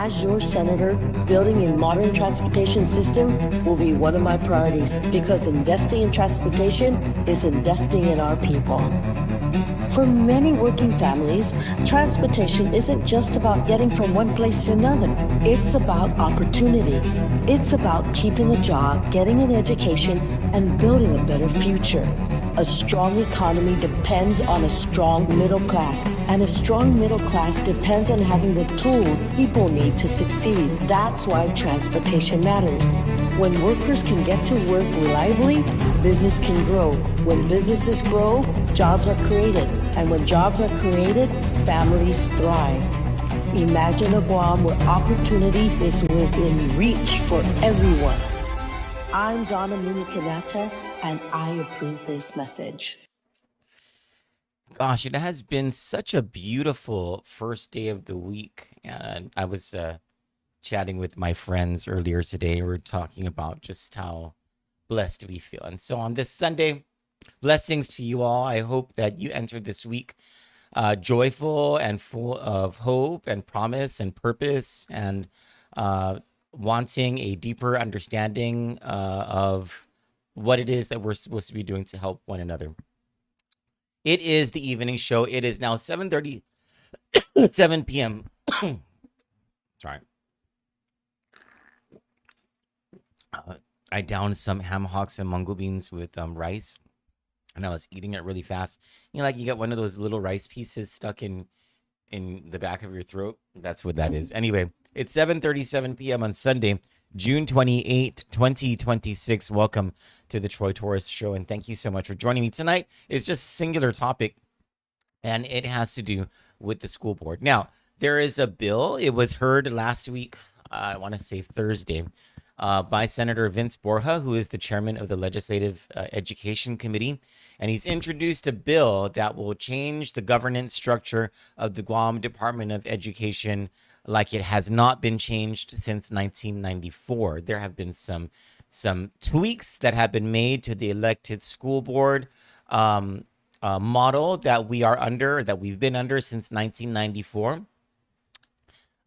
As your senator, building a modern transportation system will be one of my priorities because investing in transportation is investing in our people. For many working families, transportation isn't just about getting from one place to another. It's about opportunity. It's about keeping a job, getting an education, and building a better future. A strong economy depends on a strong middle class, and a strong middle class depends on having the tools people need to succeed. That's why transportation matters. When workers can get to work reliably, business can grow. When businesses grow, jobs are created. And when jobs are created, families thrive. Imagine a Guam where opportunity is within reach for everyone. I'm Donna Munikanata, and I approve this message. Gosh, it has been such a beautiful first day of the week. And I was chatting with my friends earlier today. We were talking about just how blessed we feel. And so on this Sunday, blessings to you all. I hope that you entered this week joyful and full of hope and promise and purpose and wanting a deeper understanding of what it is that we're supposed to be doing to help one another. It is the evening show. It is now 7:30, 7 p.m. Sorry. I downed some ham hocks and mungo beans with rice, and I was eating it really fast. You know, like you get one of those little rice pieces stuck in the back of your throat. That's what that is. Anyway, it's 7:37 p.m. on Sunday, June 28, 2026. Welcome to the Troy Torres Show, and thank you so much for joining me tonight. It's just a singular topic, and it has to do with the school board. Now, there is a bill. It was heard last week, I want to say Thursday, by Senator Vince Borja, who is the chairman of the Legislative Education Committee. And he's introduced a bill that will change the governance structure of the Guam Department of Education like it has not been changed since 1994. There have been some tweaks that have been made to the elected school board model that we are under, that we've been under since 1994.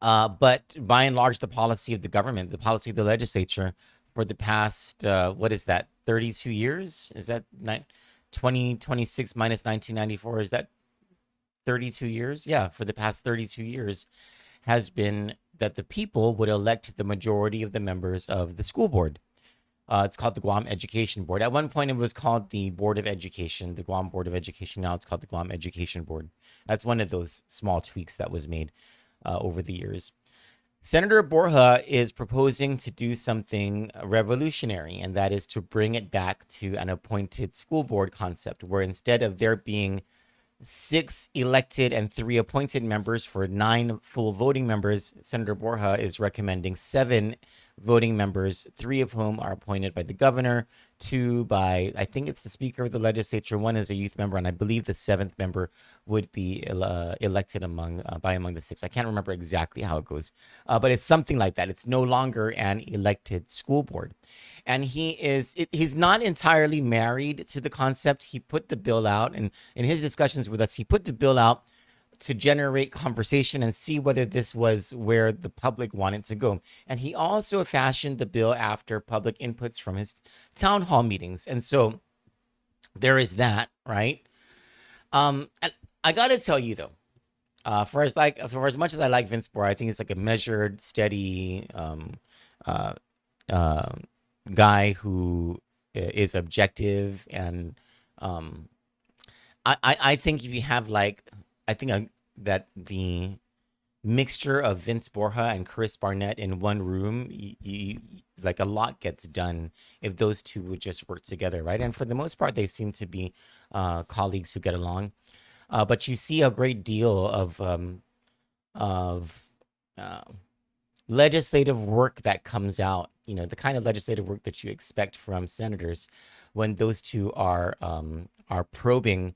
But by and large, the policy of the government, the policy of the legislature for the past, 32 years? Is that 2026 minus 1994? Is that 32 years? Yeah, for the past 32 years has been that the people would elect the majority of the members of the school board. It's called the Guam Education Board. At one point, it was called the Board of Education, the Guam Board of Education. Now it's called the Guam Education Board. That's one of those small tweaks that was made over the years. Senator Borja is proposing to do something revolutionary, and that is to bring it back to an appointed school board concept, where instead of there being 6 elected and 3 appointed members for 9 full voting members, Senator Borja is recommending 7 voting members, 3 of whom are appointed by the governor, 2 by, I think it's the Speaker of the Legislature, 1 is a youth member, and I believe the 7th member would be elected among the 6. I can't remember exactly how it goes, but it's something like that. It's no longer an elected school board. And he's not entirely married to the concept. He put the bill out, and in his discussions with us, he put the bill out to generate conversation and see whether this was where the public wanted to go. And he also fashioned the bill after public inputs from his town hall meetings. And so there is that, right? And I got to tell you though, for as much as I like Vince Borja, I think it's like a measured, steady guy who is objective, and I think if you have that the mixture of Vince Borja and Chris Barnett in one room, you like a lot gets done if those two would just work together, right? And for the most part, they seem to be colleagues who get along. But you see a great deal of legislative work that comes out, the kind of legislative work that you expect from senators when those two are probing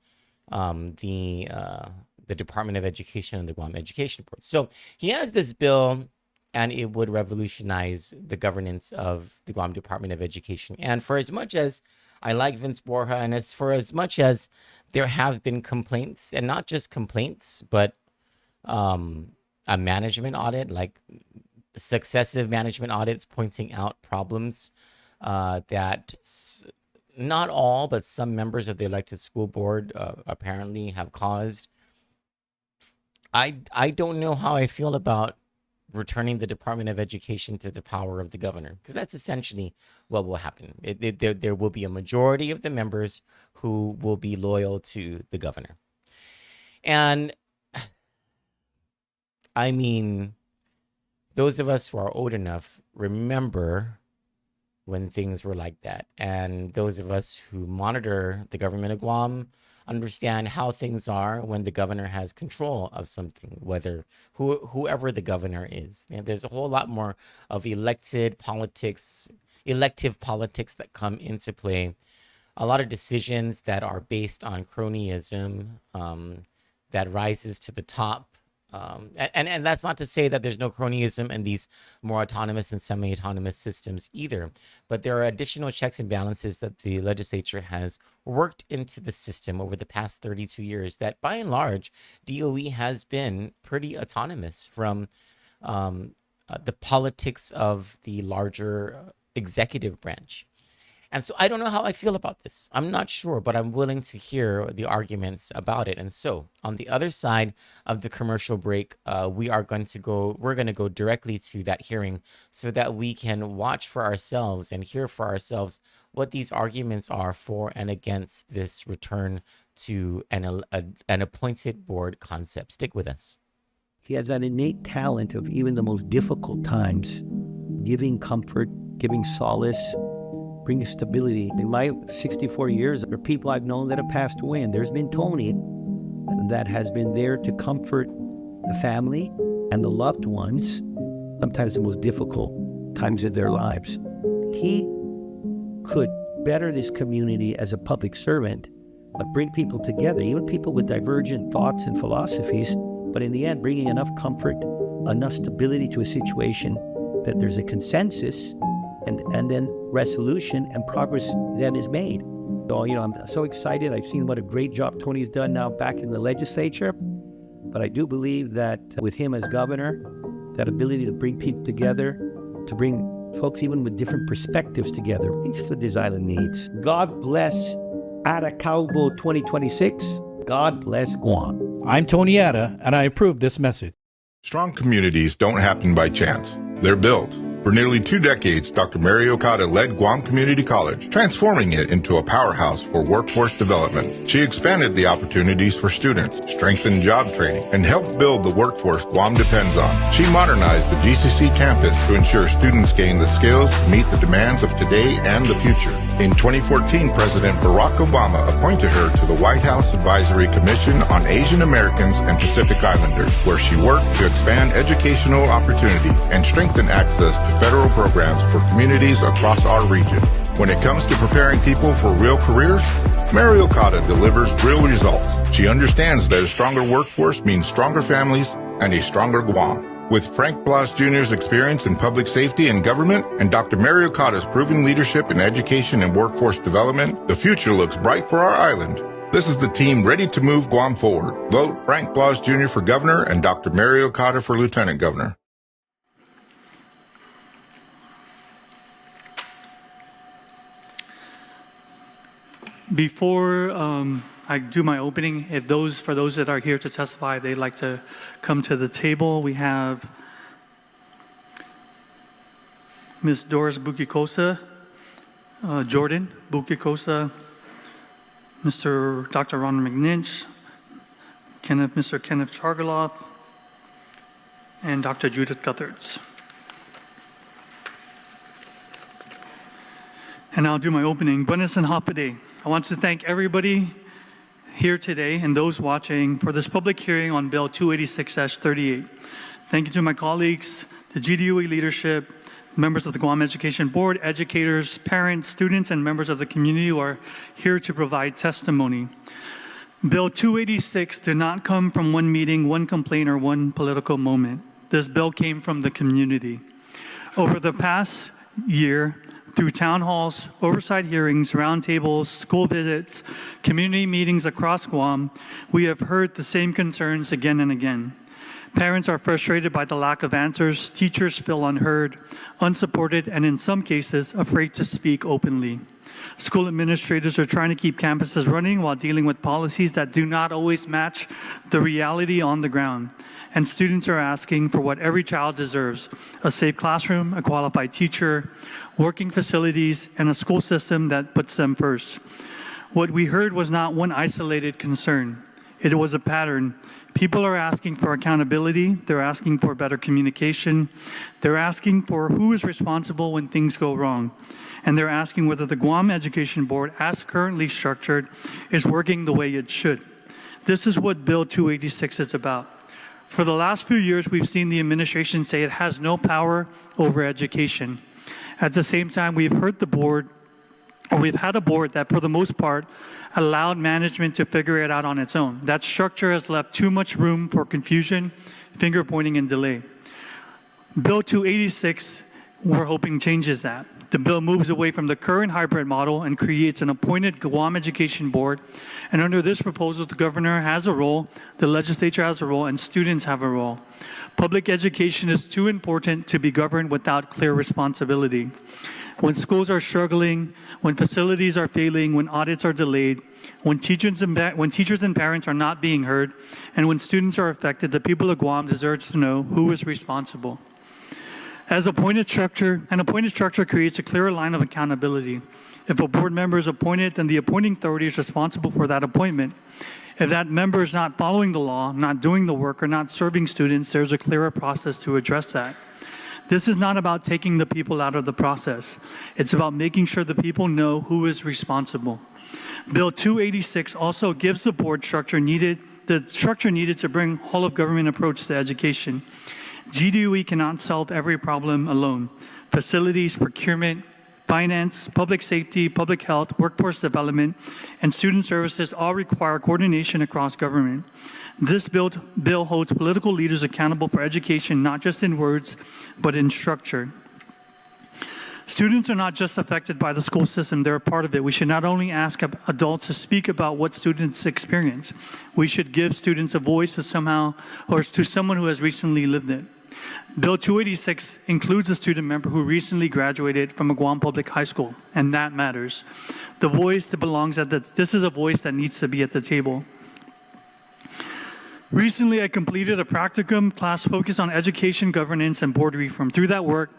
the Department of Education and the Guam Education Board. So he has this bill, and it would revolutionize the governance of the Guam Department of Education. And for as much as I like Vince Borja, and for as much as there have been complaints, and not just complaints, but a management audit, like successive management audits pointing out problems that not all, but some members of the elected school board apparently have caused. I don't know how I feel about returning the Department of Education to the power of the governor, because that's essentially what will happen. There will be a majority of the members who will be loyal to the governor. And I mean, those of us who are old enough remember when things were like that. And those of us who monitor the government of Guam understand how things are when the governor has control of something, whoever the governor is. And there's a whole lot more of elective politics that come into play. A lot of decisions that are based on cronyism that rises to the top. And that's not to say that there's no cronyism in these more autonomous and semi-autonomous systems either, but there are additional checks and balances that the legislature has worked into the system over the past 32 years that, by and large, DOE has been pretty autonomous from the politics of the larger executive branch. And so I don't know how I feel about this. I'm not sure, but I'm willing to hear the arguments about it. And so on the other side of the commercial break, we're going to go directly to that hearing so that we can watch for ourselves and hear for ourselves what these arguments are for and against this return to an appointed board concept. Stick with us. He has that innate talent of even the most difficult times, giving comfort, giving solace, bringing stability. In my 64 years, there are people I've known that have passed away, and there's been Tony that has been there to comfort the family and the loved ones, sometimes the most difficult times of their lives. He could better this community as a public servant, but bring people together, even people with divergent thoughts and philosophies, but in the end, bringing enough comfort, enough stability to a situation that there's a consensus and then resolution and progress that is made. So, I'm so excited. I've seen what a great job Tony's done now back in the legislature. But I do believe that with him as governor, that ability to bring people together, to bring folks even with different perspectives together, that's what this island needs. God bless Atacaubo 2026. God bless Guam. I'm Tony Atta, and I approve this message. Strong communities don't happen by chance. They're built. For nearly 2 decades, Dr. Mary Okada led Guam Community College, transforming it into a powerhouse for workforce development. She expanded the opportunities for students, strengthened job training, and helped build the workforce Guam depends on. She modernized the GCC campus to ensure students gain the skills to meet the demands of today and the future. In 2014, President Barack Obama appointed her to the White House Advisory Commission on Asian Americans and Pacific Islanders, where she worked to expand educational opportunities and strengthen access to federal programs for communities across our region. When it comes to preparing people for real careers, Mary Okada delivers real results. She understands that a stronger workforce means stronger families and a stronger Guam. With Frank Blas Jr.'s experience in public safety and government and Dr. Mary Okada's proven leadership in education and workforce development, the future looks bright for our island. This is the team ready to move Guam forward. Vote Frank Blas Jr. for governor and Dr. Mary Okada for lieutenant governor. Before I do my opening, for those that are here to testify, they'd like to come to the table. We have Ms. Doris Bukikosa, Jordan Bukikosa, Dr. Ron McNinch, Mr. Kenneth Chargaloth, and Dr. Judith Gutherts. And I'll do my opening. Buenas and Hapade. I want to thank everybody here today and those watching for this public hearing on Bill 286-38. Thank you to my colleagues, the GDOE leadership, members of the Guam Education Board, educators, parents, students, and members of the community who are here to provide testimony. Bill 286 did not come from one meeting, one complaint, or one political moment. This bill came from the community. Over the past year, through town halls, oversight hearings, roundtables, school visits, community meetings across Guam, we have heard the same concerns again and again. Parents are frustrated by the lack of answers. Teachers feel unheard, unsupported, and in some cases, afraid to speak openly. School administrators are trying to keep campuses running while dealing with policies that do not always match the reality on the ground. And students are asking for what every child deserves: a safe classroom, a qualified teacher, working facilities, and a school system that puts them first. What we heard was not one isolated concern. It was a pattern. People are asking for accountability. They're asking for better communication. They're asking for who is responsible when things go wrong. And they're asking whether the Guam Education Board, as currently structured, is working the way it should. This is what Bill 286 is about. For the last few years, we've seen the administration say it has no power over education. At the same time, we've had a board that, for the most part, allowed management to figure it out on its own. That structure has left too much room for confusion, finger pointing, and delay. Bill 286, we're hoping, changes that. The bill moves away from the current hybrid model and creates an appointed Guam Education Board. And under this proposal, the governor has a role, the legislature has a role, and students have a role. Public education is too important to be governed without clear responsibility. When schools are struggling, when facilities are failing, when audits are delayed, when teachers and parents are not being heard, and when students are affected, the people of Guam deserve to know who is responsible. An appointed structure creates a clearer line of accountability. If a board member is appointed, then the appointing authority is responsible for that appointment. If that member is not following the law, not doing the work, or not serving students, there's a clearer process to address that. This is not about taking the people out of the process. It's about making sure the people know who is responsible. Bill 286 also gives the board the structure needed to bring whole of government approach to education. GDOE cannot solve every problem alone. Facilities, procurement, finance, public safety, public health, workforce development, and student services all require coordination across government. This bill holds political leaders accountable for education, not just in words, but in structure. Students are not just affected by the school system, they're a part of it. We should not only ask adults to speak about what students experience, we should give students a voice to someone who has recently lived it. Bill 286 includes a student member who recently graduated from a Guam public high school, and that matters. The voice that belongs this is a voice that needs to be at the table. Recently, I completed a practicum class focused on education, governance, and board reform. Through that work,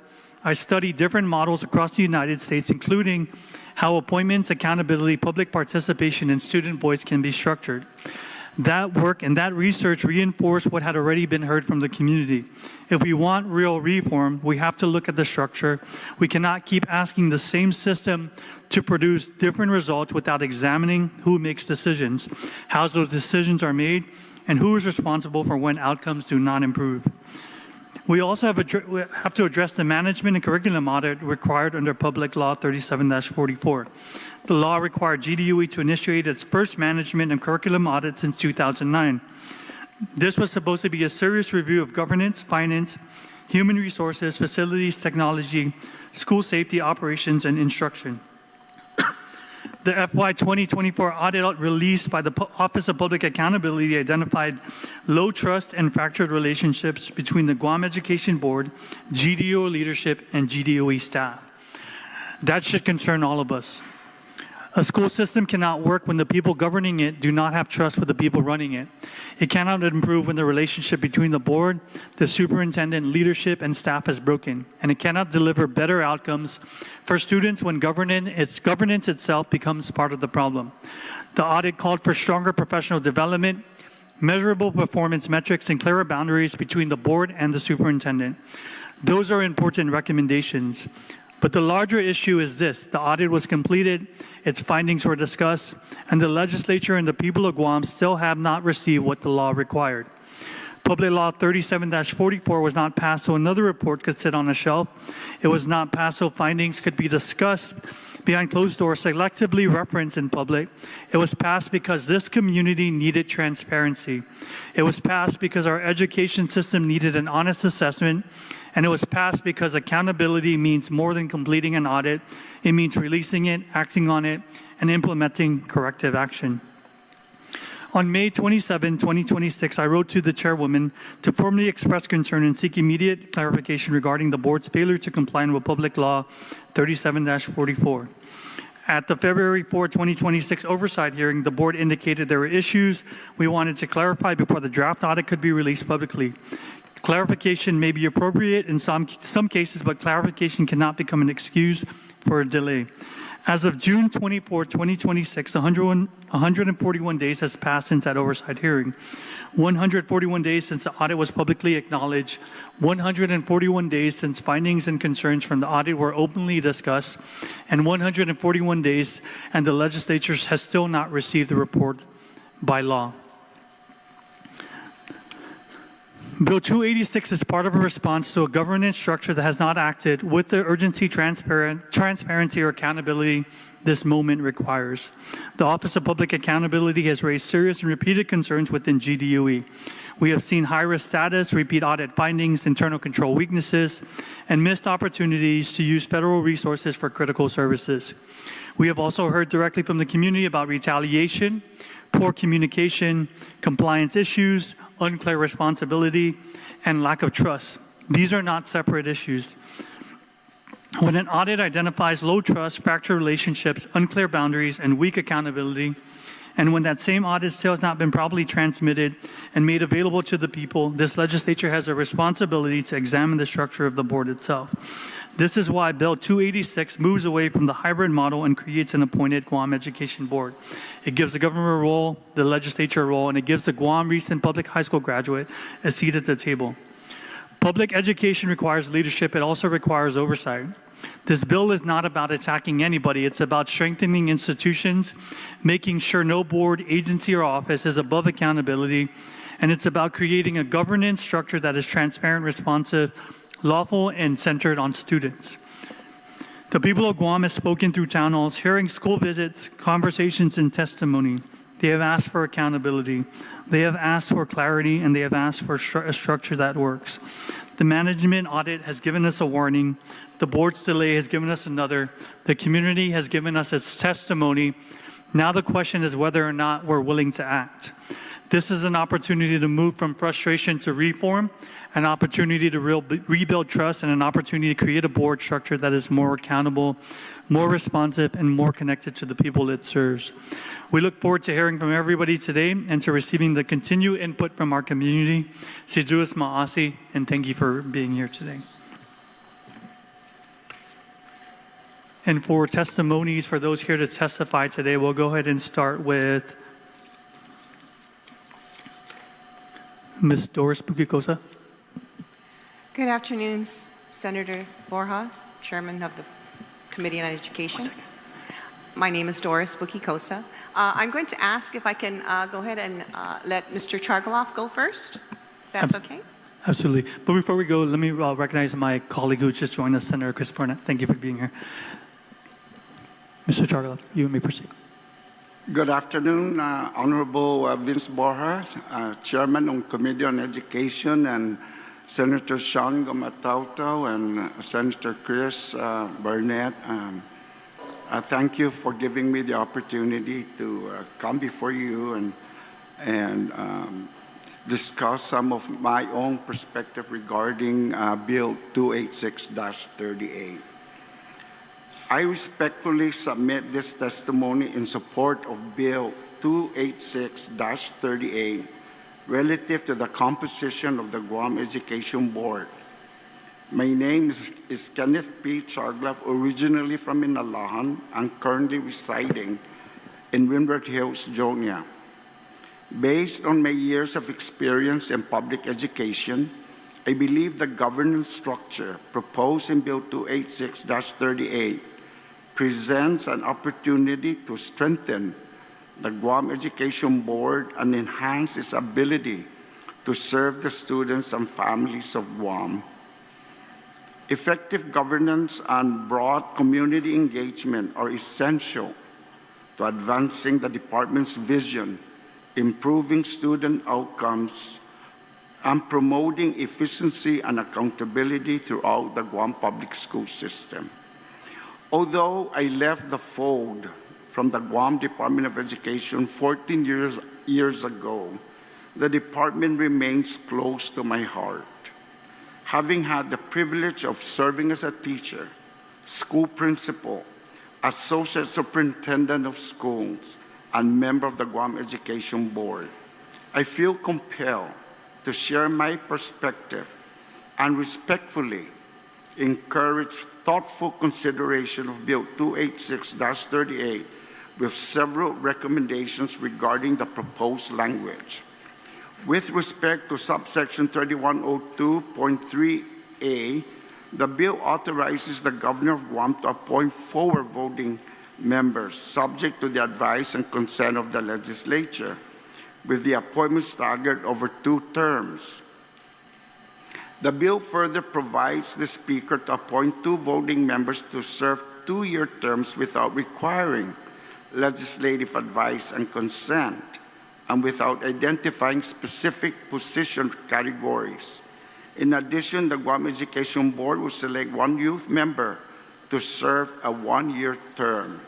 I studied different models across the United States, including how appointments, accountability, public participation, and student voice can be structured. That work and that research reinforced what had already been heard from the community. If we want real reform, we have to look at the structure. We cannot keep asking the same system to produce different results without examining who makes decisions, how those decisions are made, and who is responsible for when outcomes do not improve. We also have to address the management and curriculum audit required under Public Law 37-44. The law required GDOE to initiate its first management and curriculum audit since 2009. This was supposed to be a serious review of governance, finance, human resources, facilities, technology, school safety, operations, and instruction. The FY 2024 audit released by the Office of Public Accountability identified low trust and fractured relationships between the Guam Education Board, GDOE leadership, and GDOE staff. That should concern all of us. A school system cannot work when the people governing it do not have trust for the people running it. It cannot improve when the relationship between the board, the superintendent, leadership, and staff is broken. And it cannot deliver better outcomes for students when governance itself becomes part of the problem. The audit called for stronger professional development, measurable performance metrics, and clearer boundaries between the board and the superintendent. Those are important recommendations. But the larger issue is this: the audit was completed, its findings were discussed, and the legislature and the people of Guam still have not received what the law required. Public Law 37-44 was not passed so another report could sit on a shelf. It was not passed so findings could be discussed behind closed doors, selectively referenced in public. It was passed because this community needed transparency. It was passed because our education system needed an honest assessment. And it was passed because accountability means more than completing an audit. It means releasing it, acting on it, and implementing corrective action. On May 27, 2026, I wrote to the chairwoman to formally express concern and seek immediate clarification regarding the board's failure to comply with Public Law 37-44. At the February 4, 2026 oversight hearing, the board indicated there were issues we wanted to clarify before the draft audit could be released publicly. Clarification may be appropriate in some cases, but clarification cannot become an excuse for a delay. As of June 24, 2026, 141 days has passed since that oversight hearing. 141 days since the audit was publicly acknowledged. 141 days since findings and concerns from the audit were openly discussed. And 141 days and the legislature has still not received the report by law. Bill 286 is part of a response to a governance structure that has not acted with the urgency, transparency, or accountability this moment requires. The Office of Public Accountability has raised serious and repeated concerns within GDOE. We have seen high-risk status, repeat audit findings, internal control weaknesses, and missed opportunities to use federal resources for critical services. We have also heard directly from the community about retaliation, poor communication, compliance issues, unclear responsibility, and lack of trust. These are not separate issues. When an audit identifies low trust, fractured relationships, unclear boundaries, and weak accountability, and when that same audit still has not been properly transmitted and made available to the people, this legislature has a responsibility to examine the structure of the board itself. This is why Bill 286 moves away from the hybrid model and creates an appointed Guam Education Board. It gives the government a role, the legislature a role, and it gives the Guam recent public high school graduate a seat at the table. Public education requires leadership. It also requires oversight. This bill is not about attacking anybody. It's about strengthening institutions, making sure no board, agency, or office is above accountability, and it's about creating a governance structure that is transparent, responsive, lawful, and centered on students. The people of Guam have spoken through town halls, hearing school visits, conversations, and testimony. They have asked for accountability. They have asked for clarity, and they have asked for a structure that works. The management audit has given us a warning. The board's delay has given us another. The community has given us its testimony. Now the question is whether or not we're willing to act. This is an opportunity to move from frustration to reform, an opportunity to rebuild trust, and an opportunity to create a board structure that is more accountable, more responsive, and more connected to the people it serves. We look forward to hearing from everybody today and to receiving the continued input from our community. Sijuas Ma'asi, and thank you for being here today. And for testimonies, for those here to testify today, we'll go ahead and start with Ms. Doris Bukikosa. Good afternoon, Senator Borjas, Chairman of the Committee on Education. My name is Doris Bukikosa. I'm going to ask if I can go ahead and let Mr. Chargaloff go first. That's okay? Absolutely. But before we go, let me recognize my colleague who just joined us, Senator Chris Burnett. Thank you for being here. Mr. Chargaloff, you may proceed. Good afternoon, Honorable Vince Borjas, Chairman of Committee on Education, and Senator Sean Gomatauto and Senator Chris Burnett. Thank you for giving me the opportunity to come before you and discuss some of my own perspective regarding Bill 286-38. I respectfully submit this testimony in support of Bill 286-38 relative to the composition of the Guam Education Board. My name is Kenneth P. Chargaloff, originally from Inalahan and currently residing in Windward Hills, Jonia. Based on my years of experience in public education, I believe the governance structure proposed in Bill 286-38 presents an opportunity to strengthen the Guam Education Board and enhance its ability to serve the students and families of Guam. Effective governance and broad community engagement are essential to advancing the department's vision, improving student outcomes, and promoting efficiency and accountability throughout the Guam public school system. Although I left the fold from the Guam Department of Education 14 years years ago, the department remains close to my heart. Having had the privilege of serving as a teacher, school principal, associate superintendent of schools, and member of the Guam Education Board, I feel compelled to share my perspective and respectfully encourage thoughtful consideration of Bill 286-38 with several recommendations regarding the proposed language. With respect to subsection 3102.3a, the bill authorizes the Governor of Guam to appoint 4 voting members, subject to the advice and consent of the legislature, with the appointment staggered over 2 terms. The bill further provides the Speaker to appoint 2 voting members to serve 2-year terms without requiring legislative advice and consent, and without identifying specific position categories. In addition, the Guam Education Board will select 1 youth member to serve a 1-year term.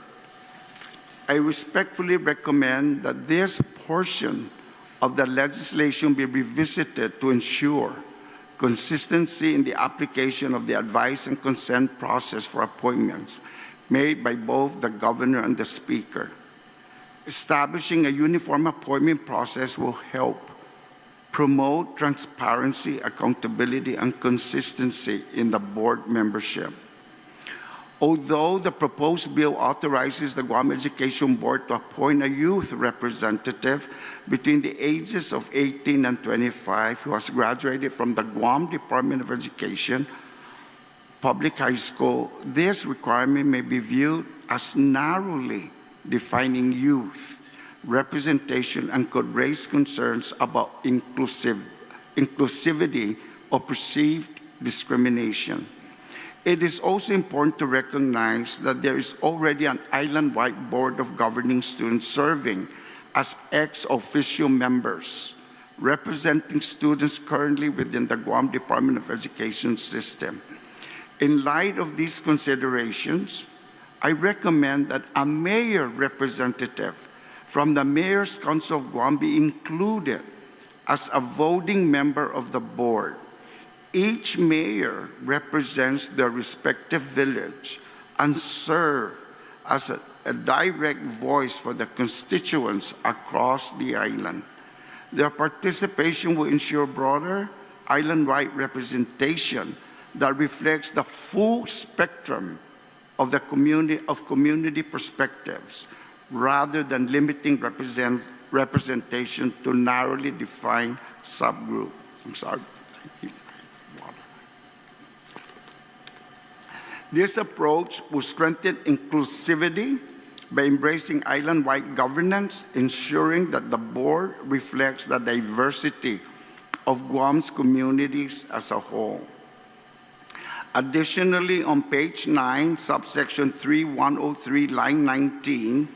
I respectfully recommend that this portion of the legislation be revisited to ensure consistency in the application of the advice and consent process for appointments made by both the Governor and the Speaker. Establishing a uniform appointment process will help promote transparency, accountability, and consistency in the board membership. Although the proposed bill authorizes the Guam Education Board to appoint a youth representative between the ages of 18 and 25 who has graduated from the Guam Department of Education Public High School, this requirement may be viewed as narrowly defining youth representation and could raise concerns about inclusivity or perceived discrimination. It is also important to recognize that there is already an island-wide board of governing students serving as ex-officio members, representing students currently within the Guam Department of Education system. In light of these considerations, I recommend that a mayor representative from the Mayor's Council of Guam be included as a voting member of the board. Each mayor represents their respective village and serve as a direct voice for the constituents across the island. Their participation will ensure broader island-wide representation that reflects the full spectrum of the community perspectives, rather than limiting representation to narrowly defined subgroup. I'm sorry. This approach will strengthen inclusivity by embracing island-wide governance, ensuring that the board reflects the diversity of Guam's communities as a whole. Additionally, on page 9, subsection 3103, line 19,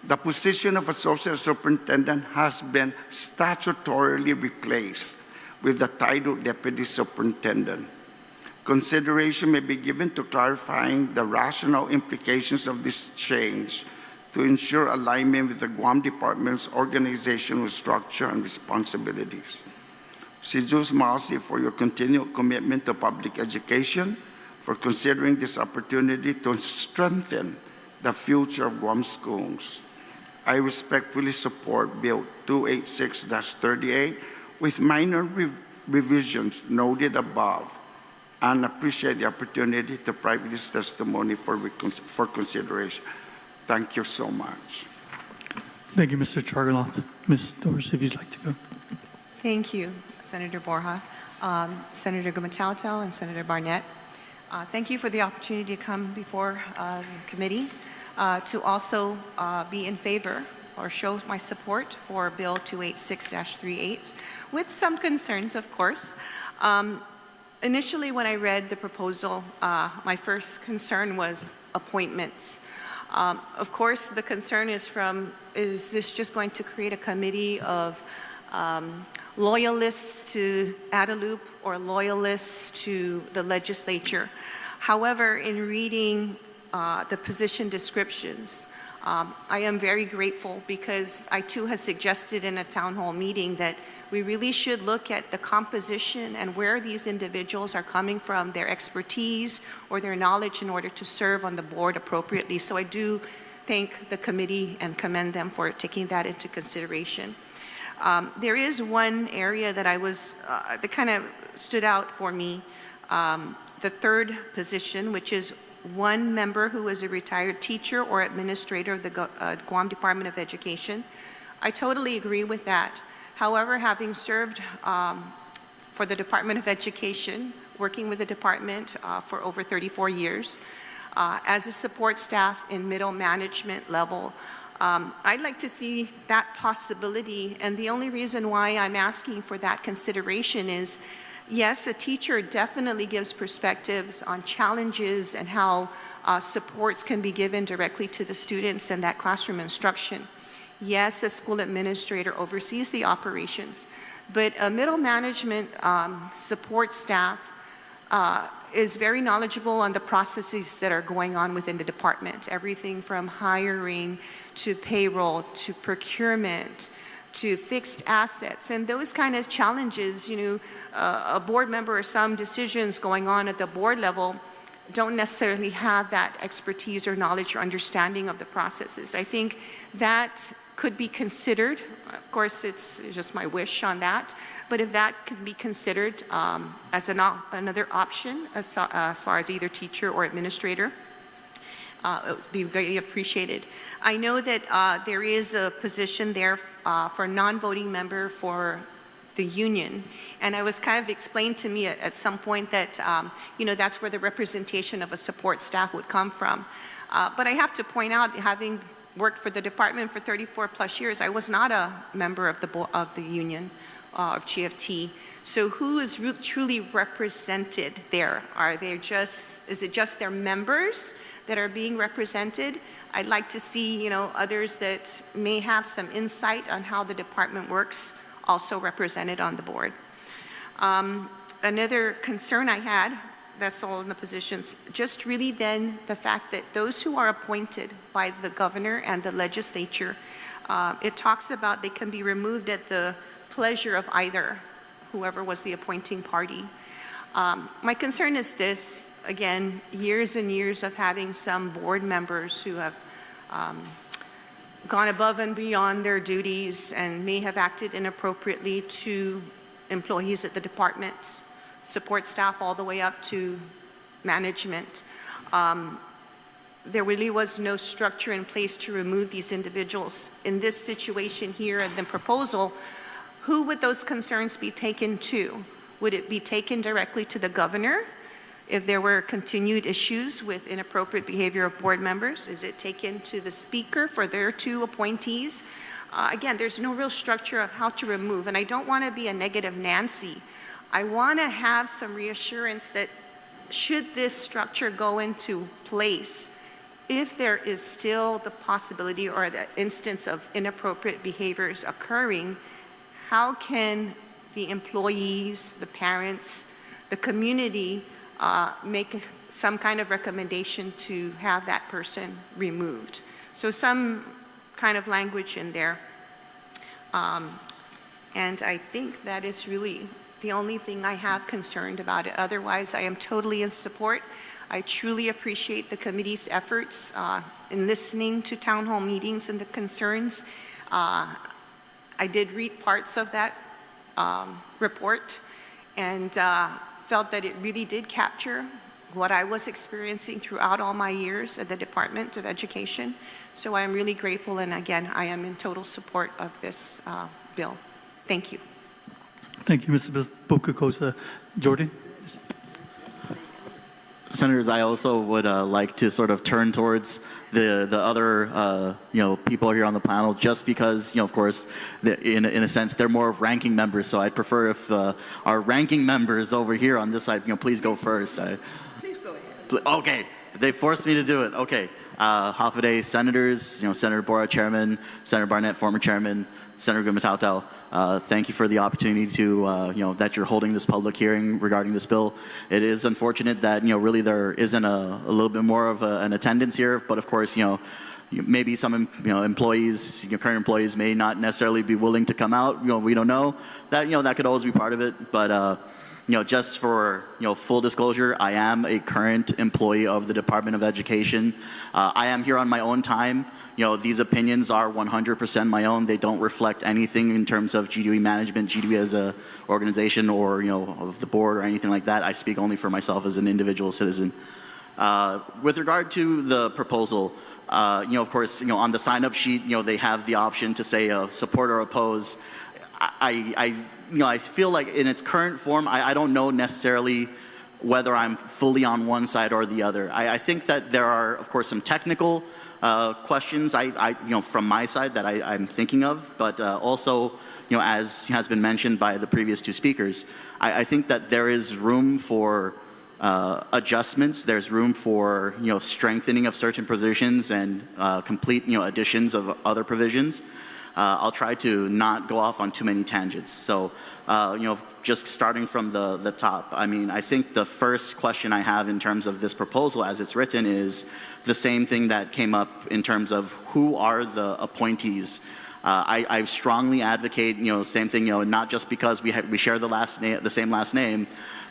the position of Associate Superintendent has been statutorily replaced with the title Deputy Superintendent. Consideration may be given to clarifying the rational implications of this change to ensure alignment with the Guam Department's organizational structure and responsibilities. Sijus Masi, for your continued commitment to public education, for considering this opportunity to strengthen the future of Guam schools. I respectfully support Bill 286-38 with minor revisions noted above, and appreciate the opportunity to provide this testimony for consideration. Thank you so much. Thank you, Mr. Chargaloff. Ms. Torres, if you'd like to go. Thank you, Senator Borja, Senator Gumatautau, and Senator Barnett. Thank you for the opportunity to come before the committee to also be in favor or show my support for Bill 286-38, with some concerns, of course. Initially, when I read the proposal, my first concern was appointments. Of course, the concern is this just going to create a committee of loyalists to Adelup or loyalists to the legislature? However, in reading the position descriptions, I am very grateful because I too have suggested in a town hall meeting that we really should look at the composition and where these individuals are coming from, their expertise or their knowledge in order to serve on the board appropriately. So I do thank the committee and commend them for taking that into consideration. There is one area that that kind of stood out for me, the third position, which is one member who is a retired teacher or administrator of the Guam Department of Education. I totally agree with that. However, having served for the Department of Education, working with the department for over 34 years, as a support staff in middle management level, I'd like to see that possibility. And the only reason why I'm asking for that consideration is, yes, a teacher definitely gives perspectives on challenges and how supports can be given directly to the students and that classroom instruction. Yes, a school administrator oversees the operations, but a middle management support staff is very knowledgeable on the processes that are going on within the department, everything from hiring to payroll to procurement to fixed assets, and those kind of challenges, a board member or some decisions going on at the board level don't necessarily have that expertise or knowledge or understanding of the processes. I think that could be considered. Of course, it's just my wish on that, but if that could be considered as another option as far as either teacher or administrator, it would be very appreciated. I know that there is a position there for a non-voting member for the union, and I was kind of explained to me at some point that that's where the representation of a support staff would come from. But I have to point out, having worked for the department for 34 plus years, I was not a member of the union of GFT. So who is truly represented there? Is it just their members that are being represented? I'd like to see, others that may have some insight on how the department works also represented on the board. Another concern I had, that's all in the positions, just really then the fact that those who are appointed by the governor and the legislature, it talks about they can be removed at the pleasure of either, whoever was the appointing party. My concern is this, again, years and years of having some board members who have gone above and beyond their duties and may have acted inappropriately to employees at the department, support staff all the way up to management. There really was no structure in place to remove these individuals. In this situation here and the proposal, who would those concerns be taken to? Would it be taken directly to the governor if there were continued issues with inappropriate behavior of board members? Is it taken to the speaker for their two appointees? Again, there's no real structure of how to remove, and I don't want to be a negative Nancy. I want to have some reassurance that should this structure go into place, if there is still the possibility or the instance of inappropriate behaviors occurring, how can the employees, the parents, the community make some kind of recommendation to have that person removed? So some kind of language in there. And I think that is really the only thing I have concerned about it. Otherwise, I am totally in support. I truly appreciate the committee's efforts in listening to town hall meetings and the concerns. I did read parts of that report and felt that it really did capture what I was experiencing throughout all my years at the Department of Education. So I am really grateful, and again, I am in total support of this bill. Thank you. Thank you, Mrs. Bukakosa. Jordan? Senators, I also would like to sort of turn towards the other people here on the panel, just because of course in a sense they're more of ranking members. So I'd prefer if our ranking members over here on this side, please go first. Please go ahead. Okay, they forced me to do it. Okay, Hafaday senators, Senator Bora, Chairman, Senator Barnett, former Chairman, Senator Gumatautal. Thank you for the opportunity to, that you're holding this public hearing regarding this bill. It is unfortunate that, really there isn't a little bit more of an attendance here, but of course, maybe some employees, current employees may not necessarily be willing to come out. We don't know. That could always be part of it. But just for full disclosure, I am a current employee of the Department of Education. I am here on my own time. These opinions are 100% my own. They don't reflect anything in terms of GDOE management, GDOE as a organization, or of the board or anything like that. I speak only for myself as an individual citizen. With regard to the proposal, of course, on the sign-up sheet, they have the option to say support or oppose. I feel like in its current form, I don't know necessarily whether I'm fully on one side or the other. I think that there are, of course, some technical questions from my side that I'm thinking of, but also, as has been mentioned by the previous two speakers, I think that there is room for adjustments. There's room for strengthening of certain provisions and complete additions of other provisions. I'll try to not go off on too many tangents. So, just starting from the top, I think the first question I have in terms of this proposal as it's written is the same thing that came up in terms of who are the appointees. I strongly advocate, same thing, not just because we share the same last name,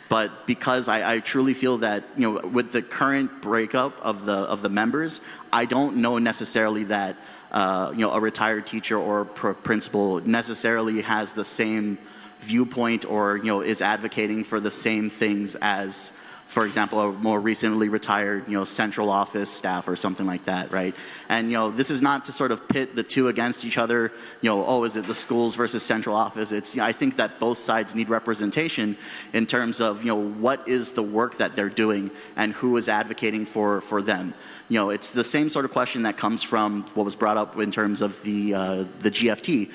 but because I truly feel that, with the current breakup of the members, I don't know necessarily that a retired teacher or principal necessarily has the same viewpoint or is advocating for the same things as, for example, a more recently retired central office staff or something like that, right? And this is not to sort of pit the two against each other. Oh, is it the schools versus central office? It's I think that both sides need representation in terms of what is the work that they're doing and who is advocating for them. It's the same sort of question that comes from what was brought up in terms of the GFT.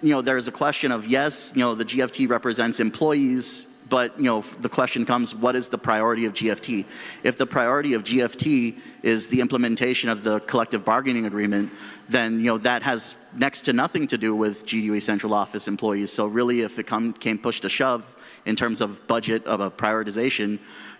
There's a question of, yes, the GFT represents employees, but the question comes, what is the priority of GFT? If the priority of GFT is the implementation of the collective bargaining agreement, then that has next to nothing to do with GDOE central office employees. So really, if it came push to shove in terms of budget of a prioritization,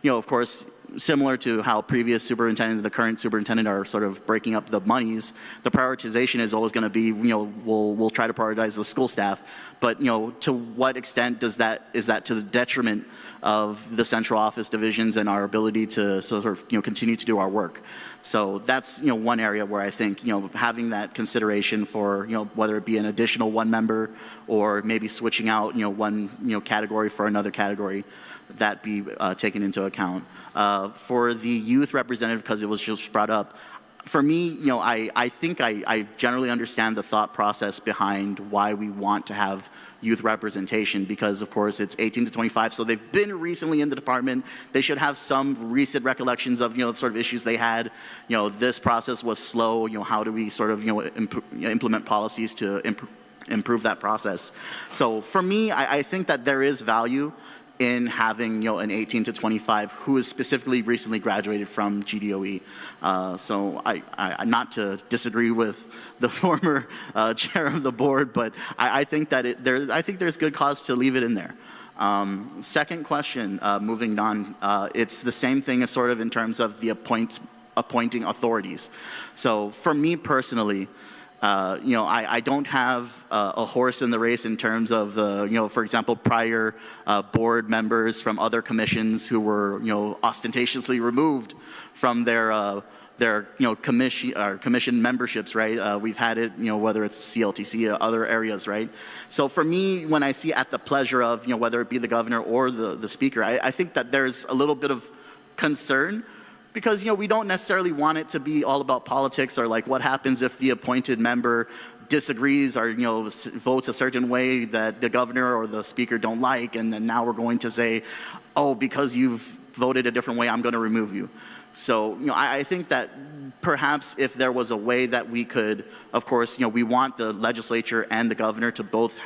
of course, similar to how previous superintendent and the current superintendent are sort of breaking up the monies, the prioritization is always going to be, we'll try to prioritize the school staff, but to what extent is that to the detriment of the central office divisions and our ability to sort of continue to do our work? So that's one area where I think having that consideration for whether it be an additional one member or maybe switching out one category for another category, that be taken into account. For the youth representative, because it was just brought up, for me, I think I generally understand the thought process behind why we want to have youth representation, because of course it's 18 to 25, so they've been recently in the department. They should have some recent recollections of the sort of issues they had. This process was slow. How do we sort of implement policies to improve that process? So for me, I think that there is value in having an 18 to 25 who is specifically recently graduated from GDOE. So I not to disagree with the former chair of the board, but I think that I think there's good cause to leave it in there. Second question, moving on, it's the same thing as sort of in terms of the appointing authorities. So for me personally, I don't have a horse in the race in terms of the, for example, prior board members from other commissions who were, ostentatiously removed from their commission memberships, right? We've had it, whether it's CLTC or other areas, right? So for me, when I see at the pleasure of, whether it be the governor or the speaker, I think that there's a little bit of concern, because we don't necessarily want it to be all about politics or like what happens if the appointed member disagrees or votes a certain way that the governor or the speaker don't like, and then now we're going to say, oh, because you've voted a different way, I'm going to remove you. So I think that perhaps if there was a way that we could, of course, we want the legislature and the governor to both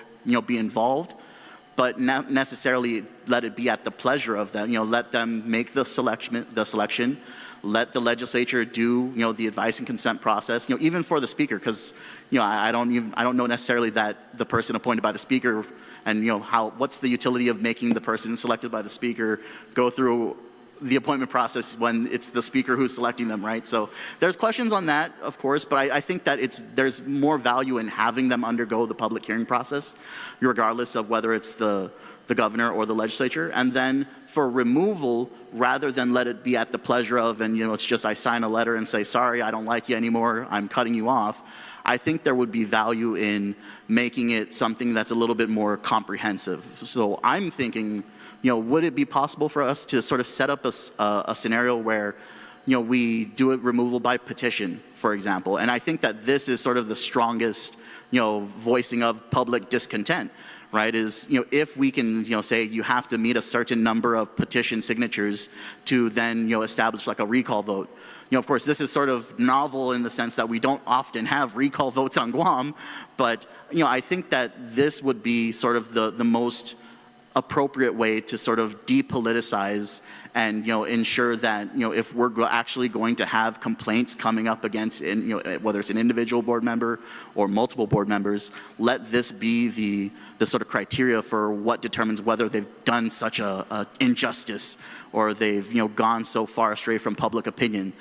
be involved, but not necessarily let it be at the pleasure of them. Let them make the selection, let the legislature do the advice and consent process. Even for the speaker, because I don't know necessarily that the person appointed by the speaker and what's the utility of making the person selected by the speaker go through the appointment process when it's the speaker who's selecting them, right? So there's questions on that, of course, but I think that there's more value in having them undergo the public hearing process, regardless of whether it's the governor or the legislature. And then for removal, rather than let it be at the pleasure of, and it's just I sign a letter and say, sorry, I don't like you anymore, I'm cutting you off, I think there would be value in making it something that's a little bit more comprehensive. So I'm thinking, would it be possible for us to sort of set up a scenario where, we do it removal by petition, for example? And I think that this is sort of the strongest, voicing of public discontent, right? Is, if we can, say you have to meet a certain number of petition signatures to then, establish like a recall vote. Of course, this is sort of novel in the sense that we don't often have recall votes on Guam, but, I think that this would be sort of the most appropriate way to sort of depoliticize and ensure that if we're actually going to have complaints coming up against whether it's an individual board member or multiple board members, let this be the sort of criteria for what determines whether they've done such a injustice or they've gone so far astray from public opinion.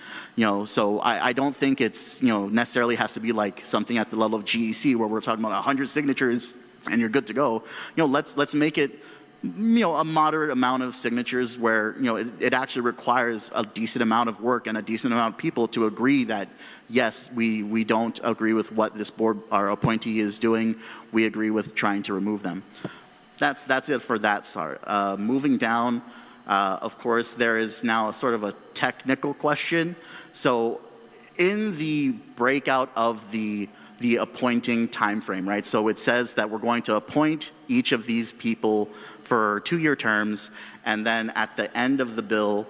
So I don't think it's necessarily has to be like something at the level of GEC where we're talking about 100 signatures and you're good to go. Let's make it a moderate amount of signatures where it actually requires a decent amount of work and a decent amount of people to agree that yes, we don't agree with what this board, our appointee, is doing. We agree with trying to remove them. That's it for that. Sorry. Moving down, of course, there is now a sort of a technical question. So in the breakout of the appointing time frame, right? So it says that we're going to appoint each of these people for 2-year terms, and then at the end of the bill,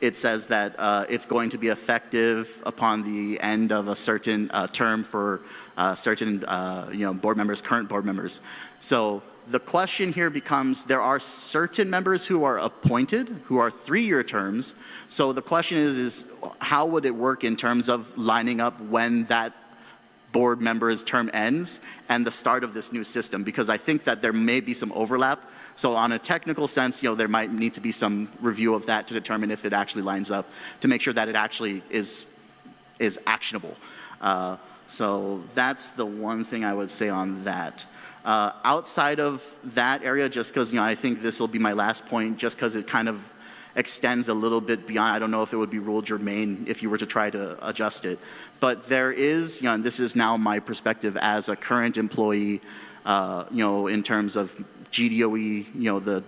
it says that it's going to be effective upon the end of a certain term for certain board members, current board members. So the question here becomes, there are certain members who are appointed, who are 3-year terms. So the question is how would it work in terms of lining up when that board member's term ends and the start of this new system? Because I think that there may be some overlap. So on a technical sense, there might need to be some review of that to determine if it actually lines up, to make sure that it actually is actionable. So that's the one thing I would say on that. Outside of that area, just because I think this will be my last point, just because it kind of extends a little bit beyond. I don't know if it would be rule germane if you were to try to adjust it. But there is, and this is now my perspective as a current employee, in terms of GDOE,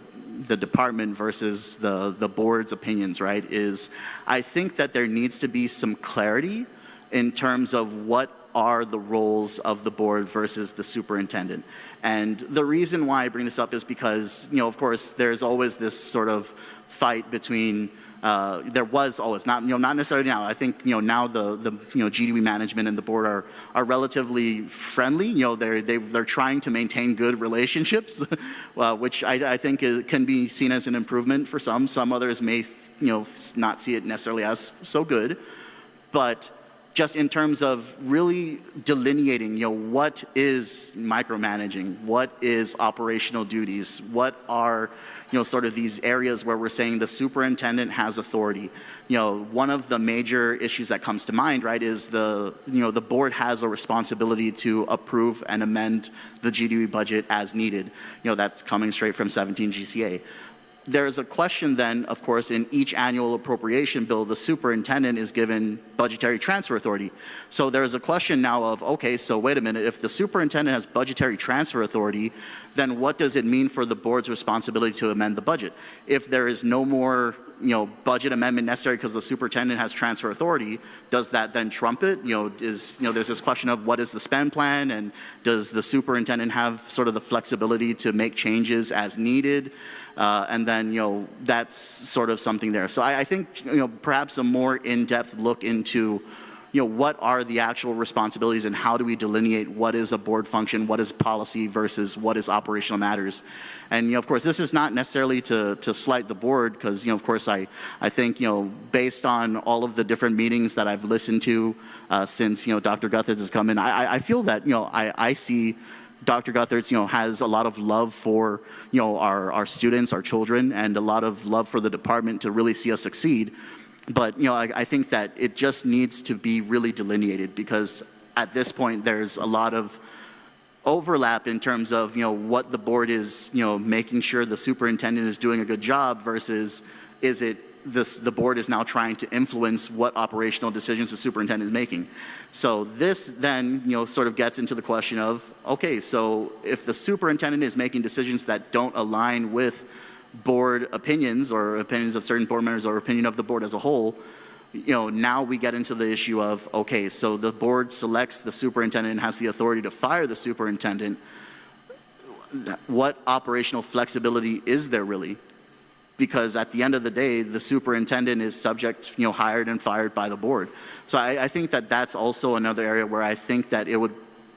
the department versus the board's opinions, right, is I think that there needs to be some clarity in terms of what are the roles of the board versus the superintendent. And the reason why I bring this up is because, of course, there's always this sort of fight between, there was always, not necessarily now, I think, now the GDOE management and the board are relatively friendly. They're trying to maintain good relationships, which I think can be seen as an improvement for some. Some others may, not see it necessarily as so good. But just in terms of really delineating, what is micromanaging, what is operational duties, what are, sort of these areas where we're saying the superintendent has authority. One of the major issues that comes to mind, right, is the board has a responsibility to approve and amend the GDOE budget as needed. That's coming straight from 17 GCA. There's a question then, of course, in each annual appropriation bill, the superintendent is given budgetary transfer authority. So there's a question now of, okay, so wait a minute, if the superintendent has budgetary transfer authority, then what does it mean for the board's responsibility to amend the budget? If there is no more, budget amendment necessary because the superintendent has transfer authority, does that then trump it? There's this question of what is the spend plan, and does the superintendent have sort of the flexibility to make changes as needed? And then, that's sort of something there. So I think, perhaps a more in-depth look into, what are the actual responsibilities and how do we delineate what is a board function, what is policy versus what is operational matters. And, of course, this is not necessarily to slight the board because, of course, I think, based on all of the different meetings that I've listened to since, Dr. Guthers has come in, I feel that, I see Dr. Guthertz, has a lot of love for, our students, our children, and a lot of love for the department to really see us succeed. But, I think that it just needs to be really delineated, because at this point there's a lot of overlap in terms of, what the board is, making sure the superintendent is doing a good job versus is it the board is now trying to influence what operational decisions the superintendent is making. So this then, sort of gets into the question of, okay, so if the superintendent is making decisions that don't align with board opinions or opinions of certain board members or opinion of the board as a whole, now we get into the issue of, okay, so the board selects the superintendent and has the authority to fire the superintendent. What operational flexibility is there really? Because at the end of the day, the superintendent is subject, hired and fired by the board. So I think that that's also another area where I think that it would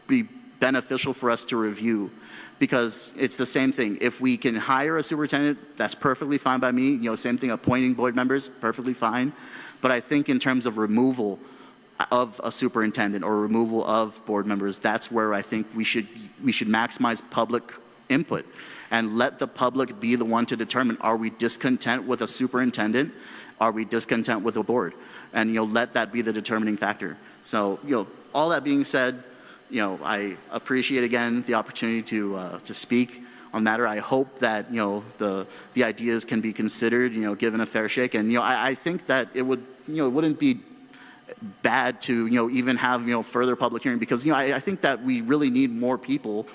be beneficial for us to review, because it's the same thing. If we can hire a superintendent, that's perfectly fine by me. Same thing, appointing board members, perfectly fine. But I think in terms of removal of a superintendent or removal of board members, that's where I think we should maximize public input and let the public be the one to determine, are we discontent with a superintendent? Are we discontent with a board? And let that be the determining factor. So all that being said, I appreciate again the opportunity to speak on the matter. I hope that the ideas can be considered, given a fair shake. And I think that it would it wouldn't be bad to even have further public hearing, because I think that we really need more people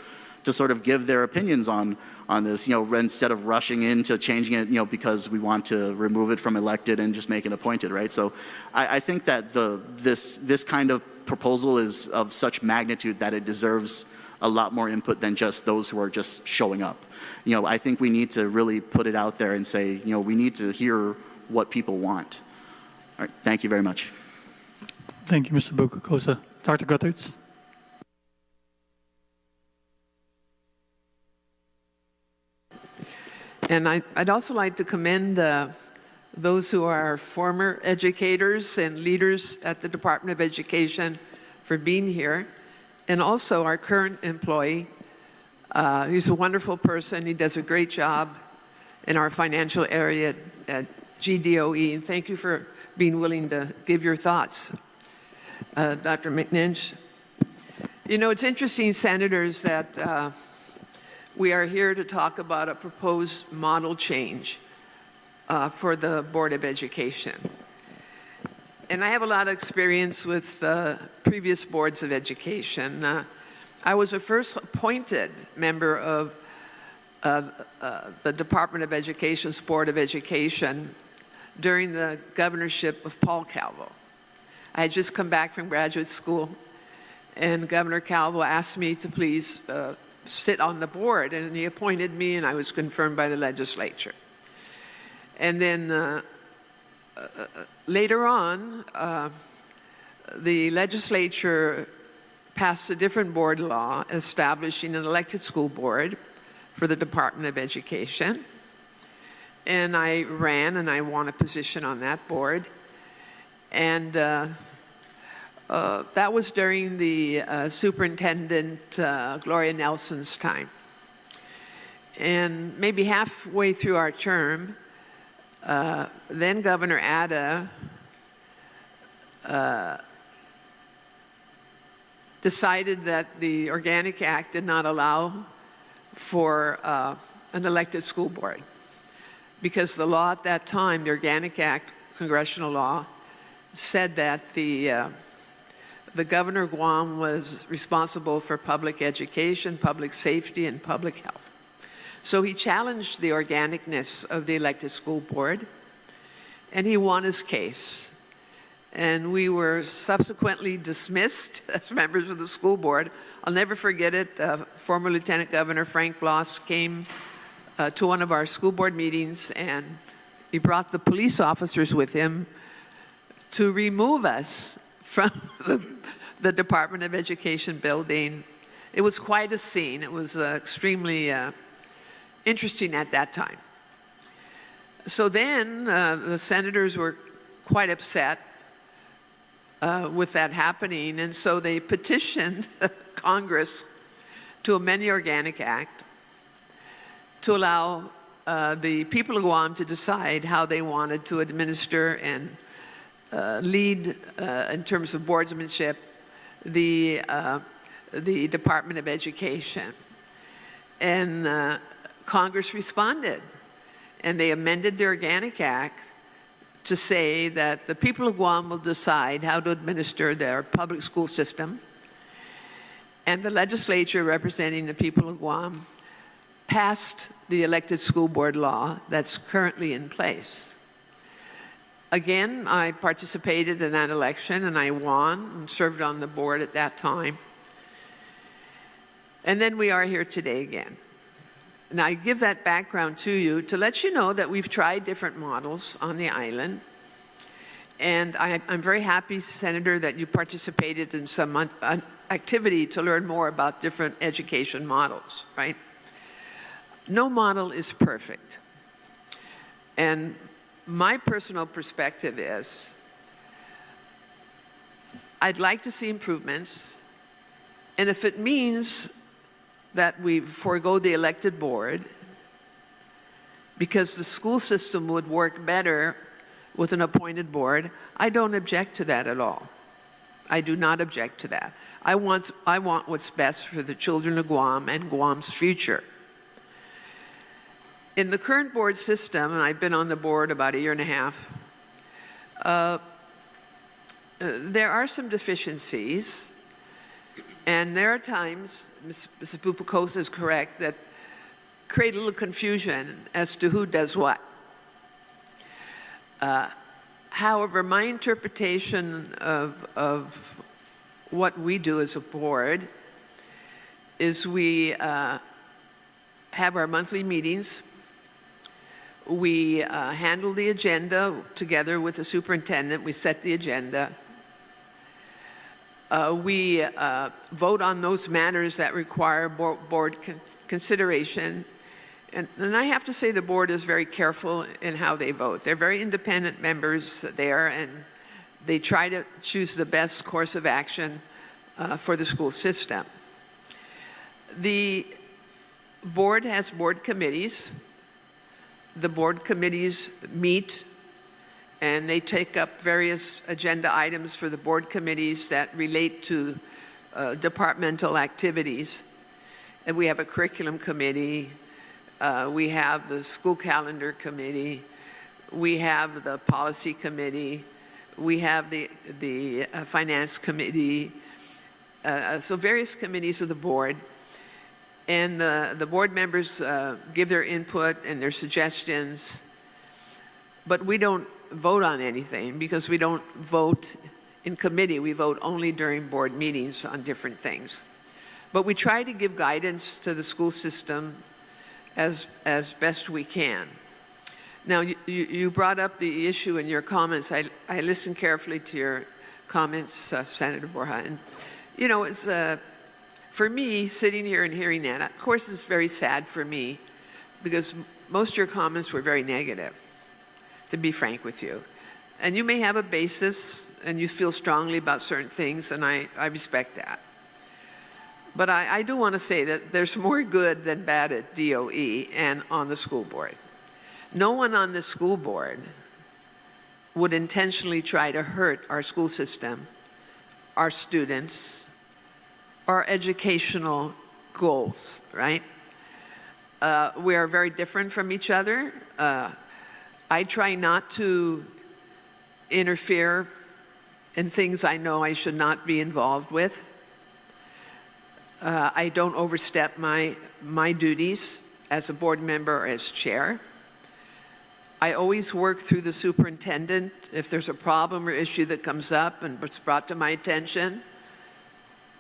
to sort of give their opinions on this, instead of rushing into changing it, because we want to remove it from elected and just make it appointed, right? So I think that this kind of proposal is of such magnitude that it deserves a lot more input than just those who are just showing up. I think we need to really put it out there and say, we need to hear what people want. All right, thank you very much. Thank you, Mr. Bukakosa. Dr. Guthertz. And I'd also like to commend those who are former educators and leaders at the Department of Education for being here, and also our current employee. He's a wonderful person. He does a great job in our financial area at GDOE, and thank you for being willing to give your thoughts, Dr. McNinch. It's interesting, Senators, that we are here to talk about a proposed model change for the Board of Education. And I have a lot of experience with previous boards of education. I was a first appointed member of the Department of Education's Board of Education during the governorship of Paul Calvo. I had just come back from graduate school, and Governor Calvo asked me to please sit on the board, and he appointed me, and I was confirmed by the legislature. And then later on, the legislature passed a different board law establishing an elected school board for the Department of Education. And I ran, and I won a position on that board. And that was during the Superintendent Gloria Nelson's time. And maybe halfway through our term, then Governor Ada decided that the Organic Act did not allow for an elected school board, because the law at that time, the Organic Act, congressional law, said that the governor of Guam was responsible for public education, public safety, and public health. So he challenged the organicness of the elected school board, and he won his case. And we were subsequently dismissed as members of the school board. I'll never forget it. Former Lieutenant Governor Frank Bloss came to one of our school board meetings, and he brought the police officers with him to remove us from the Department of Education building. It was quite a scene. It was extremely interesting at that time. So then the senators were quite upset with that happening, and so they petitioned Congress to amend the Organic Act to allow the people of Guam to decide how they wanted to administer and lead in terms of boardsmanship the Department of Education. And Congress responded, and they amended the Organic Act to say that the people of Guam will decide how to administer their public school system, and the legislature representing the people of Guam passed the elected school board law that's currently in place. Again, I participated in that election, and I won and served on the board at that time. And then we are here today again. Now, I give that background to you to let you know that we've tried different models on the island. And I'm very happy, Senator, that you participated in some activity to learn more about different education models, right? No model is perfect. And my personal perspective is I'd like to see improvements. And if it means that we forego the elected board because the school system would work better with an appointed board, I don't object to that at all. I do not object to that. I want what's best for the children of Guam and Guam's future. In the current board system, and I've been on the board about 1.5 years, there are some deficiencies, and there are times, Mrs. Pupukosa is correct, that create a little confusion as to who does what. However, my interpretation of what we do as a board is we have our monthly meetings. We handle the agenda together with the superintendent. We set the agenda. We vote on those matters that require board consideration. And I have to say the board is very careful in how they vote. They're very independent members there, and they try to choose the best course of action for the school system. The board has board committees. The board committees meet, and they take up various agenda items for the board committees that relate to departmental activities. And we have a curriculum committee. We have the school calendar committee. We have the policy committee. We have the finance committee. So various committees of the board. And the board members give their input and their suggestions. But we don't vote on anything because we don't vote in committee. We vote only during board meetings on different things. But we try to give guidance to the school system as best we can. Now, you brought up the issue in your comments. I listened carefully to your comments, Senator Borja. And, you know, it's, for me, sitting here and hearing that, of course, it's very sad for me because most of your comments were very negative, to be frank with you. And you may have a basis and you feel strongly about certain things, and I respect that. But I do want to say that there's more good than bad at GDOE and on the school board. No one on the school board would intentionally try to hurt our school system, our students, our educational goals, right? We are very different from each other. I try not to interfere in things I know I should not be involved with. I don't overstep my duties as a board member or as chair. I always work through the superintendent. If there's a problem or issue that comes up and it's brought to my attention,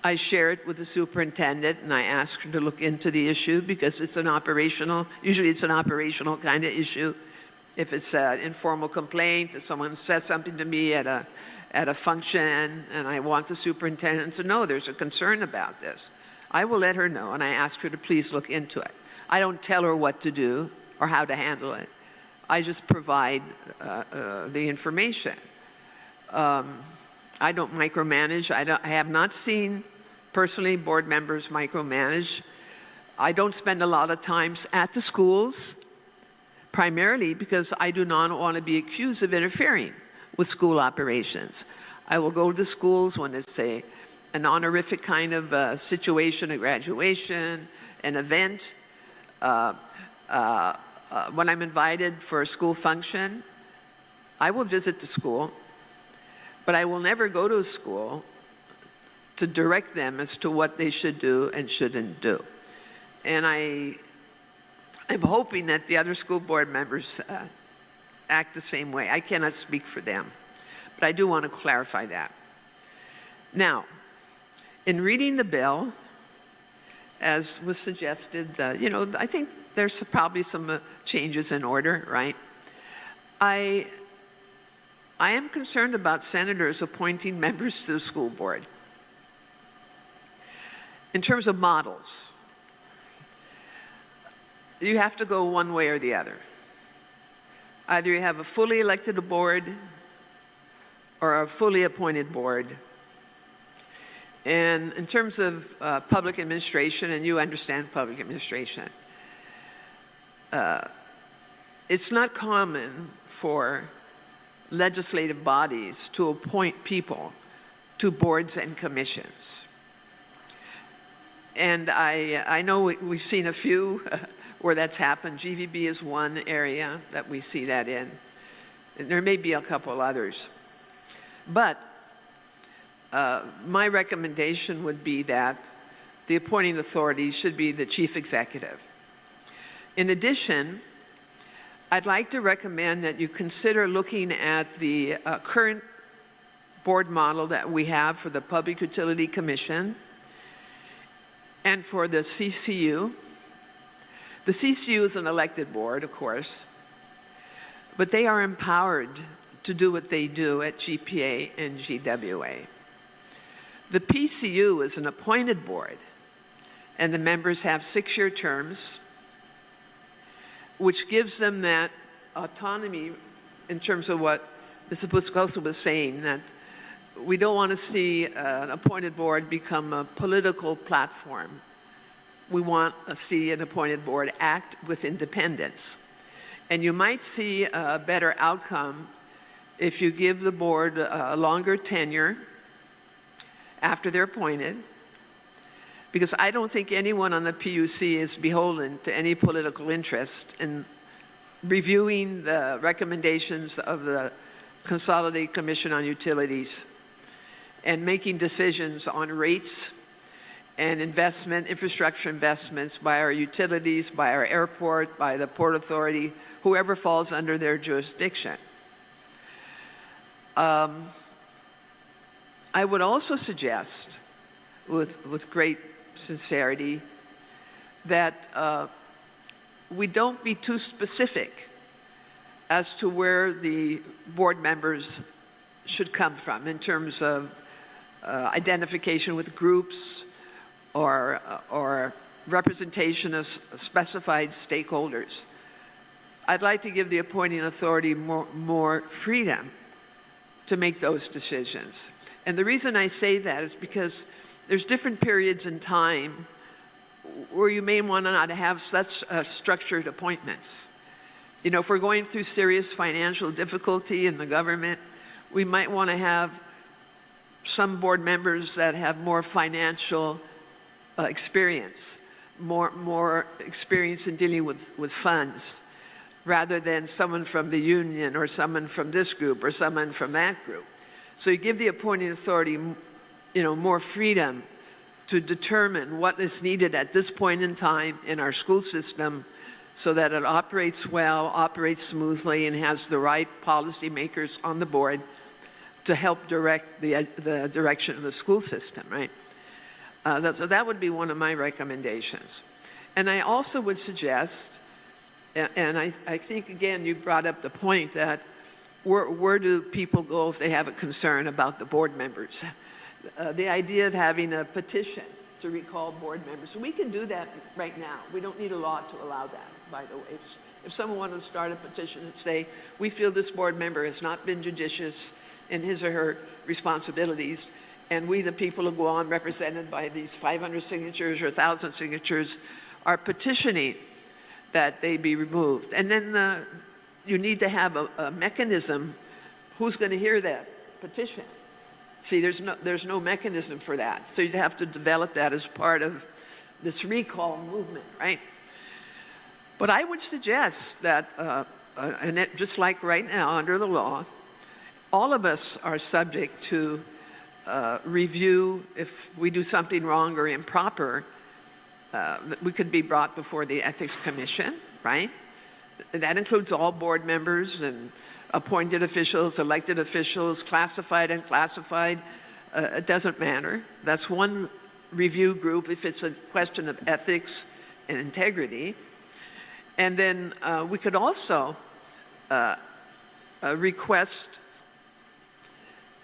I share it with the superintendent and I ask her to look into the issue because it's an operational, usually it's an operational kind of issue. If it's an informal complaint, if someone says something to me at a function and I want the superintendent to know there's a concern about this, I will let her know and I ask her to please look into it. I don't tell her what to do or how to handle it. I just provide the information. I don't micromanage. I have not seen Personally, board members micromanage. I don't spend a lot of time at the schools, primarily because I do not want to be accused of interfering with school operations. I will go to the schools when it's an honorific kind of situation, a graduation, an event. When I'm invited for a school function, I will visit the school, but I will never go to a school to direct them as to what they should do and shouldn't do. And I'm hoping that the other school board members act the same way. I cannot speak for them, but I do want to clarify that. Now, in reading the bill, as was suggested, I think there's probably some changes in order, right? I am concerned about senators appointing members to the school board. In terms of models, you have to go one way or the other. Either you have a fully elected board or a fully appointed board. And in terms of public administration, and you understand public administration, it's not common for legislative bodies to appoint people to boards and commissions. And I know we've seen a few where that's happened. GVB is one area that we see that in. And there may be a couple others. But my recommendation would be that the appointing authority should be the chief executive. In addition, I'd like to recommend that you consider looking at the current board model that we have for the Public Utility Commission and for the CCU. The CCU is an elected board, of course, but they are empowered to do what they do at GPA and GWA. The PCU is an appointed board, and the members have 6-year terms, which gives them that autonomy in terms of what Mrs. Buscosa was saying, that we don't want to see an appointed board become a political platform. We want to see an appointed board act with independence. And you might see a better outcome if you give the board a longer tenure after they're appointed, because I don't think anyone on the PUC is beholden to any political interest in reviewing the recommendations of the Consolidated Commission on Utilities and making decisions on rates and infrastructure investments by our utilities, by our airport, by the Port Authority, whoever falls under their jurisdiction. I would also suggest, with great sincerity, that we don't be too specific as to where the board members should come from in terms of identification with groups or representation of specified stakeholders. I'd like to give the appointing authority more freedom to make those decisions. And the reason I say that is because there's different periods in time where you may want to not have such structured appointments. You know, if we're going through serious financial difficulty in the government, we might want to have some board members that have more financial experience, more experience in dealing with funds, rather than someone from the union or someone from this group or someone from that group. So you give the appointing authority, more freedom to determine what is needed at this point in time in our school system so that it operates well, operates smoothly, and has the right policymakers on the board to help direct the direction of the school system, right? So that would be one of my recommendations. And I also would suggest, and I think, again, you brought up the point that where do people go if they have a concern about the board members? The idea of having a petition to recall board members. We can do that right now. We don't need a law to allow that, by the way. If someone wanted to start a petition and say, we feel this board member has not been judicious in his or her responsibilities, And we, the people of Guam, represented by these 500 signatures or 1,000 signatures, are petitioning that they be removed. And then you need to have a mechanism. Who's going to hear that petition? See, there's no mechanism for that. So you'd have to develop that as part of this recall movement, right? But I would suggest that, just like right now under the law, all of us are subject to review. If we do something wrong or improper, we could be brought before the Ethics Commission, right? That includes all board members and appointed officials, elected officials, classified, unclassified. It doesn't matter. That's one review group if it's a question of ethics and integrity. And then we could also request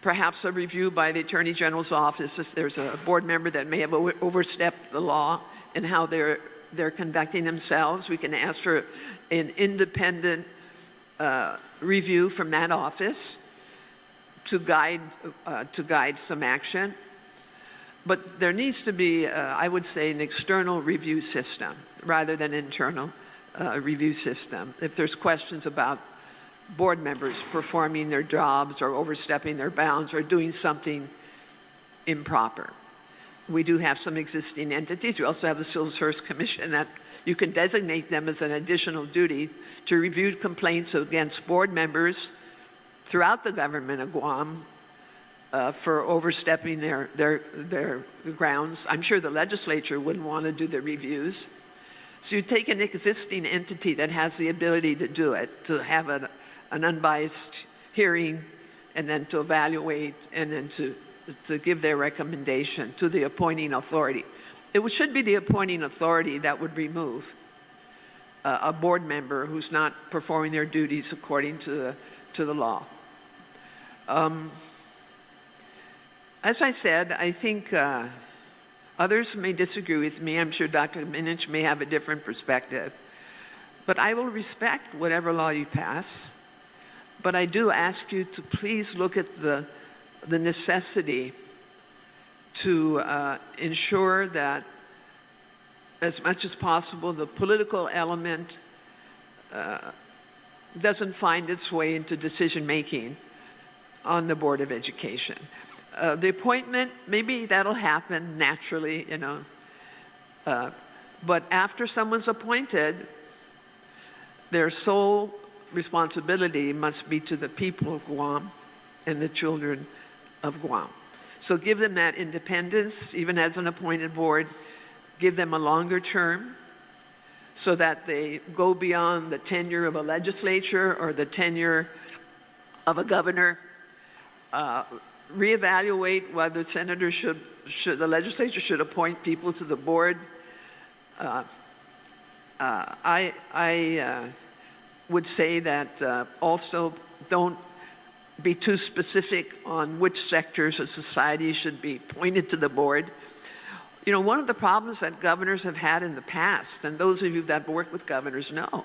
perhaps a review by the Attorney General's office if there's a board member that may have overstepped the law and how they're conducting themselves. We can ask for an independent review from that office to guide some action. But there needs to be, I would say, an external review system rather than internal review system. If there's questions about board members performing their jobs or overstepping their bounds or doing something improper. We do have some existing entities. We also have the Civil Service Commission that you can designate them as an additional duty to review complaints against board members throughout the government of Guam for overstepping their grounds. I'm sure the legislature wouldn't want to do the reviews. So you take an existing entity that has the ability to do it, to have an unbiased hearing, and then to evaluate, and then to give their recommendation to the appointing authority. It should be the appointing authority that would remove a board member who's not performing their duties according to the law. As I said, I think others may disagree with me. I'm sure Dr. Minich may have a different perspective. But I will respect whatever law you pass. But I do ask you to please look at the necessity to ensure that as much as possible the political element doesn't find its way into decision-making on the Board of Education. The appointment, maybe that'll happen naturally, you know. But after someone's appointed, their sole responsibility must be to the people of Guam and the children of Guam. So give them that independence, even as an appointed board. Give them a longer term so that they go beyond the tenure of a legislature or the tenure of a governor. Reevaluate whether senators the legislature should appoint people to the board. I would say that also don't be too specific on which sectors of society should be pointed to the board. You know, one of the problems that governors have had in the past, and those of you that work with governors know,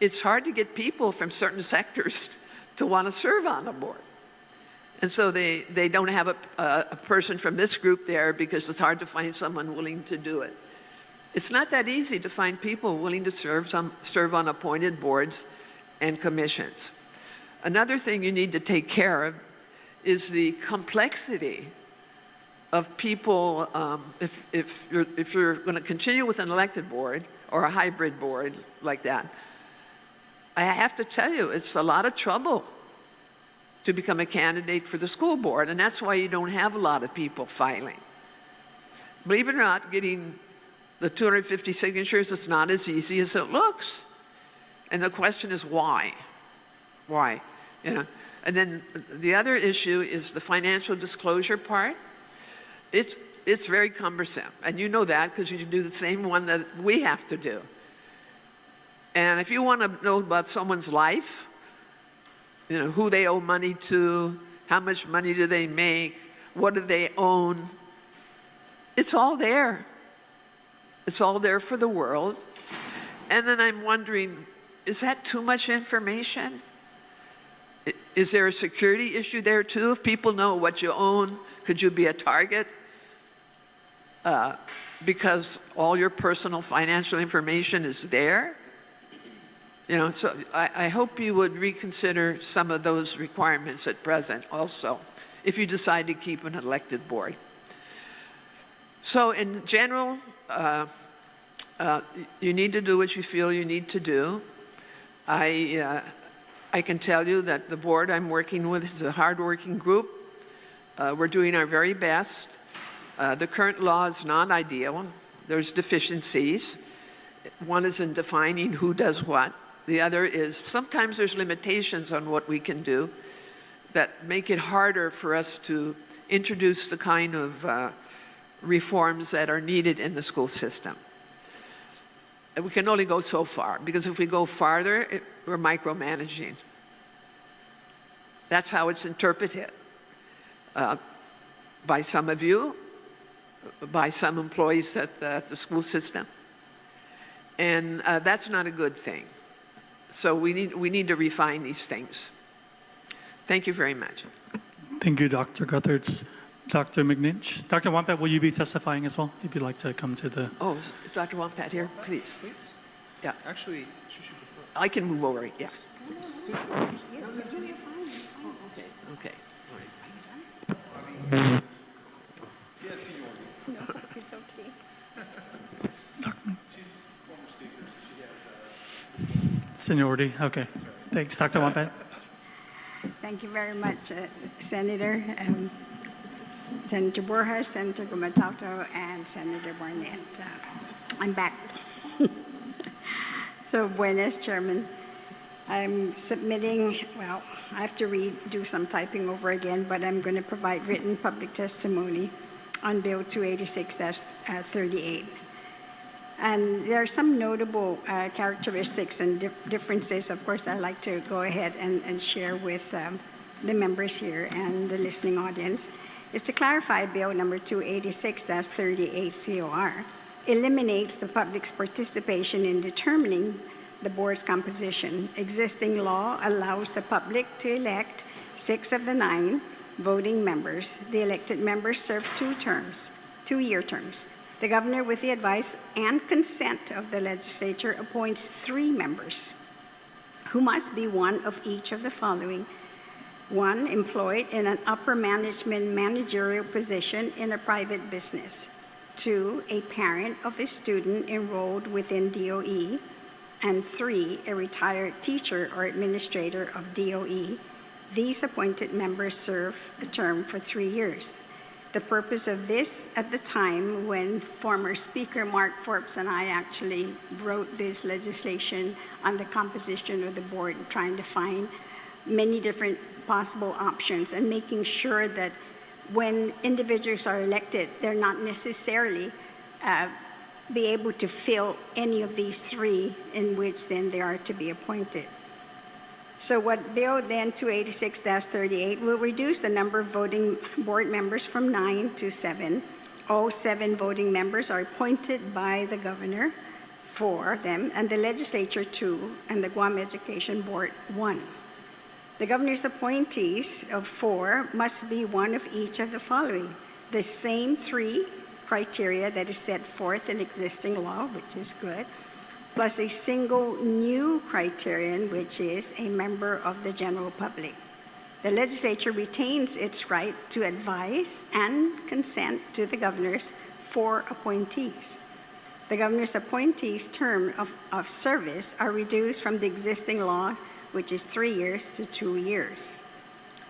it's hard to get people from certain sectors to want to serve on a board. And so they don't have a person from this group there because it's hard to find someone willing to do it. It's not that easy to find people willing to serve on appointed boards and commissions. Another thing you need to take care of is the complexity of people. If you're going to continue with an elected board or a hybrid board like that, I have to tell you, it's a lot of trouble to become a candidate for the school board, and that's why you don't have a lot of people filing. Believe it or not, getting the 250 signatures is not as easy as it looks. And the question is why? Why? You know? And then the other issue is the financial disclosure part. It's very cumbersome, and you know that because you do the same one that we have to do. And if you want to know about someone's life, you know, who they owe money to, how much money do they make, what do they own, it's all there. It's all there for the world. And then I'm wondering, is that too much information? Is there a security issue there too? If people know what you own, could you be a target? Because all your personal financial information is there? You know, so I hope you would reconsider some of those requirements at present also, if you decide to keep an elected board. So in general, you need to do what you feel you need to do. I can tell you that the board I'm working with is a hard-working group. We're doing our very best. The current law is not ideal. There's deficiencies. One is in defining who does what. The other is sometimes there's limitations on what we can do that make it harder for us to introduce the kind of reforms that are needed in the school system. And we can only go so far, because if we go farther, we're micromanaging. That's how it's interpreted by some of you, by some employees at the school system. And that's not a good thing. So we need to refine these things. Thank you very much. Thank you, Dr. Guthertz. Dr. McNinch. Dr. Wampat, will you be testifying as well, if you'd like to come to the... Oh, is Dr. Wampat here? Please. Please? Yeah. Actually, she should prefer. I can move over, yeah. Okay. Yes, senor. No, it's okay. She's a former speaker, so she has... Seniority, okay. Thanks, Dr. Wampat. Thank you very much, Senator. Senator Borja, Senator Gumatauto, and Senator Barnett. I'm back. So, buenas, Chairman. I'm submitting, well, I have to do some typing over again, but I'm going to provide written public testimony on Bill 286-38. And there are some notable characteristics and differences, of course, I'd like to go ahead and share with the members here and the listening audience. Is to clarify Bill number 286-38 COR eliminates the public's participation in determining the board's composition. Existing law allows the public to elect 6 of the 9 voting members. The elected members serve 2-year terms. The governor, with the advice and consent of the legislature, appoints 3 members who must be one of each of the following: 1, employed in an upper management managerial position in a private business. 2, a parent of a student enrolled within DOE. And 3, a retired teacher or administrator of DOE. These appointed members serve a term for 3 years. The purpose of this, at the time when former Speaker Mark Forbes and I actually wrote this legislation on the composition of the board, trying to find many different possible options and making sure that when individuals are elected, they're not necessarily be able to fill any of these 3 in which then they are to be appointed. So what Bill then 286-38 will reduce the number of voting board members from 9 to 7. All 7 voting members are appointed by the governor, 4 of them, and the legislature 2, and the Guam Education Board 1. The governor's appointees of 4 must be one of each of the following: the same 3 criteria that is set forth in existing law, which is good, plus a single new criterion, which is a member of the general public. The legislature retains its right to advise and consent to the governor's 4 appointees. The governor's appointees' term of service are reduced from the existing law, which is 3 years, to 2 years.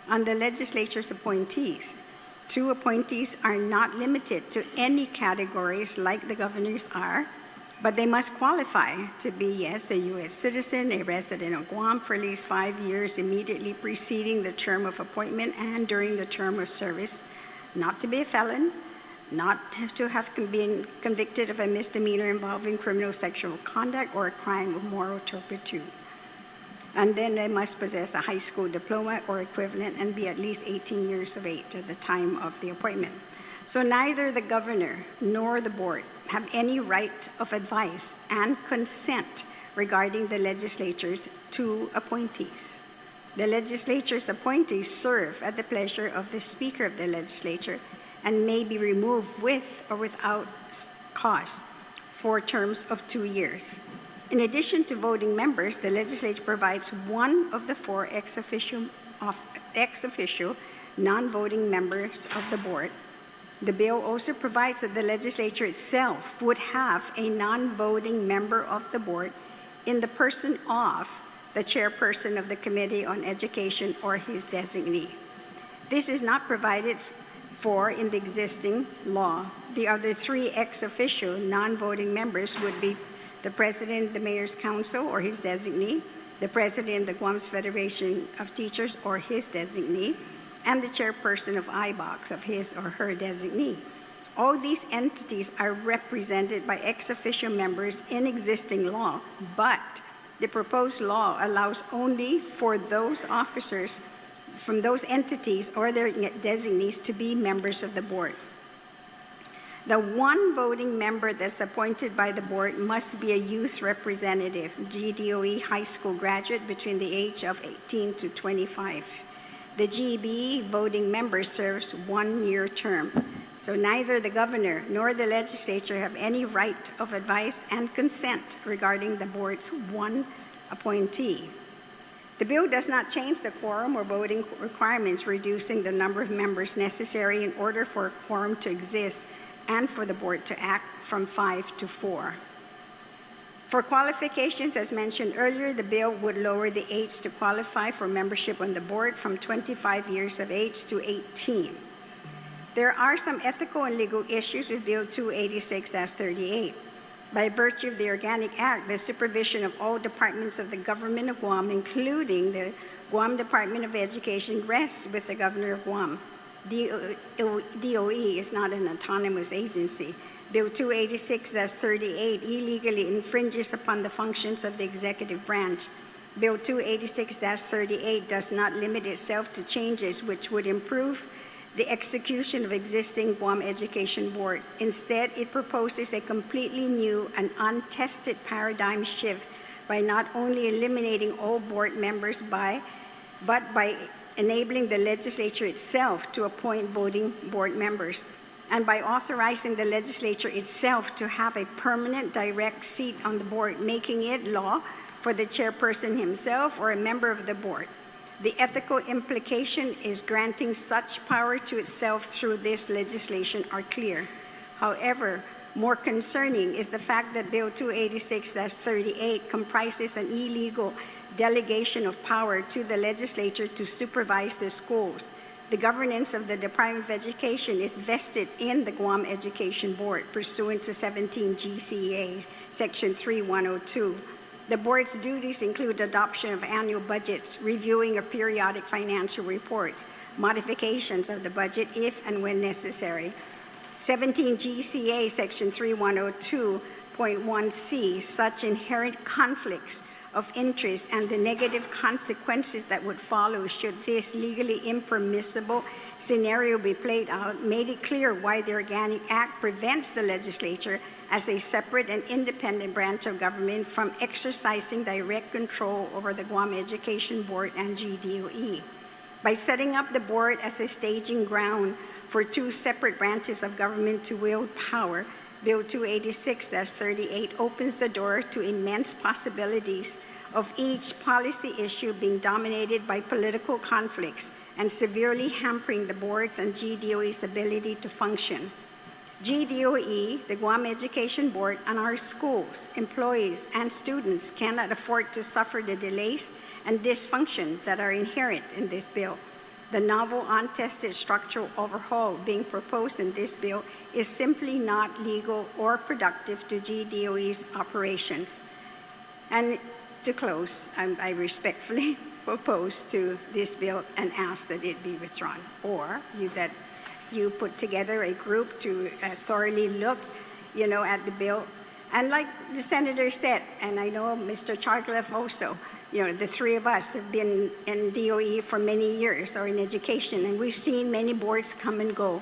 On the legislature's appointees, 2 appointees are not limited to any categories like the governor's are, but they must qualify to be, yes, a U.S. citizen, a resident of Guam for at least 5 years immediately preceding the term of appointment and during the term of service, not to be a felon, not to have been convicted of a misdemeanor involving criminal sexual conduct or a crime of moral turpitude. And then they must possess a high school diploma or equivalent and be at least 18 years of age at the time of the appointment. So neither the governor nor the board have any right of advice and consent regarding the legislature's 2 appointees. The legislature's appointees serve at the pleasure of the Speaker of the legislature and may be removed with or without cause for terms of 2 years. In addition to voting members, the legislature provides one of the 4 ex officio non-voting members of the board. The bill also provides that the legislature itself would have a non-voting member of the board in the person of the chairperson of the Committee on Education or his designee. This is not provided for in the existing law. The other 3 ex officio non-voting members would be the President of the Mayor's Council or his designee, the President of the Guam's Federation of Teachers or his designee, and the chairperson of IBOX of his or her designee. All these entities are represented by ex officio members in existing law, but the proposed law allows only for those officers from those entities or their designees to be members of the board. The one voting member that's appointed by the board must be a youth representative, GDOE high school graduate between the age of 18 to 25. The GBE voting member serves 1-year term. So neither the governor nor the legislature have any right of advice and consent regarding the board's one appointee. The bill does not change the quorum or voting requirements, reducing the number of members necessary in order for a quorum to exist and for the board to act from 5 to 4. For qualifications, as mentioned earlier, the bill would lower the age to qualify for membership on the board from 25 years of age to 18. There are some ethical and legal issues with Bill 286-38. By virtue of the Organic Act, the supervision of all departments of the government of Guam, including the Guam Department of Education, rests with the Governor of Guam. DOE is not an autonomous agency. Bill 286-38 illegally infringes upon the functions of the executive branch. Bill 286-38 does not limit itself to changes which would improve the execution of existing Guam Education Board. Instead, it proposes a completely new and untested paradigm shift by not only eliminating all board members but by enabling the legislature itself to appoint voting board members, and by authorizing the legislature itself to have a permanent direct seat on the board, making it law for the chairperson himself or a member of the board. The ethical implication is granting such power to itself through this legislation are clear. However, more concerning is the fact that Bill 286-38 comprises an illegal delegation of power to the legislature to supervise the schools. The governance of the Department of Education is vested in the Guam Education Board pursuant to 17 GCA, Section 3102. The board's duties include adoption of annual budgets, reviewing of periodic financial reports, modifications of the budget if and when necessary. 17 GCA Section 3102.1c, such inherent conflicts of interest and the negative consequences that would follow should this legally impermissible scenario be played out, made it clear why the Organic Act prevents the legislature as a separate and independent branch of government from exercising direct control over the Guam Education Board and GDOE. By setting up the board as a staging ground for 2 separate branches of government to wield power, Bill 286-38 opens the door to immense possibilities of each policy issue being dominated by political conflicts and severely hampering the board's and GDOE's ability to function. GDOE, the Guam Education Board, and our schools, employees, and students cannot afford to suffer the delays and dysfunction that are inherent in this bill. The novel, untested structural overhaul being proposed in this bill is simply not legal or productive to GDOE's operations. And to close, I respectfully propose to this bill and ask that it be withdrawn, or that you put together a group to thoroughly look, at the bill. And like the senator said, and I know Mr. Charcliffe also, the 3 of us have been in DOE for many years, or in education, and we've seen many boards come and go.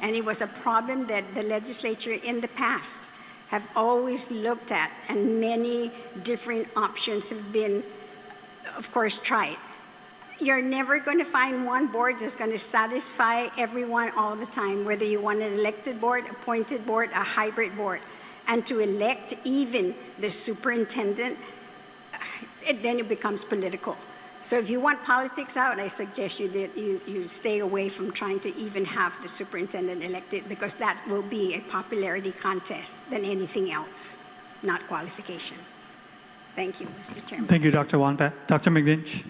And it was a problem that the legislature in the past have always looked at, and many different options have been, of course, tried. You're never going to find one board that's going to satisfy everyone all the time, whether you want an elected board, appointed board, a hybrid board. And to elect even the superintendent, then it becomes political. So if you want politics out, I suggest you stay away from trying to even have the superintendent elected, because that will be a popularity contest than anything else, not qualification. Thank you, Mr. Chairman. Thank you, Dr. Wampat. Dr. McNinch.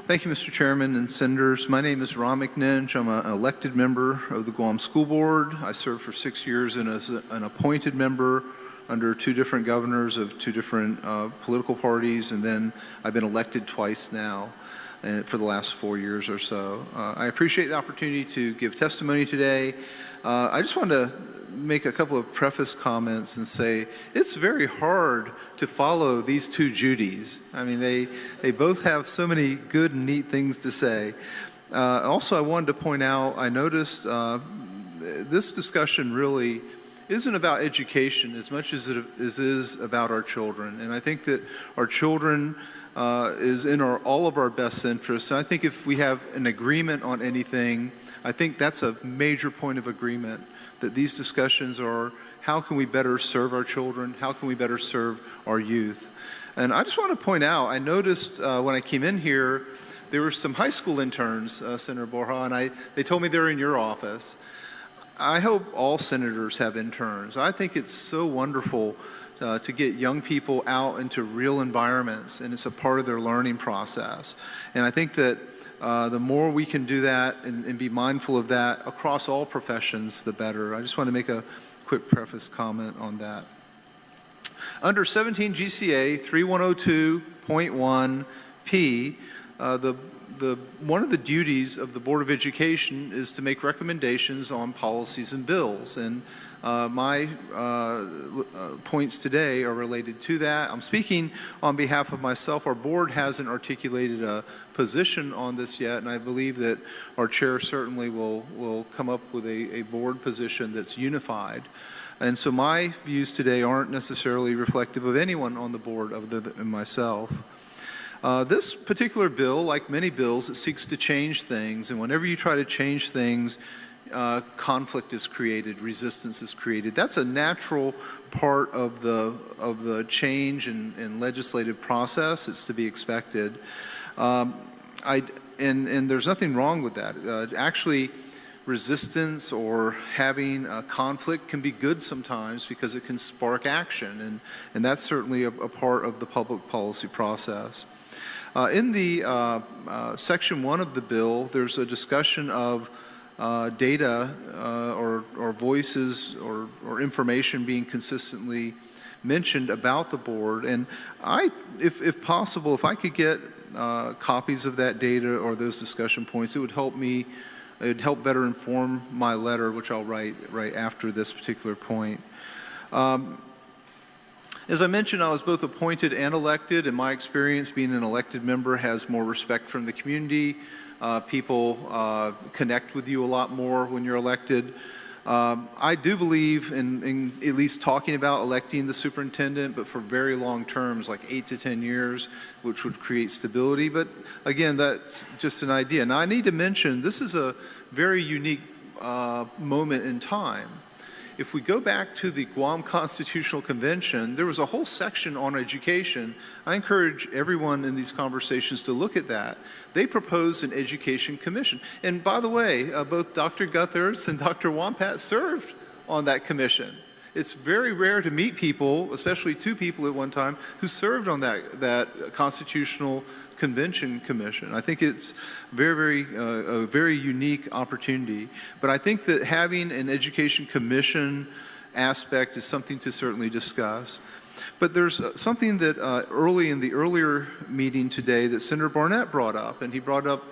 Thank you, Mr. Chairman and Senators. My name is Ron McNinch. I'm an elected member of the Guam School Board. I served for 6 years as an appointed member under 2 different governors of 2 different political parties, and then I've been elected twice now for the last 4 years or so. I appreciate the opportunity to give testimony today. I just wanted to make a couple of preface comments and say it's very hard to follow these 2 Judys. I mean, they both have so many good and neat things to say. Also, I wanted to point out, I noticed this discussion really isn't about education as much as it is about our children. And I think that our children is in all of our best interests. And I think if we have an agreement on anything, I think that's a major point of agreement, that these discussions are how can we better serve our children, how can we better serve our youth. And I just want to point out, I noticed when I came in here, there were some high school interns, Senator Borja, and they told me they're in your office. I hope all senators have interns. I think it's so wonderful to get young people out into real environments, and it's a part of their learning process. And I think that the more we can do that and be mindful of that across all professions, the better. I just want to make a quick preface comment on that. Under 17 GCA 3102.1p, one of the duties of the Board of Education is to make recommendations on policies and bills. And my points today are related to that. I'm speaking on behalf of myself. Our board hasn't articulated a position on this yet, and I believe that our chair certainly will come up with a board position that's unified. And so my views today aren't necessarily reflective of anyone on the board other than myself. This particular bill, like many bills, it seeks to change things, and whenever you try to change things, conflict is created, resistance is created. That's a natural part of the change and legislative process. It's to be expected. And there's nothing wrong with that. Actually, resistance or having a conflict can be good sometimes because it can spark action, and that's certainly a part of the public policy process. In the Section 1 of the bill, there's a discussion of data or voices or information being consistently mentioned about the board. And if possible, if I could get copies of that data or those discussion points, it would help me, it would help better inform my letter, which I'll write right after this particular point. As I mentioned, I was both appointed and elected, and my experience being an elected member has more respect from the community. People connect with you a lot more when you're elected. I do believe in at least talking about electing the superintendent, but for very long terms, like 8 to 10 years, which would create stability. But again, that's just an idea. Now, I need to mention, this is a very unique moment in time. If we go back to the Guam Constitutional Convention, there was a whole section on education. I encourage everyone in these conversations to look at that. They proposed an education commission. And by the way, both Dr. Guthers and Dr. Wampat served on that commission. It's very rare to meet people, especially 2 people at one time, who served on that Constitutional Convention Commission. I think it's a very unique opportunity. But I think that having an education commission aspect is something to certainly discuss. But there's something that in the earlier meeting today that Senator Barnett brought up, and he brought up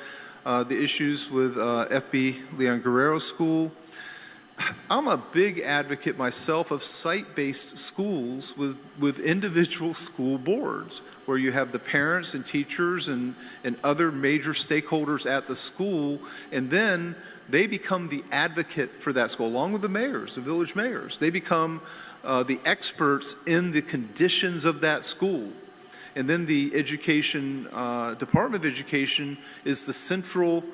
the issues with FB Leon Guerrero School. I'm a big advocate myself of site-based schools with individual school boards, where you have the parents and teachers and other major stakeholders at the school, and then they become the advocate for that school, along with the mayors, the village mayors. They become the experts in the conditions of that school. And then the education, Department of Education is the central,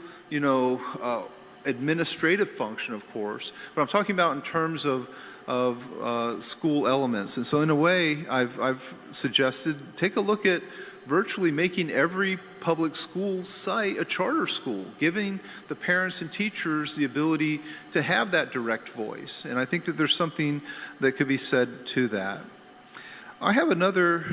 administrative function, of course. But I'm talking about in terms of school elements. And so in a way, I've suggested take a look at virtually making every public school site a charter school, giving the parents and teachers the ability to have that direct voice. And I think that there's something that could be said to that. I have another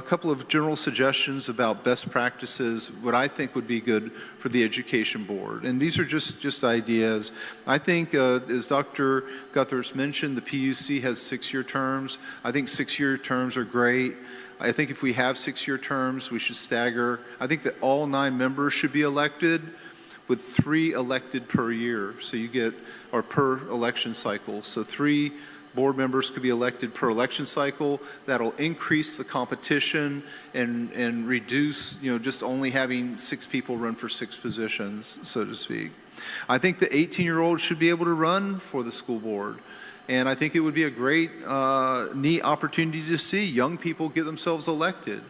couple of general suggestions about best practices, what I think would be good for the Education Board. And these are just ideas. I think, as Dr. Guthers mentioned, the PUC has 6-year terms. I think 6-year terms are great. I think if we have 6-year terms, we should stagger. I think that all 9 members should be elected with 3 elected per year. So you get, or per election cycle. So 3 board members could be elected per election cycle. That'll increase the competition and reduce, just only having 6 people run for 6 positions, so to speak. I think the 18-year-olds should be able to run for the school board. And I think it would be a great, neat opportunity to see young people get themselves elected.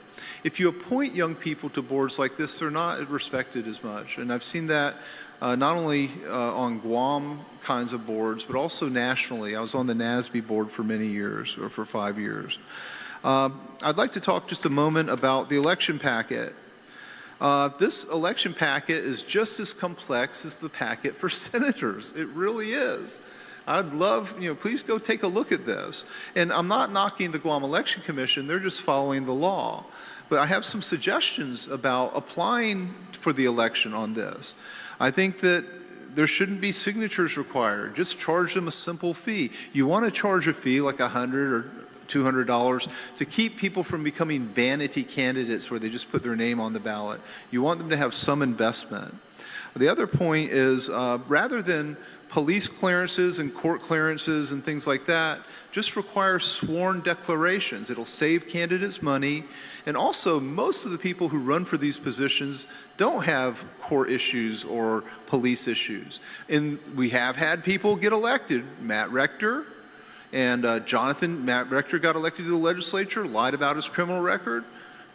If you appoint young people to boards like this, they're not respected as much. And I've seen that not only on Guam kinds of boards, but also nationally. I was on the NASB board for many years, or for 5 years. I'd like to talk just a moment about the election packet. This election packet is just as complex as the packet for senators. It really is. I'd love, please go take a look at this. And I'm not knocking the Guam Election Commission, they're just following the law. But I have some suggestions about applying for the election on this. I think that there shouldn't be signatures required. Just charge them a simple fee. You want to charge a fee like $100 or $200 to keep people from becoming vanity candidates where they just put their name on the ballot. You want them to have some investment. The other point is rather than police clearances and court clearances and things like that, just require sworn declarations. It'll save candidates money. And also, most of the people who run for these positions don't have court issues or police issues. And we have had people get elected. Matt Rector and Matt Rector got elected to the legislature, lied about his criminal record.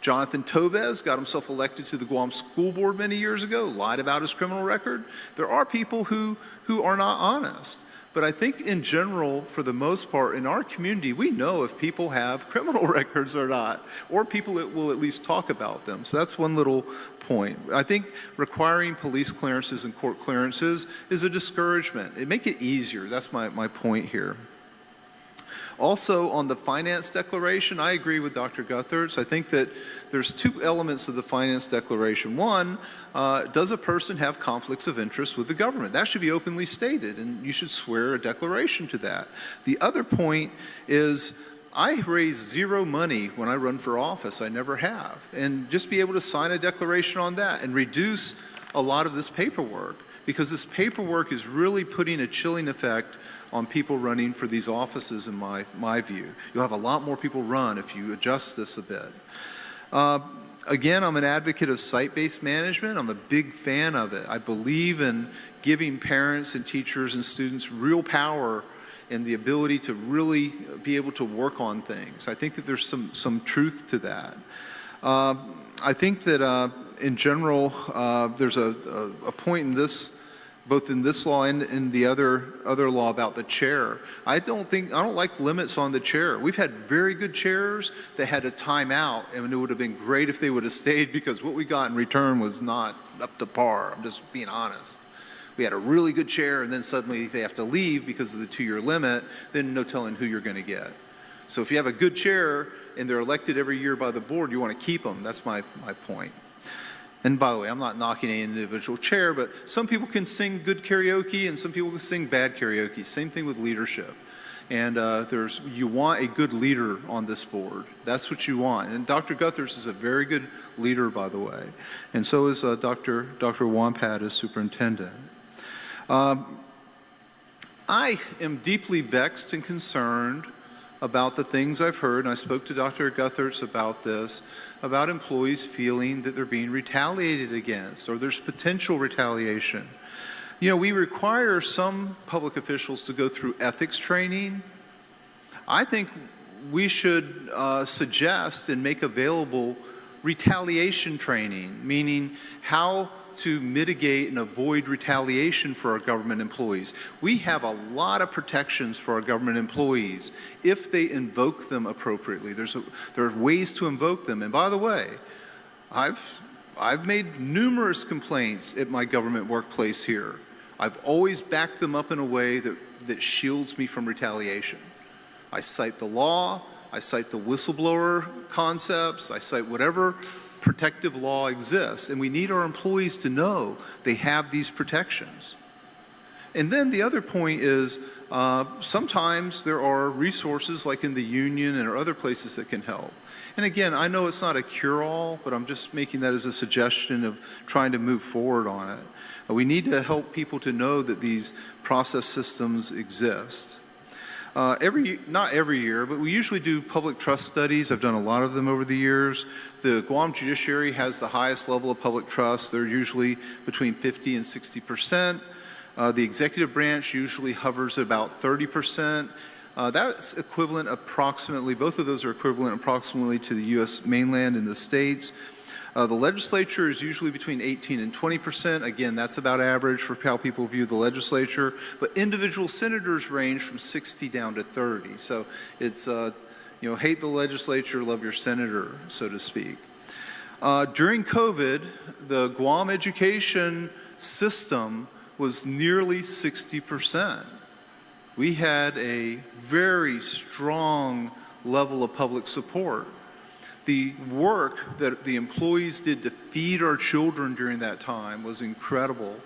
Jonathan Tovez got himself elected to the Guam School Board many years ago, lied about his criminal record. There are people who are not honest. But I think in general, for the most part, in our community, we know if people have criminal records or not, or people that will at least talk about them. So that's one little point. I think requiring police clearances and court clearances is a discouragement. It make it easier. That's my point here. Also, on the finance declaration, I agree with Dr. Guthers. I think that there's 2 elements of the finance declaration. One, does a person have conflicts of interest with the government? That should be openly stated, and you should swear a declaration to that. The other point is, I raise 0 money when I run for office. I never have. And just be able to sign a declaration on that and reduce a lot of this paperwork, because this paperwork is really putting a chilling effect on people running for these offices, in my view. You'll have a lot more people run if you adjust this a bit. Again, I'm an advocate of site-based management. I'm a big fan of it. I believe in giving parents and teachers and students real power and the ability to really be able to work on things. I think that there's some truth to that. I think that in general, there's a point in this, both in this law and in the other law about the chair. I don't like limits on the chair. We've had very good chairs that had a timeout, and it would have been great if they would have stayed, because what we got in return was not up to par. I'm just being honest. We had a really good chair, and then suddenly they have to leave because of the 2-year limit. Then no telling who you're going to get. So if you have a good chair and they're elected every year by the board, you want to keep them. That's my point. And by the way, I'm not knocking any individual chair, but some people can sing good karaoke and some people can sing bad karaoke. Same thing with leadership. And you want a good leader on this board. That's what you want. And Dr. Guthers is a very good leader, by the way. And so is Dr. Wampat as superintendent. I am deeply vexed and concerned about the things I've heard, and I spoke to Dr. Guthers about this, about employees feeling that they're being retaliated against, or there's potential retaliation. We require some public officials to go through ethics training. I think we should suggest and make available retaliation training, meaning how to mitigate and avoid retaliation for our government employees. We have a lot of protections for our government employees if they invoke them appropriately. There are ways to invoke them. And by the way, I've made numerous complaints at my government workplace here. I've always backed them up in a way that shields me from retaliation. I cite the law, I cite the whistleblower concepts, I cite whatever protective law exists, and we need our employees to know they have these protections. And then the other point is sometimes there are resources like in the union and other places that can help. And again, I know it's not a cure-all, but I'm just making that as a suggestion of trying to move forward on it. We need to help people to know that these process systems exist. Not every year, but we usually do public trust studies. I've done a lot of them over the years. The Guam judiciary has the highest level of public trust. They're usually between 50 and 60%. The executive branch usually hovers about 30%. That's equivalent approximately, both of those are equivalent approximately to the U.S. mainland and the states. The legislature is usually between 18 and 20%. Again, that's about average for how people view the legislature. But individual senators range from 60 down to 30. So it's, hate the legislature, love your senator, so to speak. During COVID, the Guam education system was nearly 60%. We had a very strong level of public support. The work that the employees did to feed our children during that time was incredible,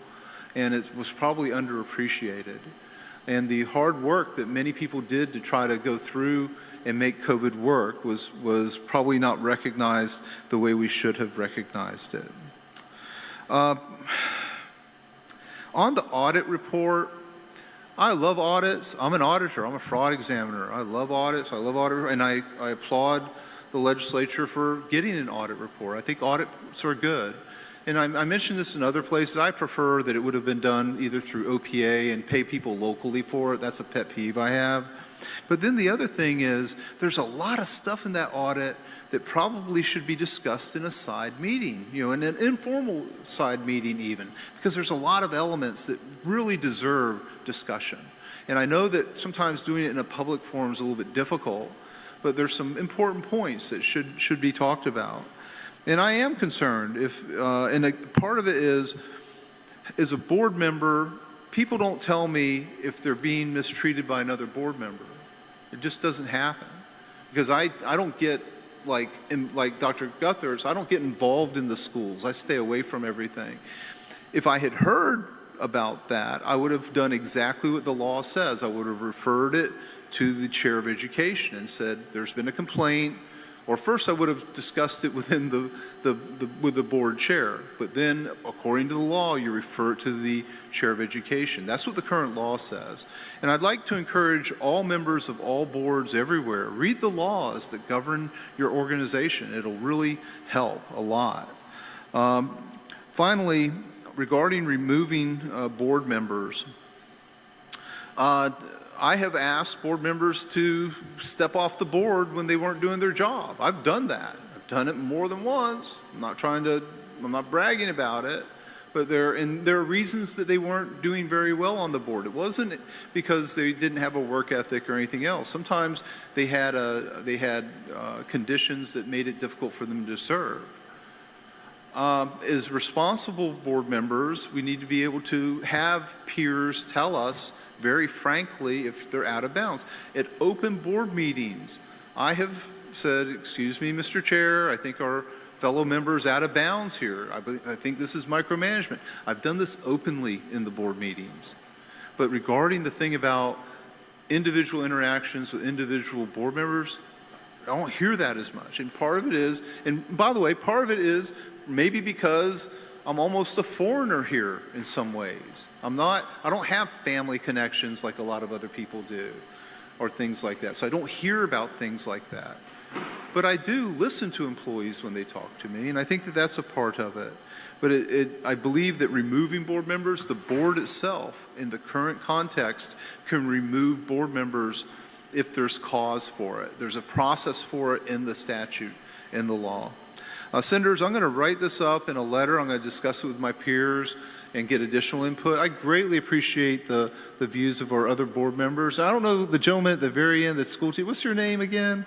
and it was probably underappreciated. And the hard work that many people did to try to go through and make COVID work was probably not recognized the way we should have recognized it. On the audit report, I love audits. I'm an auditor. I'm a fraud examiner. I love audits. I love audit, and I applaud the legislature for getting an audit report. I think audits are good. And I mentioned this in other places. I prefer that it would have been done either through OPA and pay people locally for it. That's a pet peeve I have. But then the other thing is there's a lot of stuff in that audit that probably should be discussed in a side meeting, in an informal side meeting even, because there's a lot of elements that really deserve discussion. And I know that sometimes doing it in a public forum is a little bit difficult, but there's some important points that should be talked about. And I am concerned part of it is, as a board member, people don't tell me if they're being mistreated by another board member. It just doesn't happen. Because I don't get, like Dr. Guthers, I don't get involved in the schools. I stay away from everything. If I had heard about that, I would have done exactly what the law says. I would have referred it to the chair of education and said, there's been a complaint, or first I would have discussed it within with the board chair, but then according to the law, you refer it to the chair of education. That's what the current law says. And I'd like to encourage all members of all boards everywhere, read the laws that govern your organization. It'll really help a lot. Finally, regarding removing board members, I have asked board members to step off the board when they weren't doing their job. I've done that. I've done it more than once. I'm not bragging about it, but there are reasons that they weren't doing very well on the board. It wasn't because they didn't have a work ethic or anything else. Sometimes they had conditions that made it difficult for them to serve. As responsible board members, we need to be able to have peers tell us very frankly if they're out of bounds. At open board meetings, I have said, excuse me, Mr. Chair, I think our fellow members out of bounds here. I think this is micromanagement. I've done this openly in the board meetings. But regarding the thing about individual interactions with individual board members, I don't hear that as much. And part of it is, and by the way, part of it is maybe because I'm almost a foreigner here in some ways. I don't have family connections like a lot of other people do, or things like that. So I don't hear about things like that. But I do listen to employees when they talk to me, and I think that that's a part of it. But I believe that removing board members, the board itself, in the current context, can remove board members if there's cause for it. There's a process for it in the statute, in the law. Senators, I'm going to write this up in a letter. I'm going to discuss it with my peers and get additional input. I greatly appreciate the views of our other board members. I don't know the gentleman at the very end, the school team. What's your name again?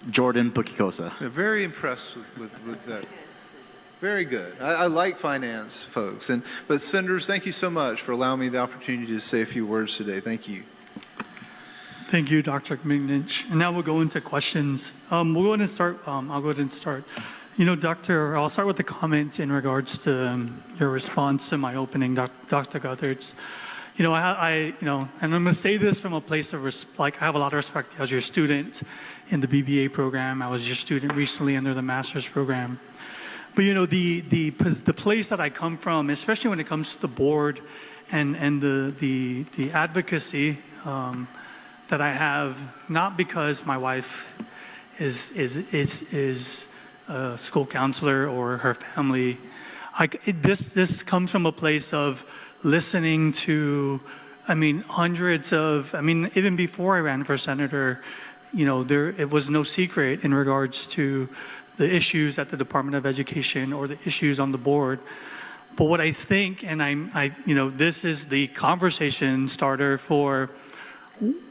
Jordan Bukikosa. Yeah, very impressed with that. Very good. I like finance folks. But Senators, thank you so much for allowing me the opportunity to say a few words today. Thank you. Thank you, Dr. McNinch. And now we'll go into questions. We'll go ahead and start. I'll go ahead and start. You know, I'll start with the comments in regards to your response to my opening, Dr. Guthertz. You know, and I'm going to say this from a place of I have a lot of respect as your student in the BBA program. I was your student recently under the master's program. But you know, the place that I come from, especially when it comes to the board and the advocacy that I have, not because my wife is a school counselor or her family. This comes from a place of listening to, hundreds of, even before I ran for senator, you know, it was no secret in regards to the issues at the Department of Education or the issues on the board. But what I think, and this is the conversation starter for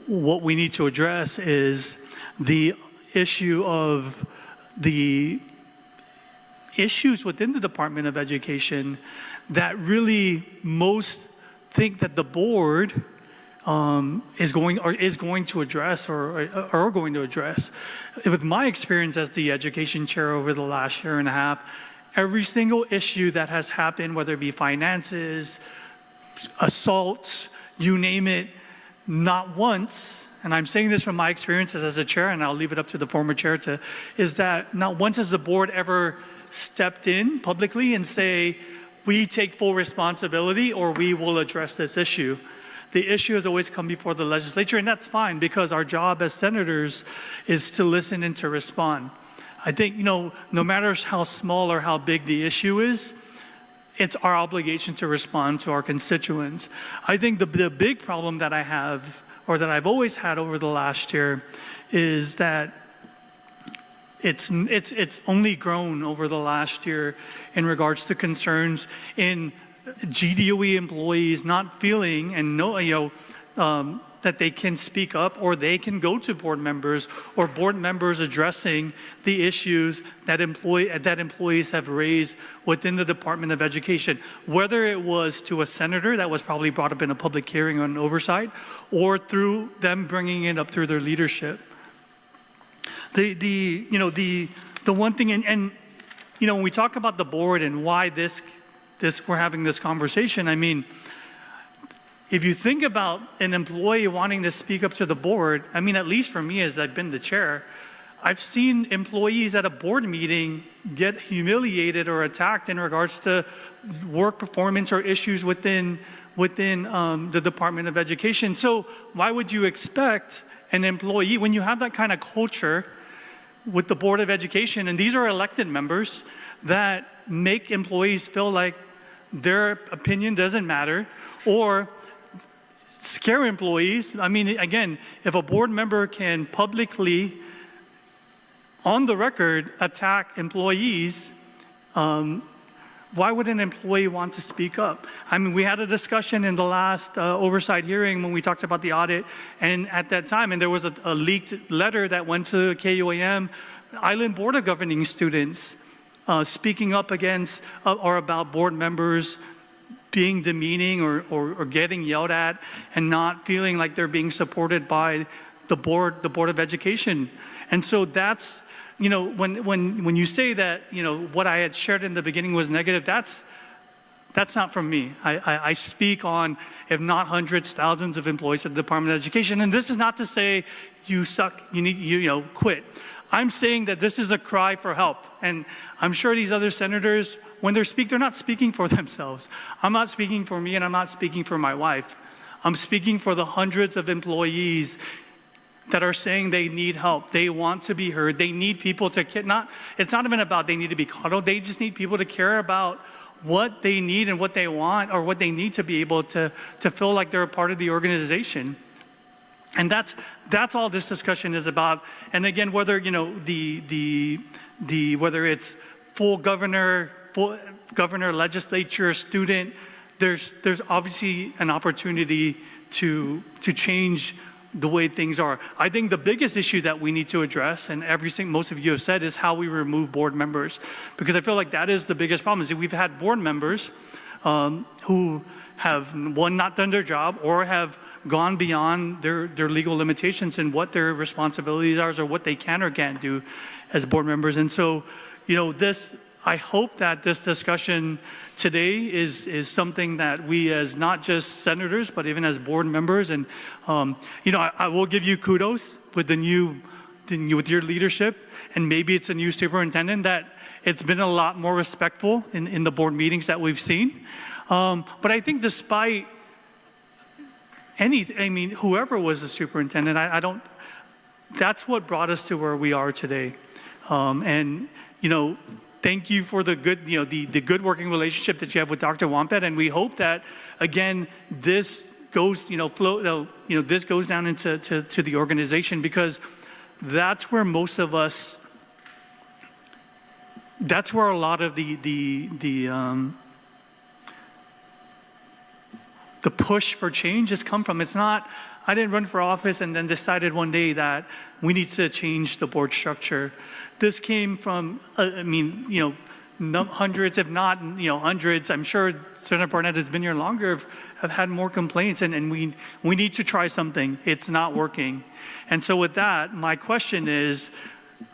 what we need to address, is the issue of the issues within the Department of Education that really most think that the board is going to address or are going to address. With my experience as the education chair over the last year and a half, every single issue that has happened, whether it be finances, assaults, you name it, not once, and I'm saying this from my experiences as a chair, and I'll leave it up to the former chair is that not once has the board ever stepped in publicly and say, we take full responsibility or we will address this issue. The issue has always come before the legislature, and that's fine because our job as senators is to listen and to respond. I think, no matter how small or how big the issue is, it's our obligation to respond to our constituents. I think the big problem that I have, or that I've always had over the last year, is that it's only grown over the last year in regards to concerns in GDOE employees not feeling and that they can speak up or they can go to board members or board members addressing the issues that employees have raised within the Department of Education, whether it was to a senator that was probably brought up in a public hearing on oversight or through them bringing it up through their leadership. The one thing, and when we talk about the board and why we're having this conversation, if you think about an employee wanting to speak up to the board, at least for me as I've been the chair, I've seen employees at a board meeting get humiliated or attacked in regards to work performance or issues within the Department of Education. So why would you expect an employee, when you have that kind of culture with the Board of Education, and these are elected members that make employees feel like their opinion doesn't matter, or scare employees. Again, if a board member can publicly, on the record, attack employees, why would an employee want to speak up? We had a discussion in the last oversight hearing when we talked about the audit, and at that time, and there was a leaked letter that went to KUAM, Island Board of Governing students speaking up against or about board members being demeaning or getting yelled at and not feeling like they're being supported by the Board of Education. And so that's, when you say that, what I had shared in the beginning was negative, that's not from me. I speak on, if not hundreds, thousands of employees at the Department of Education. And this is not to say you suck, you quit. I'm saying that this is a cry for help. And I'm sure these other senators, when they're not speaking for themselves. I'm not speaking for me and I'm not speaking for my wife. I'm speaking for the hundreds of employees that are saying they need help. They want to be heard. They need people to it's not even about they need to be coddled. They just need people to care about what they need and what they want or what they need to be able to feel like they're a part of the organization. And that's all this discussion is about. And again, whether whether it's full governor, legislature, student, there's obviously an opportunity to change the way things are. I think the biggest issue that we need to address, and everything most of you have said, is how we remove board members, because I feel like that is the biggest problem. Is that we've had board members who have, one, not done their job, or have gone beyond their legal limitations and what their responsibilities are, or what they can or can't do as board members. And so, I hope that this discussion today is something that we, as not just senators, but even as board members, and I will give you kudos with with your leadership, and maybe it's a new superintendent, that it's been a lot more respectful in the board meetings that we've seen. But I think despite whoever was the superintendent, that's what brought us to where we are today. Thank you for the good, the good working relationship that you have with Dr. Wampat, and we hope that, again, this goes, this goes down into the organization, because that's where most of us, that's where a lot of the push for change has come from. It's not, I didn't run for office and then decided one day that we need to change the board structure. This came from, hundreds, if not, hundreds. I'm sure Senator Barnett has been here longer, have had more complaints, and we need to try something. It's not working. And so with that, my question is,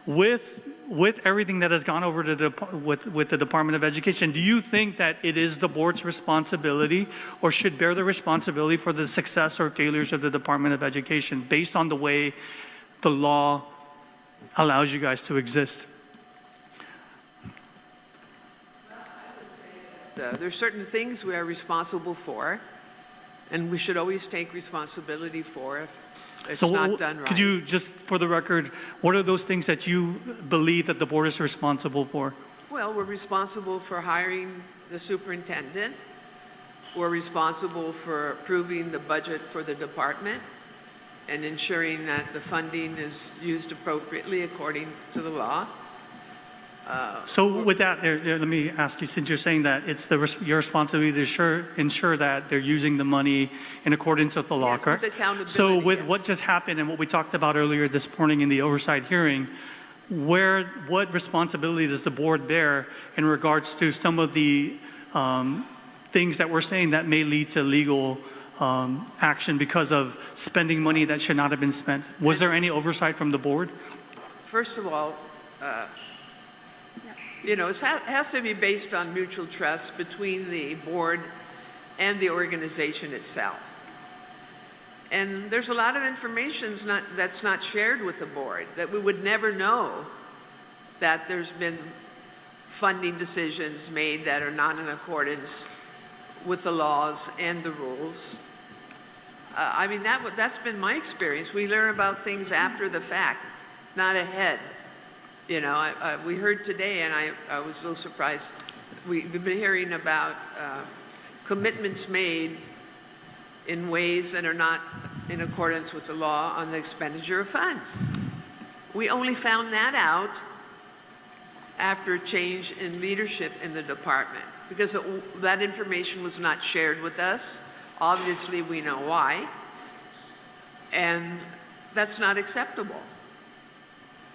with everything that has gone over to with the Department of Education, do you think that it is the board's responsibility, or should bear the responsibility for the success or failures of the Department of Education based on the way the law allows you guys to exist? There's certain things we are responsible for, and we should always take responsibility for if it's not done right. Could you, just for the record, what are those things that you believe that the board is responsible for? Well, we're responsible for hiring the superintendent. We're responsible for approving the budget for the department and ensuring that the funding is used appropriately according to the law. So with that, let me ask you, since you're saying that it's your responsibility to ensure that they're using the money in accordance with the law, yes, correct? With accountability, so with yes. What just happened and what we talked about earlier this morning in the oversight hearing, what responsibility does the board bear in regards to some of the things that we're saying that may lead to legal action because of spending money that should not have been spent? Was there any oversight from the board? First of all, it has to be based on mutual trust between the board and the organization itself. And there's a lot of information that's not shared with the board, that we would never know that there's been funding decisions made that are not in accordance with the laws and the rules. That's been my experience. We learn about things after the fact, not ahead. We heard today, and I was a little surprised, we've been hearing about commitments made in ways that are not in accordance with the law on the expenditure of funds. We only found that out after a change in leadership in the department, because that information was not shared with us. Obviously, we know why, and that's not acceptable.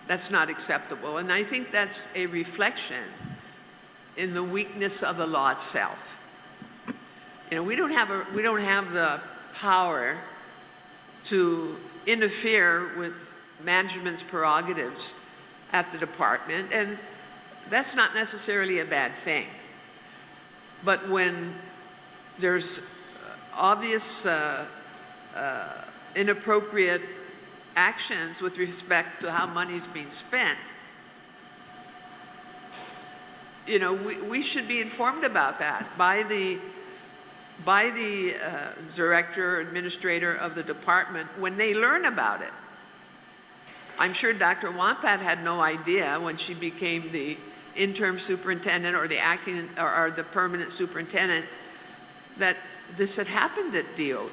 That's not acceptable, and I think that's a reflection in the weakness of the law itself. We don't have the power to interfere with management's prerogatives at the department, and that's not necessarily a bad thing. But when there's obvious inappropriate actions with respect to how money's being spent, we should be informed about that by the director or administrator of the department when they learn about it. I'm sure Dr. Wampat had no idea when she became the interim superintendent or the acting or the permanent superintendent that this had happened at DOE.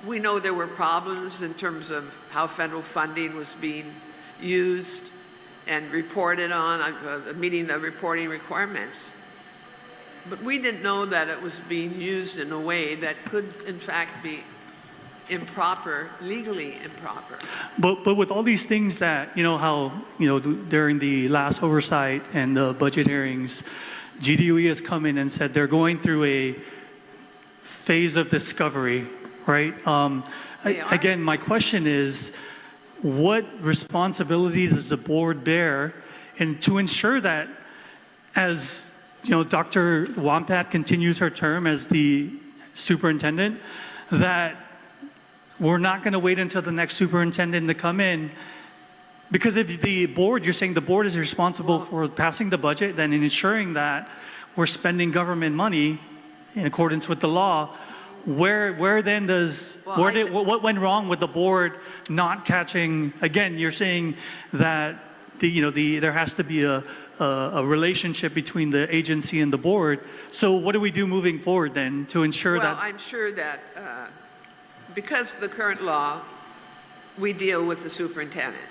we know there were problems in terms of how federal funding was being used and reported on, meeting the reporting requirements. But we didn't know that it was being used in a way that could, in fact, be improper, legally improper. But with all these things that, how, during the last oversight and the budget hearings, GDOE has come in and said they're going through a phase of discovery, right? Again, my question is, what responsibility does the board bear to ensure that as Dr. Wampat continues her term as the superintendent, that we're not going to wait until the next superintendent to come in? Because if the board, you're saying the board is responsible for passing the budget, then in ensuring that we're spending government money in accordance with the law, where then does, what went wrong with the board not catching? Again, you're saying that there has to be a relationship between the agency and the board. So what do we do moving forward then to ensure that? Well, I'm sure that because of the current law, we deal with the superintendent.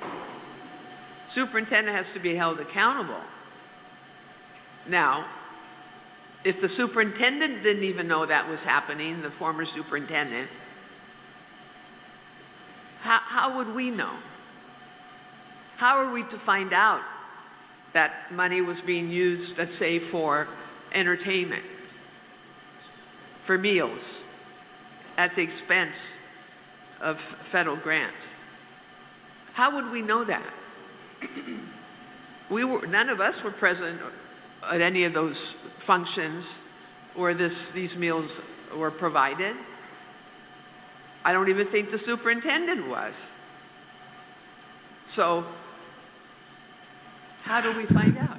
Superintendent has to be held accountable. Now, if the superintendent didn't even know that was happening, the former superintendent, how would we know? How are we to find out that money was being used, let's say, for entertainment, for meals, at the expense of federal grants? How would we know that? None of us were present at any of those functions where these meals were provided. I don't even think the superintendent was. So how do we find out?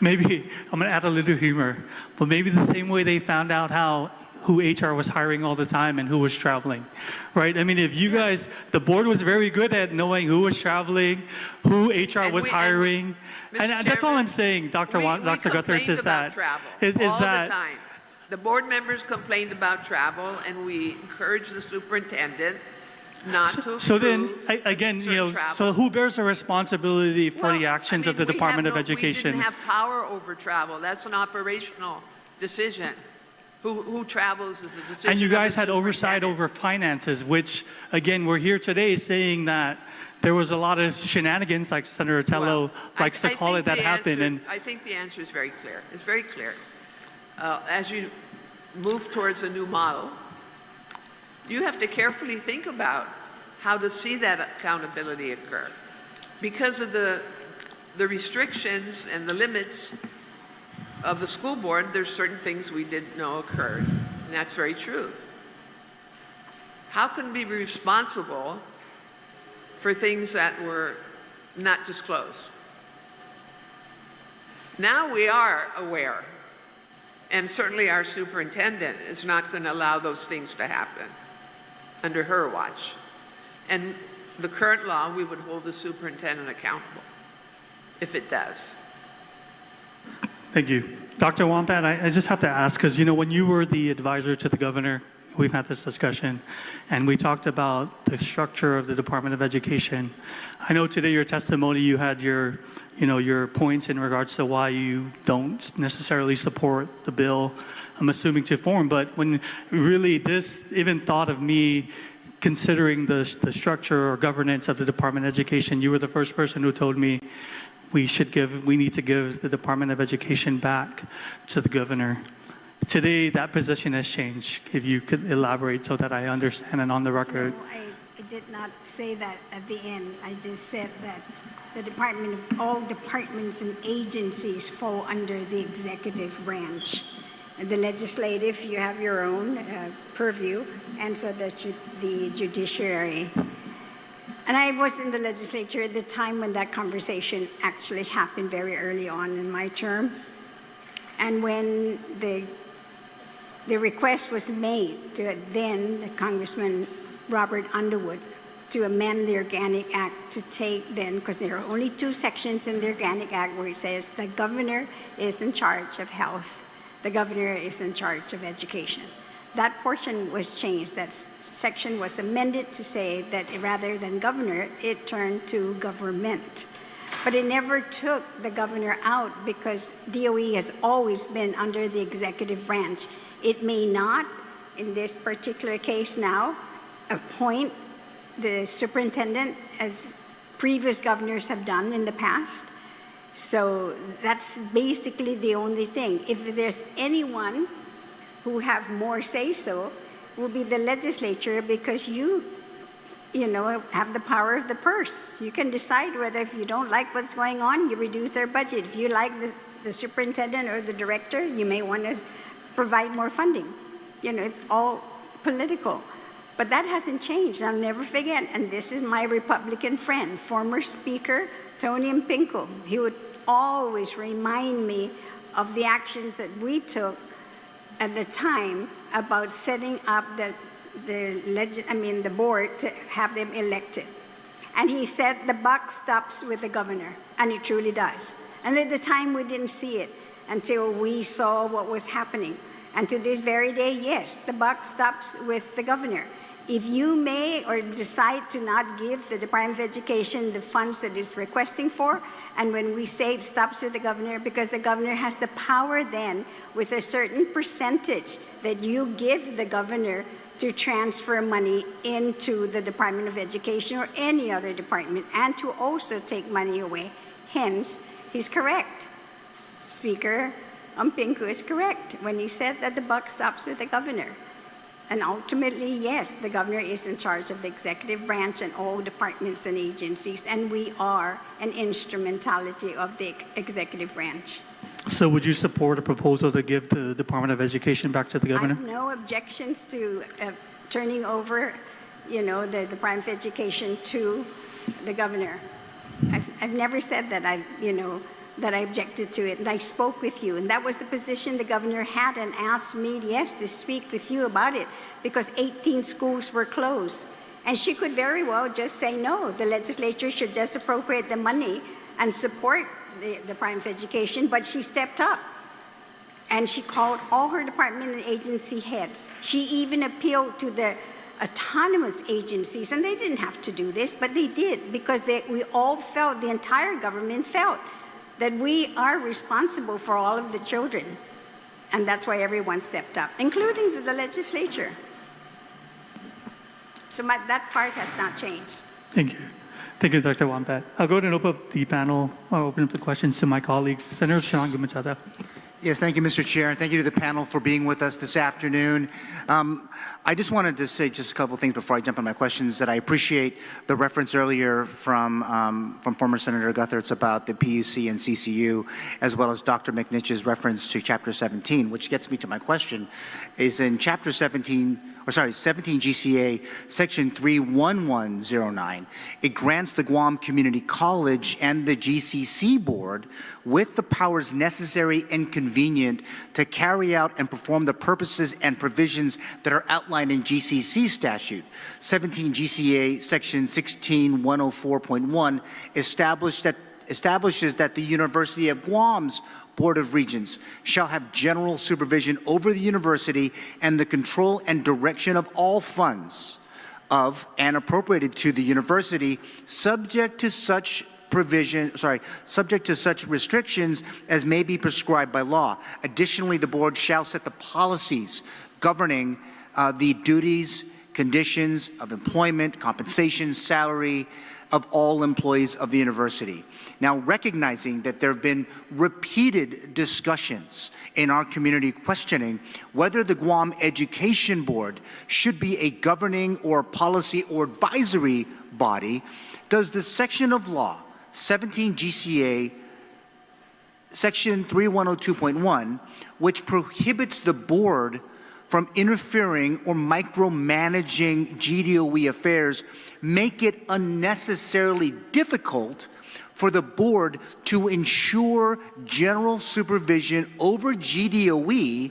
Maybe, I'm going to add a little humor, but maybe the same way they found out who HR was hiring all the time and who was traveling, right? I mean, if you guys, the board was very good at knowing who was traveling, who HR was hiring, and that's all I'm saying, Dr. Guthridge, is that. All the time. The board members complained about travel, and we encouraged the superintendent not to approve. So then, again, so who bears the responsibility for the actions of the Department of Education? We didn't have power over travel. That's an operational decision. Who travels is a decision. And you guys had oversight over finances, which, again, we're here today saying that there was a lot of shenanigans, like Senator Tello likes to call it, that happened. And I think the answer is very clear. It's very clear. As you move towards a new model, you have to carefully think about how to see that accountability occur. Because of the restrictions and the limits of the school board, there's certain things we didn't know occurred, and that's very true. How can we be responsible for things that were not disclosed? Now we are aware, and certainly our superintendent is not going to allow those things to happen under her watch. And the current law, we would hold the superintendent accountable if it does. Thank you. Dr. Wampat, I just have to ask, because, when you were the advisor to the governor, we've had this discussion, and we talked about the structure of the Department of Education. I know today your testimony, you had your points in regards to why you don't necessarily support the bill, I'm assuming, to form, but when really this even thought of me considering the structure or governance of the Department of Education, you were the first person who told me we need to give the Department of Education back to the governor. Today, that position has changed. If you could elaborate so that I understand and on the record. No, I did not say that at the end. I just said that all departments and agencies fall under the executive branch. And the legislative, you have your own purview, and so does the judiciary. And I was in the legislature at the time when that conversation actually happened very early on in my term. And when the request was made to then Congressman Robert Underwood to amend the Organic Act to take then, because there are only 2 sections in the Organic Act where it says the governor is in charge of health, the governor is in charge of education. that portion was changed. That section was amended to say that rather than governor, it turned to government. But it never took the governor out because DOE has always been under the executive branch. It may not, in this particular case now, appoint the superintendent as previous governors have done in the past. So that's basically the only thing. If there's anyone who have more say-so, will be the legislature, because you have the power of the purse. You can decide whether, if you don't like what's going on, you reduce their budget. If you like the superintendent or the director, you may want to provide more funding. It's all political. But that hasn't changed. I'll never forget, and this is my Republican friend, former Speaker Tony Mpinko. He would always remind me of the actions that we took at the time about setting up the board to have them elected. And he said the buck stops with the governor, and it truly does. And at the time we didn't see it until we saw what was happening. And to this very day, yes, the buck stops with the governor. If you may or decide to not give the Department of Education the funds that it's requesting for, and when we say it stops with the governor, because the governor has the power then with a certain percentage that you give the governor to transfer money into the Department of Education or any other department, and to also take money away. Hence, he's correct. Speaker Mpinko is correct when he said that the buck stops with the governor. And ultimately, yes, the governor is in charge of the executive branch and all departments and agencies, and we are an instrumentality of the executive branch. So would you support a proposal to give the Department of Education back to the governor? I have no objections to turning over, the Department of Education to the governor. I've never said that that I objected to it, and I spoke with you, and that was the position the governor had, and asked me, yes, to speak with you about it, because 18 schools were closed. And she could very well just say, no, the legislature should just appropriate the money and support the Department of Education, but she stepped up. And she called all her department and agency heads. She even appealed to the autonomous agencies, and they didn't have to do this, but they did, because we all felt, the entire government felt, that we are responsible for all of the children. And that's why everyone stepped up, including the legislature. So that part has not changed. Thank you. Thank you, Dr. Wampat. I'll go ahead and open up the panel. I'll open up the questions to my colleagues. Senator Sean Gumachata. Yes, thank you, Mr. Chair, and thank you to the panel for being with us this afternoon. I just wanted to say just a couple things before I jump on my questions, that I appreciate the reference earlier from former Senator Guthertz about the PUC and CCU, as well as Dr. McNich's reference to Chapter 17, which gets me to my question, is in Chapter 17 GCA, Section 31109. It grants the Guam Community College and the GCC Board with the powers necessary and convenient to carry out and perform the purposes and provisions that are outlined in GCC statute. 17 GCA, Section 16104.1 establishes that the University of Guam's Board of Regents shall have general supervision over the university and the control and direction of all funds of and appropriated to the university, subject to such restrictions as may be prescribed by law. Additionally, the board shall set the policies governing the duties, conditions of employment, compensation, salary of all employees of the university. Now, recognizing that there have been repeated discussions in our community questioning whether the Guam Education Board should be a governing or policy or advisory body, does the section of law, 17 GCA, Section 3102.1, which prohibits the board from interfering or micromanaging GDOE affairs, make it unnecessarily difficult for the board to ensure general supervision over GDOE,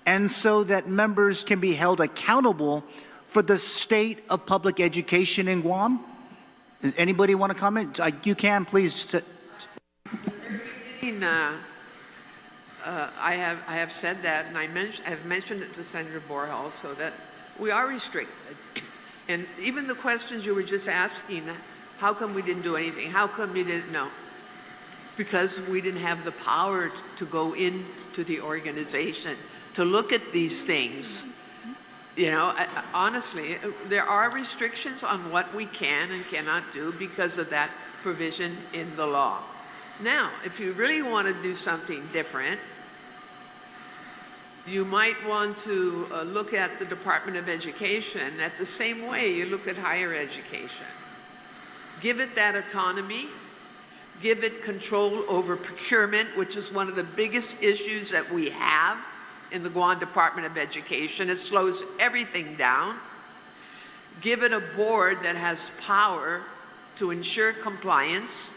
and so that members can be held accountable for the state of public education in Guam? Does anybody want to comment? You can, please. I have said that, and I've mentioned it to Senator Borja so that we are restricted. And even the questions you were just asking, how come we didn't do anything? How come you didn't know? Because we didn't have the power to go into the organization to look at these things. You know, honestly, there are restrictions on what we can and cannot do because of that provision in the law. Now, if you really want to do something different, you might want to look at the Department of Education at the same way you look at higher education. Give it that autonomy, give it control over procurement, which is one of the biggest issues that we have in the Guam Department of Education. It slows everything down. Give it a board that has power to ensure compliance.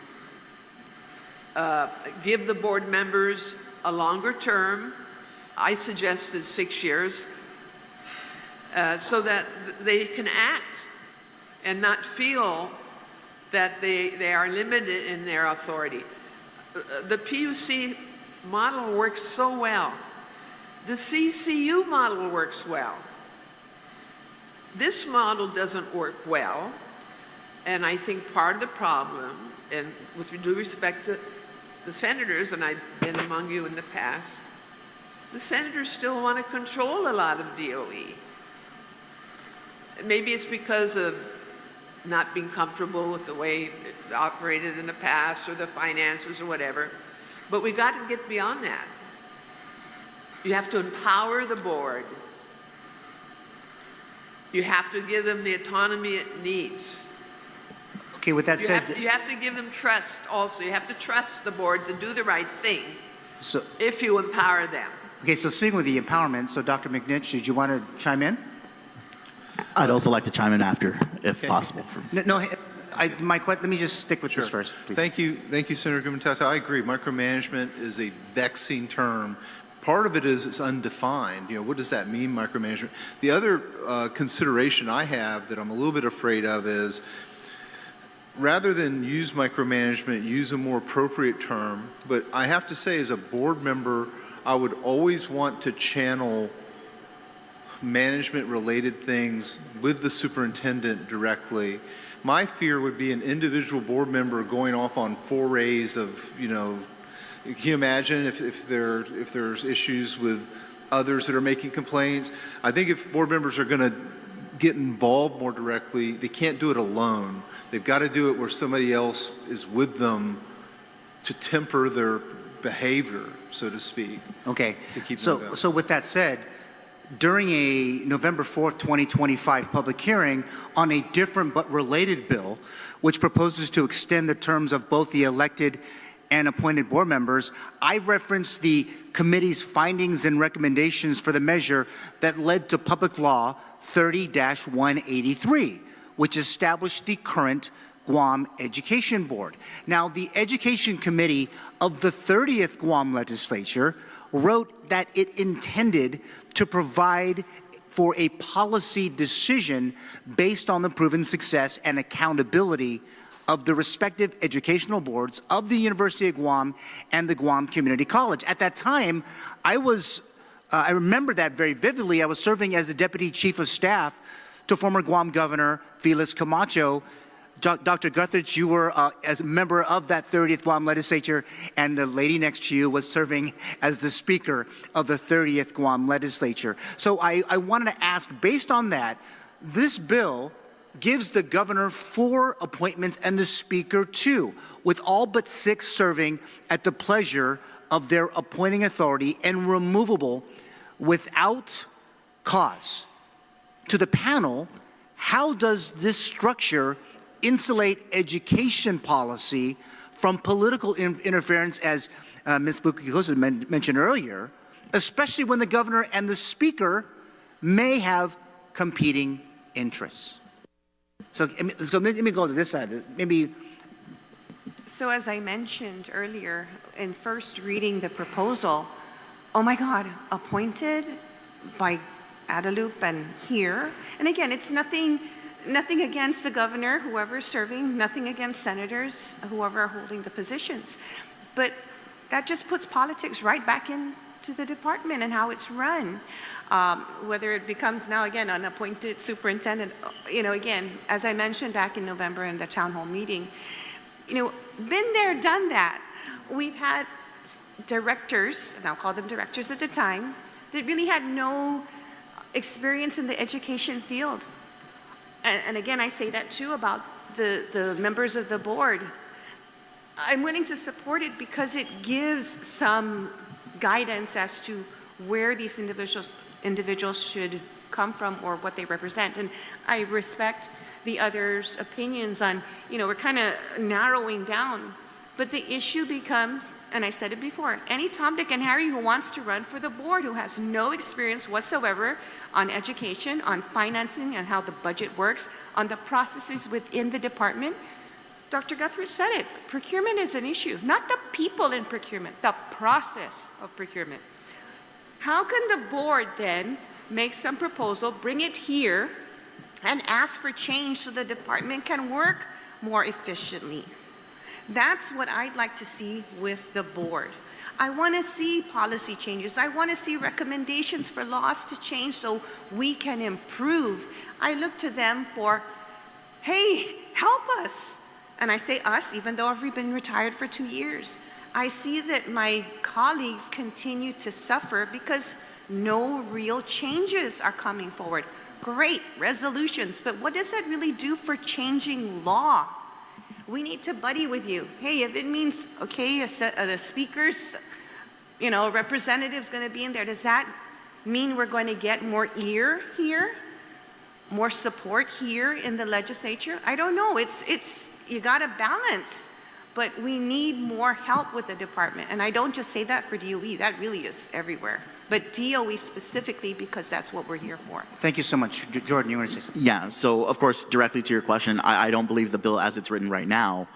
Give the board members a longer term. I suggested 6 years, so that they can act and not feel that they are limited in their authority. The PUC model works so well. The CCU model works well. This model doesn't work well, and I think part of the problem, and with due respect to the senators, and I've been among you in the past, the senators still want to control a lot of DOE. Maybe it's because of not being comfortable with the way it operated in the past or the finances or whatever, but we got to get beyond that. You have to empower the board. You have to give them the autonomy it needs. Okay, with that said, you have to give them trust also. You have to trust the board to do the right thing if you empower them. Okay, so speaking with the empowerment, so Dr. McNitch, did you want to chime in? I'd also like to chime in after, if possible. Let me just stick with this first, please. Thank you, Senator Gumentata. I agree. Micromanagement is a vexing term. Part of it is it's undefined. You know, what does that mean, micromanagement? The other consideration I have that I'm a little bit afraid of is, rather than use micromanagement, use a more appropriate term. But I have to say, as a board member, I would always want to channel management-related things with the superintendent directly. My fear would be an individual board member going off on forays of, you know, can you imagine if there's issues with others that are making complaints? I think if board members are going to get involved more directly, they can't do it alone. They've got to do it where somebody else is with them to temper their behavior, so to speak. Okay. To keep them going. So with that said, during a November 4th, 2025 public hearing on a different but related bill, which proposes to extend the terms of both the elected and appointed board members, I referenced the committee's findings and recommendations for the measure that led to Public Law 30-183, which established the current Guam Education Board. Now, the Education Committee of the 30th Guam Legislature wrote that it intended to provide for a policy decision based on the proven success and accountability of the respective educational boards of the University of Guam and the Guam Community College. At that time, I remember that very vividly. I was serving as the Deputy Chief of Staff to former Guam Governor Felix Camacho. Dr. Guthridge, you were as a member of that 30th Guam Legislature, and the lady next to you was serving as the Speaker of the 30th Guam Legislature. So I wanted to ask, based on that, this bill gives the governor 4 appointments and the Speaker 2, with all but 6 serving at the pleasure of their appointing authority and removable without cause. To the panel, how does this structure insulate education policy from political interference, as Ms. Bukihosa mentioned earlier, especially when the governor and the Speaker may have competing interests? So let's go. Let me go to this side. Maybe. So as I mentioned earlier, in first reading the proposal, oh my God, appointed by Guadalupe and here. And again, it's nothing against the governor, whoever's serving, nothing against senators, whoever are holding the positions. But that just puts politics right back into the department and how it's run. Whether it becomes now, again, an appointed superintendent, again, as I mentioned back in November in the town hall meeting, been there, done that. We've had directors, and I'll call them directors at the time, that really had no experience in the education field. And again, I say that too about the members of the board. I'm willing to support it because it gives some guidance as to where these individuals should come from or what they represent. And I respect the others' opinions on, we're kind of narrowing down. But the issue becomes, and I said it before, any Tom, Dick, and Harry who wants to run for the board who has no experience whatsoever on education, on financing and how the budget works, on the processes within the department, Dr. Guthridge said it, procurement is an issue, not the people in procurement, the process of procurement. How can the board then make some proposal, bring it here, and ask for change so the department can work more efficiently? That's what I'd like to see with the board. I want to see policy changes. I want to see recommendations for laws to change so we can improve. I look to them for, hey, help us. And I say us, even though I've been retired for 2 years. I see that my colleagues continue to suffer because no real changes are coming forward. Great resolutions, but what does that really do for changing law? We need to buddy with you. Hey, if it means, okay, the speakers, representative's going to be in there, does that mean we're going to get more ear here? More support here in the legislature? I don't know. You got to balance, but we need more help with the department. And I don't just say that for DOE. That really is everywhere. But DOE specifically, because that's what we're here for. Thank you so much. Jordan, you want to say something? Yeah, so of course, directly to your question, I don't believe the bill as it's written right now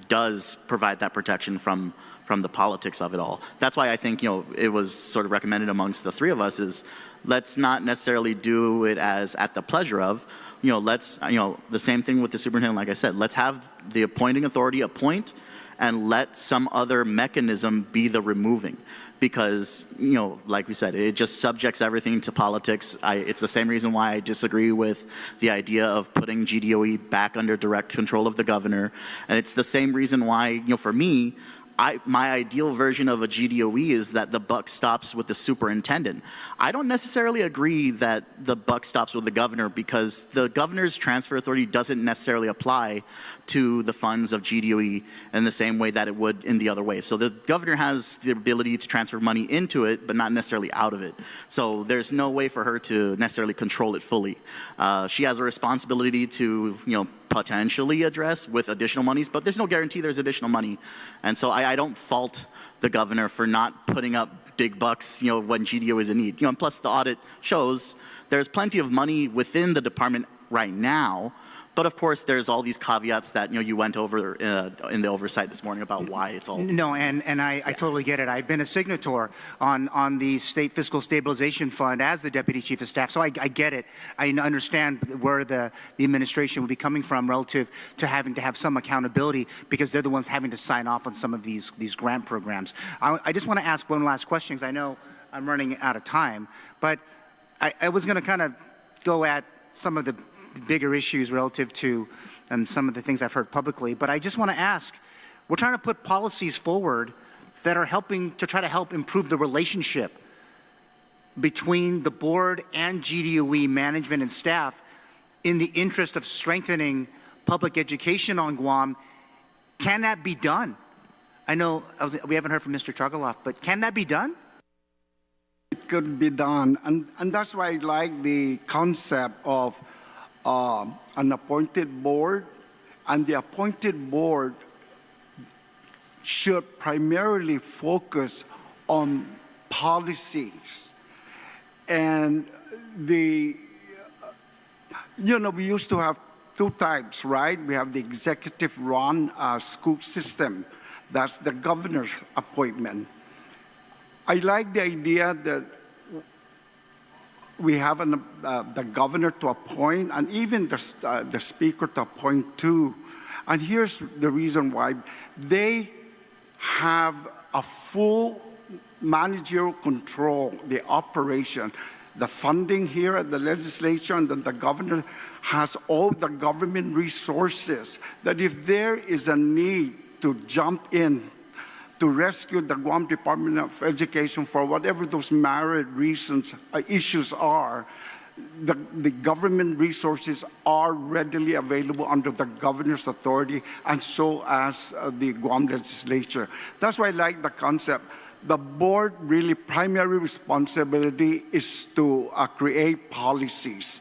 does provide that protection from the politics of it all. That's why I think, it was sort of recommended amongst the three of us is let's not necessarily do it as at the pleasure of, let's, the same thing with the superintendent, like I said, let's have the appointing authority appoint and let some other mechanism be the removing. Because, like we said, it just subjects everything to politics. It's the same reason why I disagree with the idea of putting GDOE back under direct control of the governor. And it's the same reason why, for me, my ideal version of a GDOE is that the buck stops with the superintendent. I don't necessarily agree that the buck stops with the governor because the governor's transfer authority doesn't necessarily apply to the funds of GDOE in the same way that it would in the other way. So the governor has the ability to transfer money into it, but not necessarily out of it. So there's no way for her to necessarily control it fully. She has a responsibility to, potentially address with additional monies, but there's no guarantee there's additional money. And so I don't fault the governor for not putting up big bucks, when GDOE is in need. And plus the audit shows there's plenty of money within the department right now. But of course, there's all these caveats that you went over in the oversight this morning about why it's all. No, and I totally get it. I've been a signator on the State Fiscal Stabilization Fund as the Deputy Chief of Staff, so I get it. I understand where the administration would be coming from relative to having to have some accountability because they're the ones having to sign off on some of these grant programs. I just want to ask one last question because I know I'm running out of time, but I was going to kind of go at some of the bigger issues relative to some of the things I've heard publicly. But I just want to ask, we're trying to put policies forward that are helping to try to help improve the relationship between the board and GDOE management and staff in the interest of strengthening public education on Guam. Can that be done? I know we haven't heard from Mr. Chargaloff, but can that be done? It could be done. And that's why I like the concept of an appointed board, and the appointed board should primarily focus on policies. And we used to have two types, right? We have the executive-run school system. That's the governor's appointment. I like the idea that we have the governor to appoint and even the speaker to appoint too. And here's the reason why. They have a full managerial control, the operation, the funding here at the legislature, and then the governor has all the government resources, that if there is a need to jump in to rescue the Guam Department of Education for whatever those merit reasons, issues are, the government resources are readily available under the governor's authority, and so as the Guam legislature. That's why I like the concept. The board really primary responsibility is to create policies,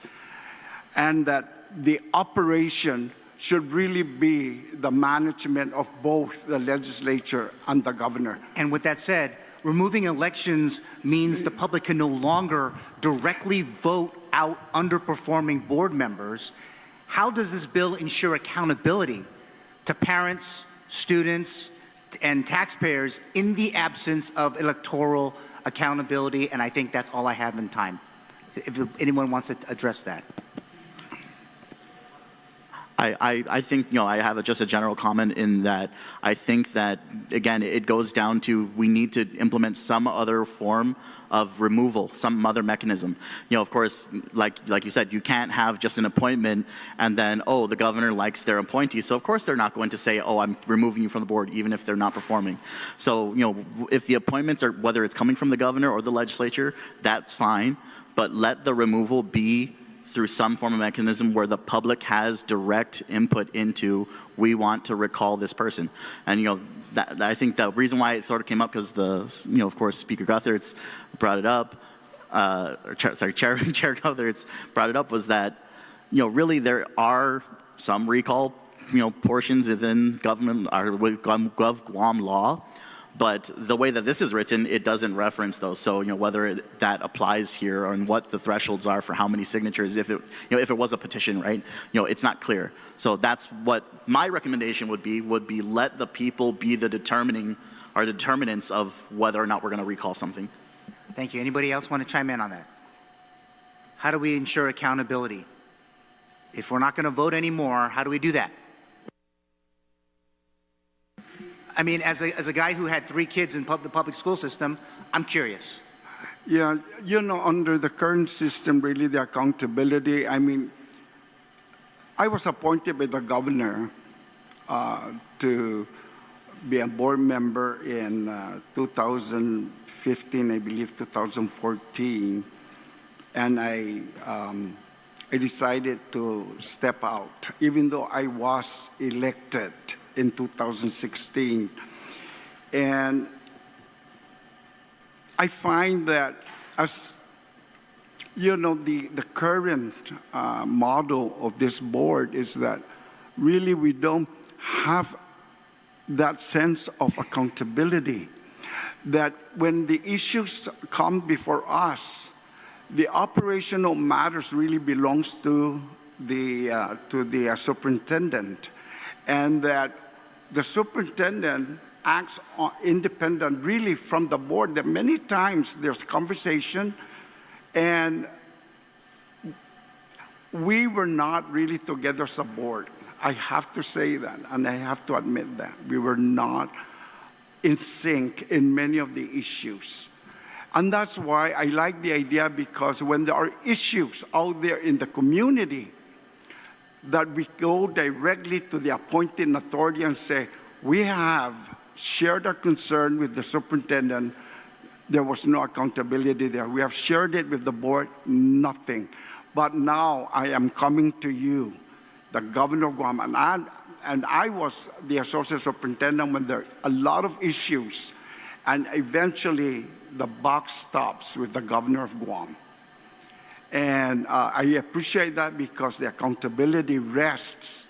and that the operation should really be the management of both the legislature and the governor. And with that said, removing elections means the public can no longer directly vote out underperforming board members. How does this bill ensure accountability to parents, students, and taxpayers in the absence of electoral accountability? And I think that's all I have in time. If anyone wants to address that. I think, I have just a general comment in that I think that, again, it goes down to we need to implement some other form of removal, some other mechanism. Of course, like you said, you can't have just an appointment and then, oh, the governor likes their appointee. So, of course, they're not going to say, oh, I'm removing you from the board, even if they're not performing. So, if the appointments are, whether it's coming from the governor or the legislature, that's fine. But let the removal be through some form of mechanism where the public has direct input into, we want to recall this person. And, that, I think the reason why it sort of came up, because of course, Speaker Guthertz brought it up, Chair Guthertz brought it up, was that, really there are some recall, portions within government, or with Guam law, but the way that this is written, it doesn't reference those. So, whether that applies here or what the thresholds are for how many signatures, if it, if it was a petition, right? It's not clear. So that's what my recommendation would be let the people be the determinants of whether or not we're going to recall something. Thank you. Anybody else want to chime in on that? How do we ensure accountability? If we're not going to vote anymore, how do we do that? I mean, as a guy who had 3 kids in the public school system, I'm curious. Yeah, under the current system, really the accountability, I mean, I was appointed by the governor to be a board member in 2015, I believe 2014, and I decided to step out, even though I was elected in 2016. And I find that as the current model of this board is that really we don't have that sense of accountability, that when the issues come before us, the operational matters really belongs to the superintendent, and that the superintendent acts independent really from the board. That many times there's conversation, and we were not really together as a board. I have to say that, and I have to admit that. We were not in sync in many of the issues. And that's why I like the idea, because when there are issues out there in the community, that we go directly to the appointing authority and say, we have shared our concern with the superintendent. There was no accountability there. We have shared it with the board, nothing. But now I am coming to you, the governor of Guam, and I was the associate superintendent when there are a lot of issues, and eventually the buck stops with the governor of Guam. And I appreciate that, because the accountability rests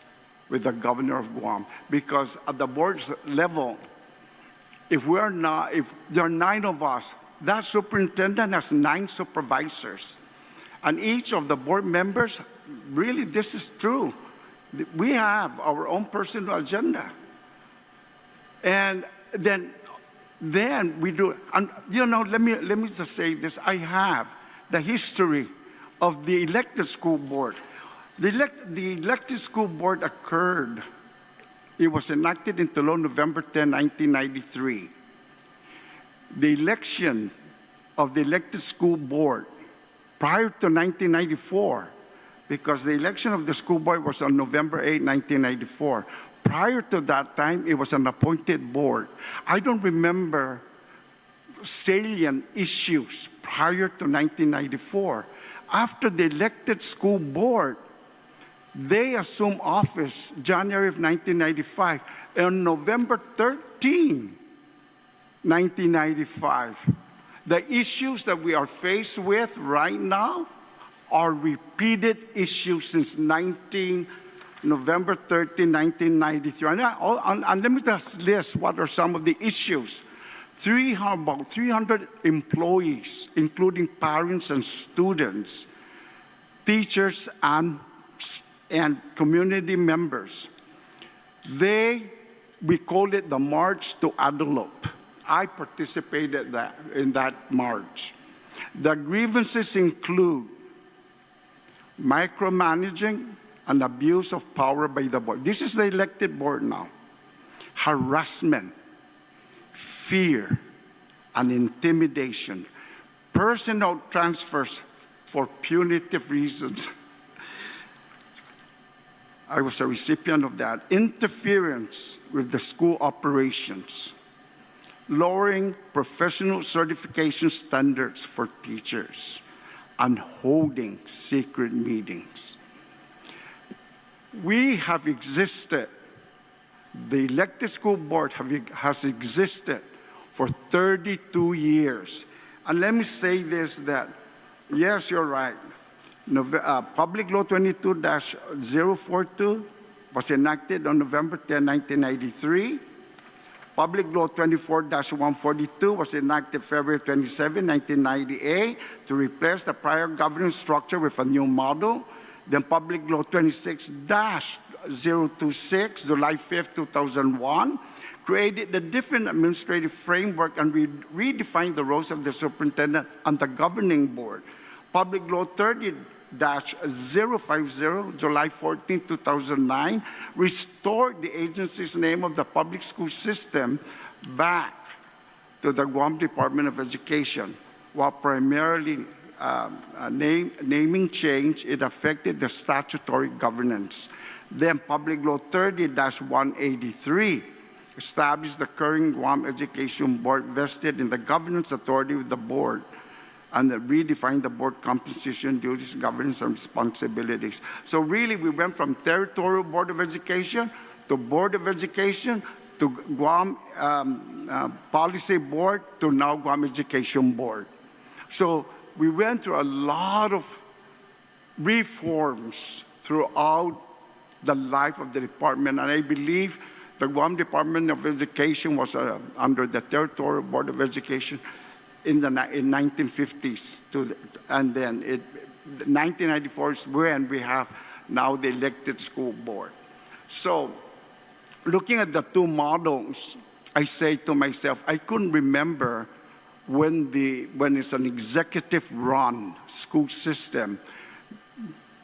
with the governor of Guam. Because at the board's level, if there are 9 of us, that superintendent has 9 supervisors. And each of the board members, really, this is true. We have our own personal agenda. And then we do, and let me just say this. I have the history of the elected school board. The elected school board occurred, it was enacted into law November 10, 1993. the election of the elected school board prior to 1994, because the election of the school board was on November 8, 1994. Prior to that time, it was an appointed board. I don't remember salient issues prior to 1994. After the elected school board, they assumed office January of 1995. On November 13, 1995, the issues that we are faced with right now are repeated issues since November 13, 1993. And let me just list what are some of the issues. About 300 employees, including parents and students, teachers and community members. We call it the March to Adelope. I participated in that march. The grievances include micromanaging and abuse of power by the board. This is the elected board now. Harassment, fear, and intimidation. Personnel transfers for punitive reasons. I was a recipient of that. Interference with the school operations. Lowering professional certification standards for teachers. And holding secret meetings. We have existed, the elected school board has existed for 32 years. And let me say this, that yes, you're right. Public Law 22-042 was enacted on November 10, 1993. Public Law 24-142 was enacted February 27, 1998 to replace the prior governance structure with a new model. Then Public Law 26-026, July 5, 2001, created a different administrative framework and redefined the roles of the superintendent and the governing board. Public Law 30-050, July 14, 2009, restored the agency's name of the public school system back to the Guam Department of Education. While primarily naming change, it affected the statutory governance. Then Public Law 30-183 established the current Guam Education Board vested in the governance authority of the board and redefined the board composition, duties, governance, and responsibilities. So really, we went from Territorial Board of Education to Board of Education to Guam Policy Board to now Guam Education Board. So we went through a lot of reforms throughout the life of the department, and I believe the Guam Department of Education was under the Territorial Board of Education in 1950s, and then 1994 is when we have now the elected school board. So looking at the two models, I say to myself, I couldn't remember when it's an executive-run school system,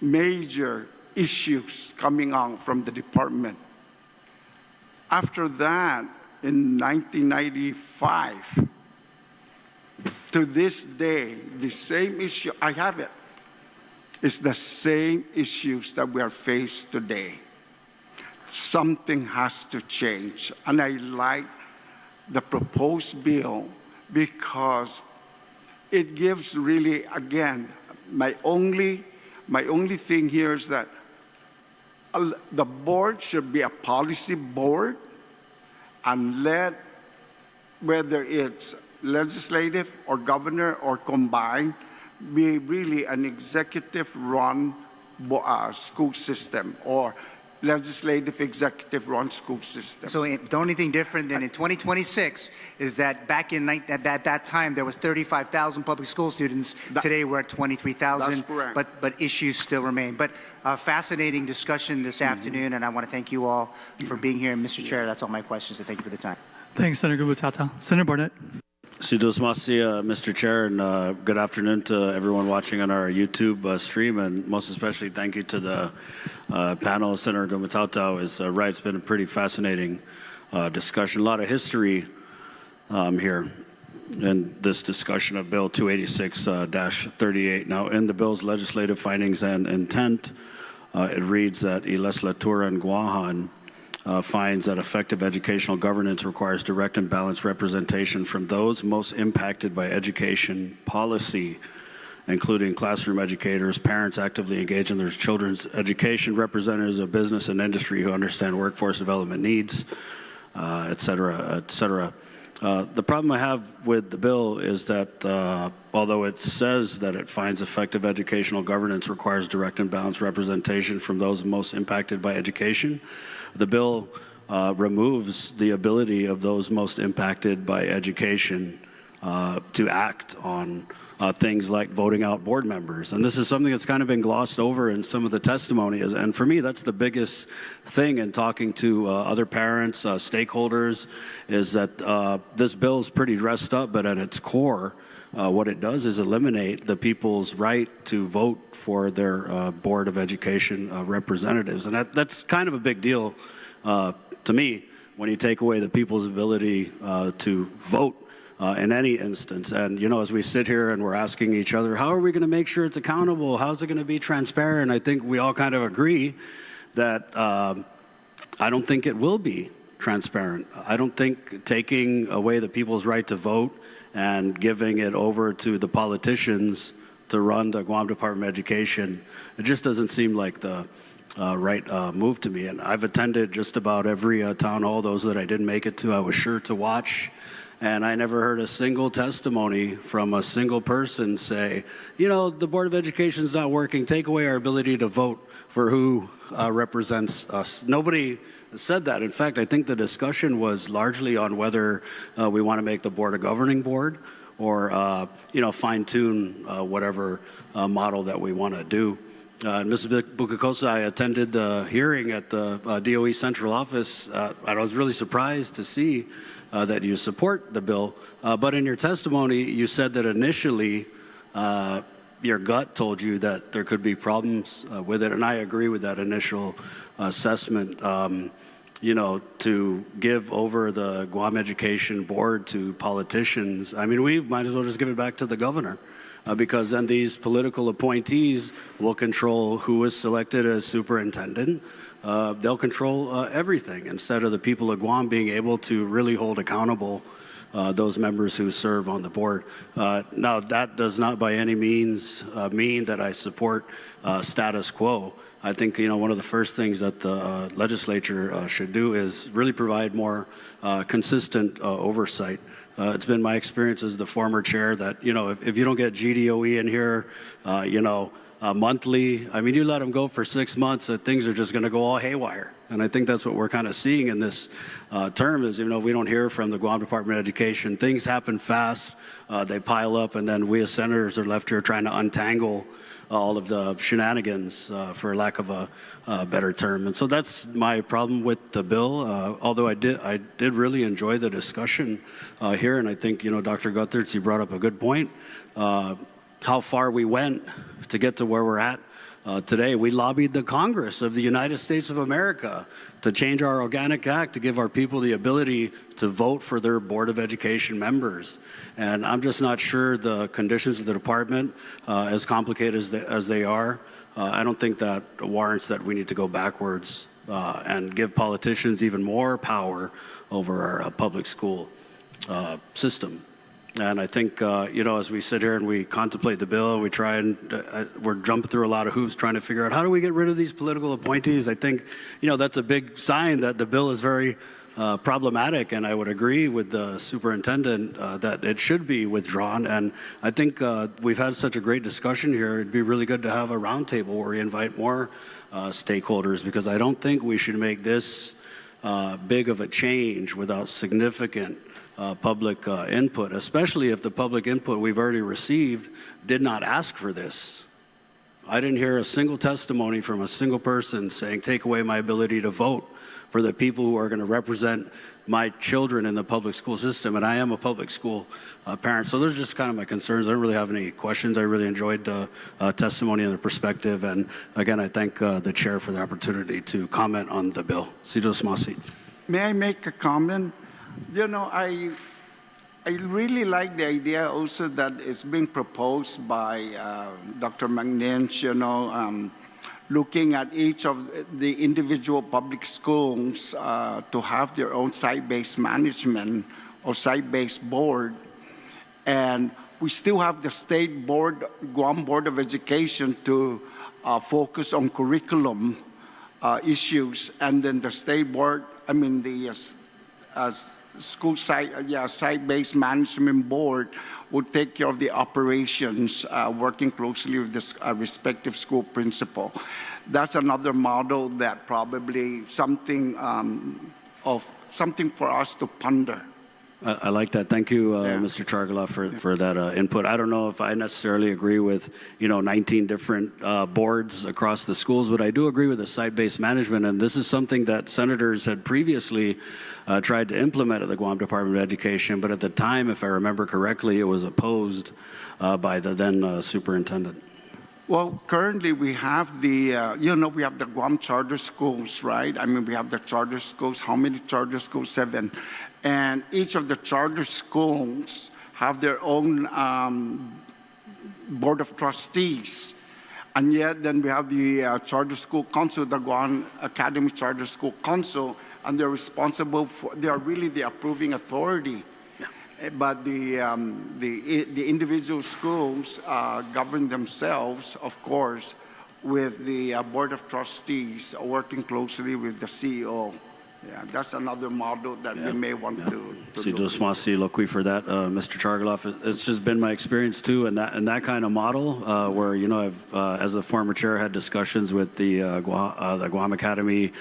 major issues coming out from the department. After that, in 1995, to this day, the same issue, I have it, it's the same issues that we are faced today. Something has to change. And I like the proposed bill because it gives really, again, my only thing here is that the board should be a policy board and let, whether it's legislative or governor or combined, be really an executive-run school system or legislative executive-run school system. So the only thing different than in 2026 is that back in at that time there was 35,000 public school students. Today we're at 23,000. That's correct. But issues still remain. But fascinating discussion this afternoon, and I want to thank you all for being here. And Mr. Chair, that's all my questions. So thank you for the time. Thanks, Senator Gubutata. Senator Barnett. Mr. Chair, and good afternoon to everyone watching on our YouTube stream, and most especially thank you to the panel. Senator Gubutata is right. It's been a pretty fascinating discussion. A lot of history here. in this discussion of Bill 286-38. Now, in the bill's legislative findings and intent, it reads that y legislatura en Guahan finds that effective educational governance requires direct and balanced representation from those most impacted by education policy, including classroom educators, parents actively engaged in their children's education, representatives of business and industry who understand workforce development needs, et cetera, et cetera. The problem I have with the bill is that although it says that it finds effective educational governance requires direct and balanced representation from those most impacted by education, the bill removes the ability of those most impacted by education to act on things like voting out board members. And this is something that's kind of been glossed over in some of the testimony. And for me, that's the biggest thing in talking to other parents, stakeholders, is that this bill is pretty dressed up, but at its core, what it does is eliminate the people's right to vote for their Board of Education representatives. And that's kind of a big deal to me when you take away the people's ability to vote in any instance. And, you know, as we sit here and we're asking each other, how are we going to make sure it's accountable? How's it going to be transparent? I think we all kind of agree that I don't think it will be transparent. I don't think taking away the people's right to vote and giving it over to the politicians to run the Guam Department of Education, it just doesn't seem like the right move to me. And I've attended just about every town hall. Those that I didn't make it to, I was sure to watch. And I never heard a single testimony from a single person say, you know, the Board of Education is not working. Take away our ability to vote for who represents us. Nobody said that. In fact, I think the discussion was largely on whether we want to make the board a governing board or, you know, fine-tune whatever model that we want to do. Mrs. Bukakosa, I attended the hearing at the DOE central office. I was really surprised to see that you support the bill. But in your testimony, you said that initially your gut told you that there could be problems with it. And I agree with that initial assessment. You know, to give over the Guam Education Board to politicians, I mean, we might as well just give it back to the governor. Because then these political appointees will control who is selected as superintendent. They'll control everything instead of the people of Guam being able to really hold accountable those members who serve on the board. Now, that does not by any means mean that I support status quo. I think, you know, one of the first things that the legislature should do is really provide more consistent oversight. It's been my experience as the former chair that, you know, if you don't get GDOE in here, you know, monthly, I mean, you let them go for 6 months, things are just going to go all haywire. And I think that's what we're kind of seeing in this term is, you know, we don't hear from the Guam Department of Education. Things happen fast, they pile up, and then we as senators are left here trying to untangle all of the shenanigans, for lack of a better term. And so that's my problem with the bill. Although I did really enjoy the discussion here, and I think, you know, Dr. Guthertz, you brought up a good point. How far we went to get to where we're at today. We lobbied the Congress of the United States of America to change our Organic Act to give our people the ability to vote for their Board of Education members. And I'm just not sure the conditions of the department, as complicated as they are, I don't think that warrants that we need to go backwards and give politicians even more power over our public school system. And I think, you know, as we sit here and we contemplate the bill and we try and we're jumping through a lot of hoops trying to figure out how do we get rid of these political appointees, I think, you know, that's a big sign that the bill is very problematic. And I would agree with the superintendent that it should be withdrawn. And I think we've had such a great discussion here. It'd be really good to have a roundtable where we invite more stakeholders, because I don't think we should make this big of a change without significant public input, especially if the public input we've already received did not ask for this. I didn't hear a single testimony from a single person saying, take away my ability to vote for the people who are going to represent my children in the public school system. And I am a public school parent. So those are just kind of my concerns. I don't really have any questions. I really enjoyed the testimony and the perspective. And again, I thank the chair for the opportunity to comment on the bill. Sido Smasi. May I make a comment? You know, I really like the idea also that is being proposed by Dr. McNinch, looking at each of the individual public schools to have their own site-based management or site-based board. And we still have the state board, Guam Board of Education, to focus on curriculum issues, and then the state board, the school site-based management board will take care of the operations, working closely with the respective school principal. That's another model that probably something for us to ponder. I like that. Thank you, Mr. Chargala, for that input. I don't know if I necessarily agree with 19 different boards across the schools, but I do agree with the site-based management, and this is something that senators had previously tried to implement at the Guam Department of Education, but at the time, if I remember correctly, it was opposed by the then superintendent. Well, currently we have the, we have the Guam charter schools, right? We have the charter schools. How many charter schools? 7. And each of the charter schools have their own board of trustees. And yet then we have the charter school council, the Guam Academy Charter School Council, and they're responsible for, they are really the approving authority. Yeah. But the individual schools govern themselves, of course, with the board of trustees working closely with the CEO. Yeah, that's another model that we may want to look for that, Mr. Chargaloff. It's just been my experience too, and that kind of model where I've as a former chair had discussions with the Guam Academy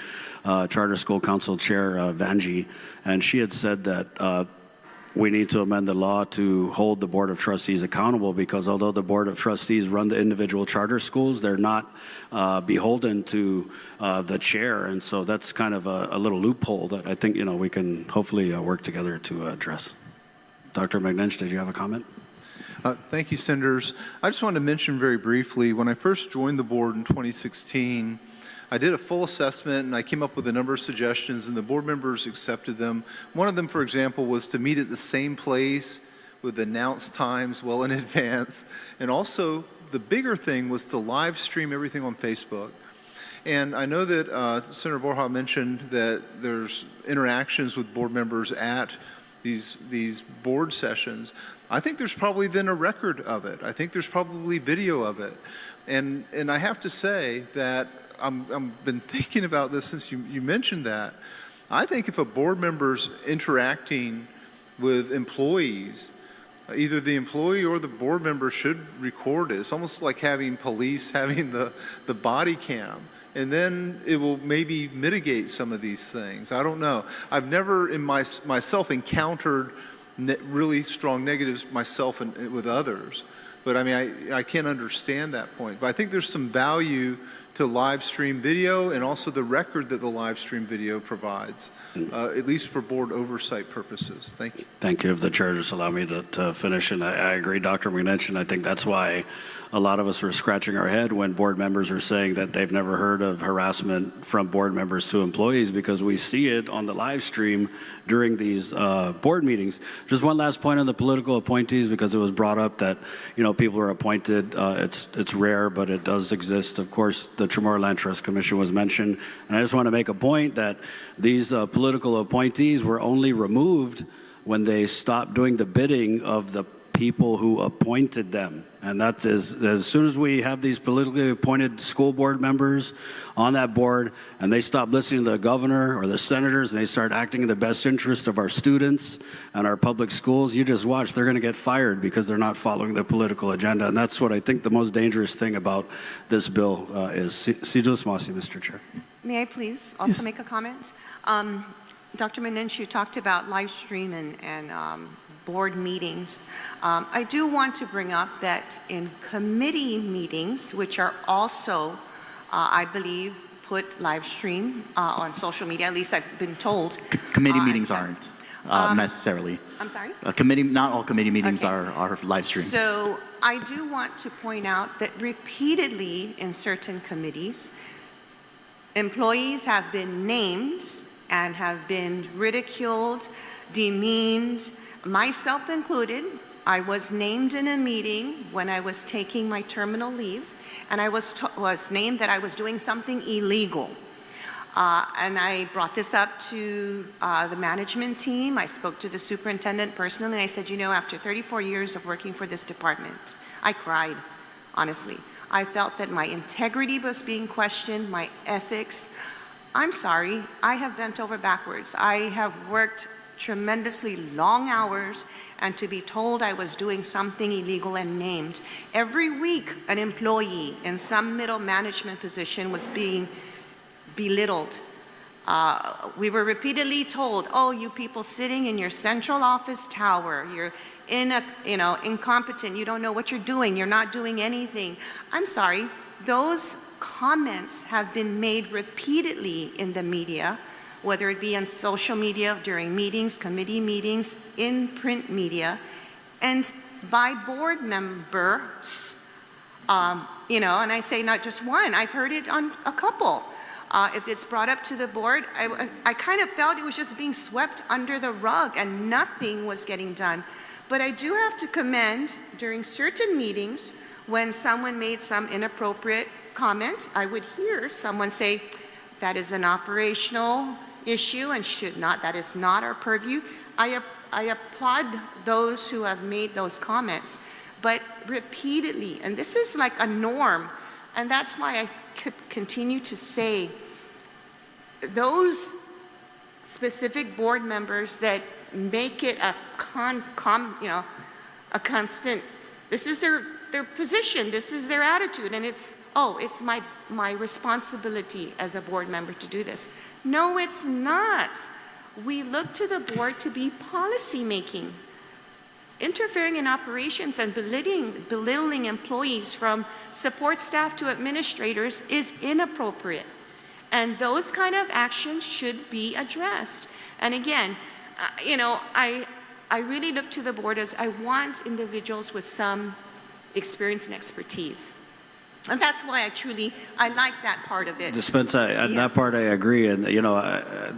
Charter School Council Chair Vanji, and she had said that we need to amend the law to hold the Board of Trustees accountable, because although the Board of Trustees run the individual charter schools, they're not beholden to the chair. And so that's kind of a little loophole that I think we can hopefully work together to address. Dr. McNinch, did you have a comment? Thank you, Senators. I just wanted to mention very briefly, when I first joined the board in 2016, I did a full assessment and I came up with a number of suggestions, and the board members accepted them. One of them, for example, was to meet at the same place with announced times well in advance. And also, the bigger thing was to live stream everything on Facebook. And I know that Senator Borja mentioned that there's interactions with board members at these board sessions. I think there's probably then a record of it. I think there's probably video of it. And I have to say that I've been thinking about this since you mentioned that. I think if a board member's interacting with employees, either the employee or the board member should record it. It's almost like having police having the body cam, and then it will maybe mitigate some of these things. I don't know. I've never in myself encountered really strong negatives myself and with others, but I can't understand that point. But I think there's some value to live stream video, and also the record that the live stream video provides, at least for board oversight purposes. Thank you. Thank you. If the chair just allow me to finish, and I agree, Dr. McNinch, and I think that's why a lot of us were scratching our head when board members are saying that they've never heard of harassment from board members to employees, because we see it on the live stream during these board meetings. Just one last point on the political appointees, because it was brought up that people are appointed. It's rare, but it does exist. Of course, the Chamorro Land Trust Commission was mentioned, and I just want to make a point that these political appointees were only removed when they stopped doing the bidding of the people who appointed them. And that is, as soon as we have these politically appointed school board members on that board and they stop listening to the governor or the senators and they start acting in the best interest of our students and our public schools, you just watch, they're going to get fired because they're not following the political agenda. And that's what I think the most dangerous thing about this bill is. Mr. Chair. May I please also make a comment? Dr. Menenche, you talked about live stream and board meetings. I do want to bring up that in committee meetings, which are also, I believe, put live stream on social media, at least I've been told. Committee meetings aren't necessarily. I'm sorry? Not all committee meetings are live streamed. So I do want to point out that repeatedly in certain committees, employees have been named and have been ridiculed, demeaned, myself included, I was named in a meeting when I was taking my terminal leave, and I was named that I was doing something illegal. And I brought this up to the management team. I spoke to the superintendent personally, and I said, you know, after 34 years of working for this department, I cried, honestly. I felt that my integrity was being questioned, my ethics. I'm sorry, I have bent over backwards. I have worked tremendously long hours, and to be told I was doing something illegal and named. Every week, an employee in some middle management position was being belittled. We were repeatedly told, oh, you people sitting in your central office tower, you're incompetent, you don't know what you're doing, you're not doing anything. I'm sorry, those comments have been made repeatedly in the media, whether it be on social media, during meetings, committee meetings, in print media, and by board members, and I say not just one, I've heard it on a couple. If it's brought up to the board, I kind of felt it was just being swept under the rug and nothing was getting done. But I do have to commend, during certain meetings, when someone made some inappropriate comment, I would hear someone say, that is an operational issue and that is not our purview. I applaud those who have made those comments, but repeatedly, and this is like a norm, and that's why I could continue to say those specific board members that make it a constant, this is their position, this is their attitude, and it's my responsibility as a board member to do this. No, it's not. We look to the board to be policy making. Interfering in operations and belittling employees from support staff to administrators is inappropriate. And those kind of actions should be addressed. And again, I really look to the board as I want individuals with some experience and expertise. And that's why I like that part of it. Dispensa, and that part I agree. And,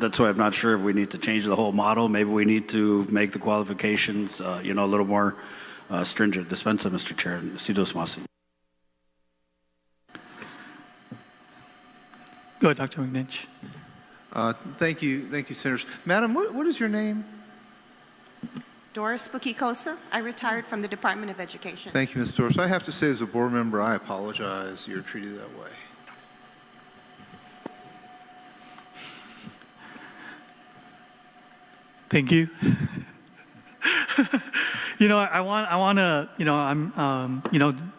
that's why I'm not sure if we need to change the whole model. Maybe we need to make the qualifications, a little more stringent. Dispensa, Mr. Chair. Sidos Masi. Go ahead, Dr. McNinch. Thank you, Senators. Madam, what is your name? Doris Bukikosa. I retired from the Department of Education. Thank you, Ms. Doris. I have to say, as a board member, I apologize you're treated that way. Thank you. I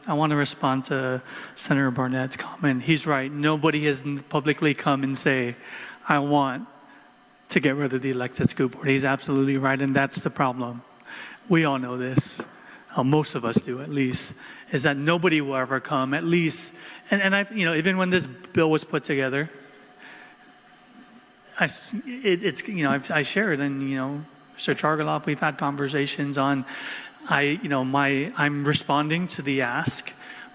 want to respond to Senator Barnett's comment. He's right. Nobody has publicly come and say, I want to get rid of the elected school board. He's absolutely right, and that's the problem. We all know this. Most of us do, at least, is that nobody will ever come, at least. And I've, even when this bill was put together, I shared, and Mr. Chargaloff, we've had conversations on, I'm responding to the ask,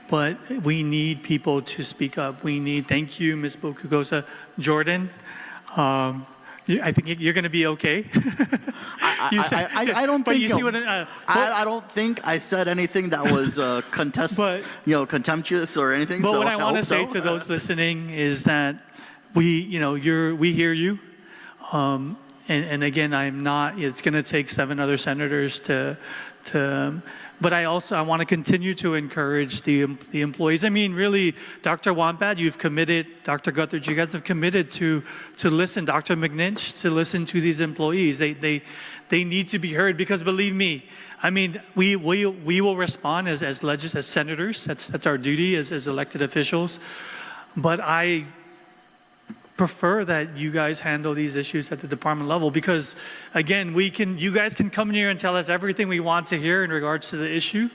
but we need people to speak up. Thank you, Ms. Bokugosa. Jordan, I think you're going to be okay. I don't think. You see what? I don't think I said anything that was contemptuous or anything. But what I want to say to those listening is that we hear you, and again, I'm not. It's going to take 7 other senators to. But I want to continue to encourage the employees. I mean, really, Dr. Wampat, you've committed, Dr. Guthridge, you guys have committed to listen, Dr. McNinch, to listen to these employees. They need to be heard, because believe me, I mean, we will respond as senators. That's our duty as elected officials. But I prefer that you guys handle these issues at the department level, because again, you guys can come in here and tell us everything we want to hear in regards to the issue,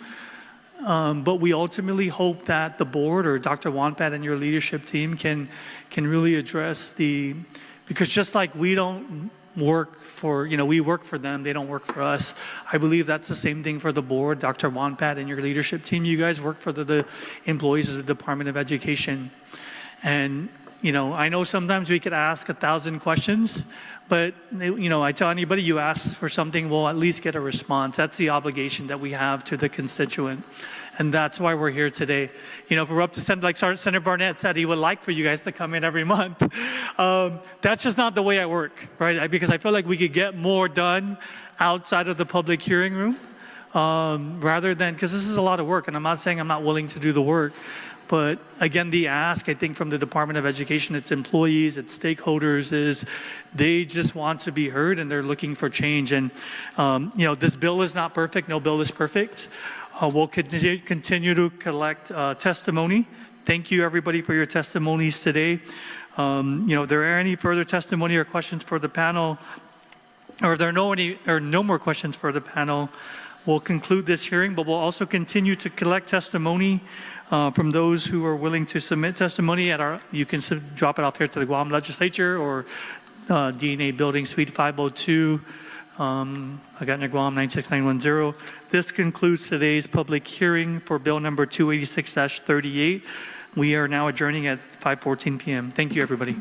but we ultimately hope that the board or Dr. Wampat and your leadership team can really address because just like we don't work for, we work for them, they don't work for us. I believe that's the same thing for the board, Dr. Wampat and your leadership team. You guys work for the employees of the Department of Education. And I know sometimes we could ask 1,000 questions, but, I tell anybody you ask for something, we'll at least get a response. That's the obligation that we have to the constituent. And that's why we're here today. If we're up to Senator, like Senator Barnett said, he would like for you guys to come in every month. That's just not the way I work, right? Because I feel like we could get more done outside of the public hearing room rather than, because this is a lot of work. And I'm not saying I'm not willing to do the work. But again, the ask, I think, from the Department of Education, its employees, its stakeholders, is they just want to be heard and they're looking for change. And, this bill is not perfect. No bill is perfect. We'll continue to collect testimony. Thank you, everybody, for your testimonies today. If there are any further testimony or questions for the panel, or if there are no more questions for the panel, we'll conclude this hearing, but we'll also continue to collect testimony from those who are willing to submit testimony you can drop it off here to the Guam Legislature or DNA Building Suite 502, Agatna Guam 96910. This concludes today's public hearing for Bill number 286-38. We are now adjourning at 5:14 p.m. Thank you, everybody.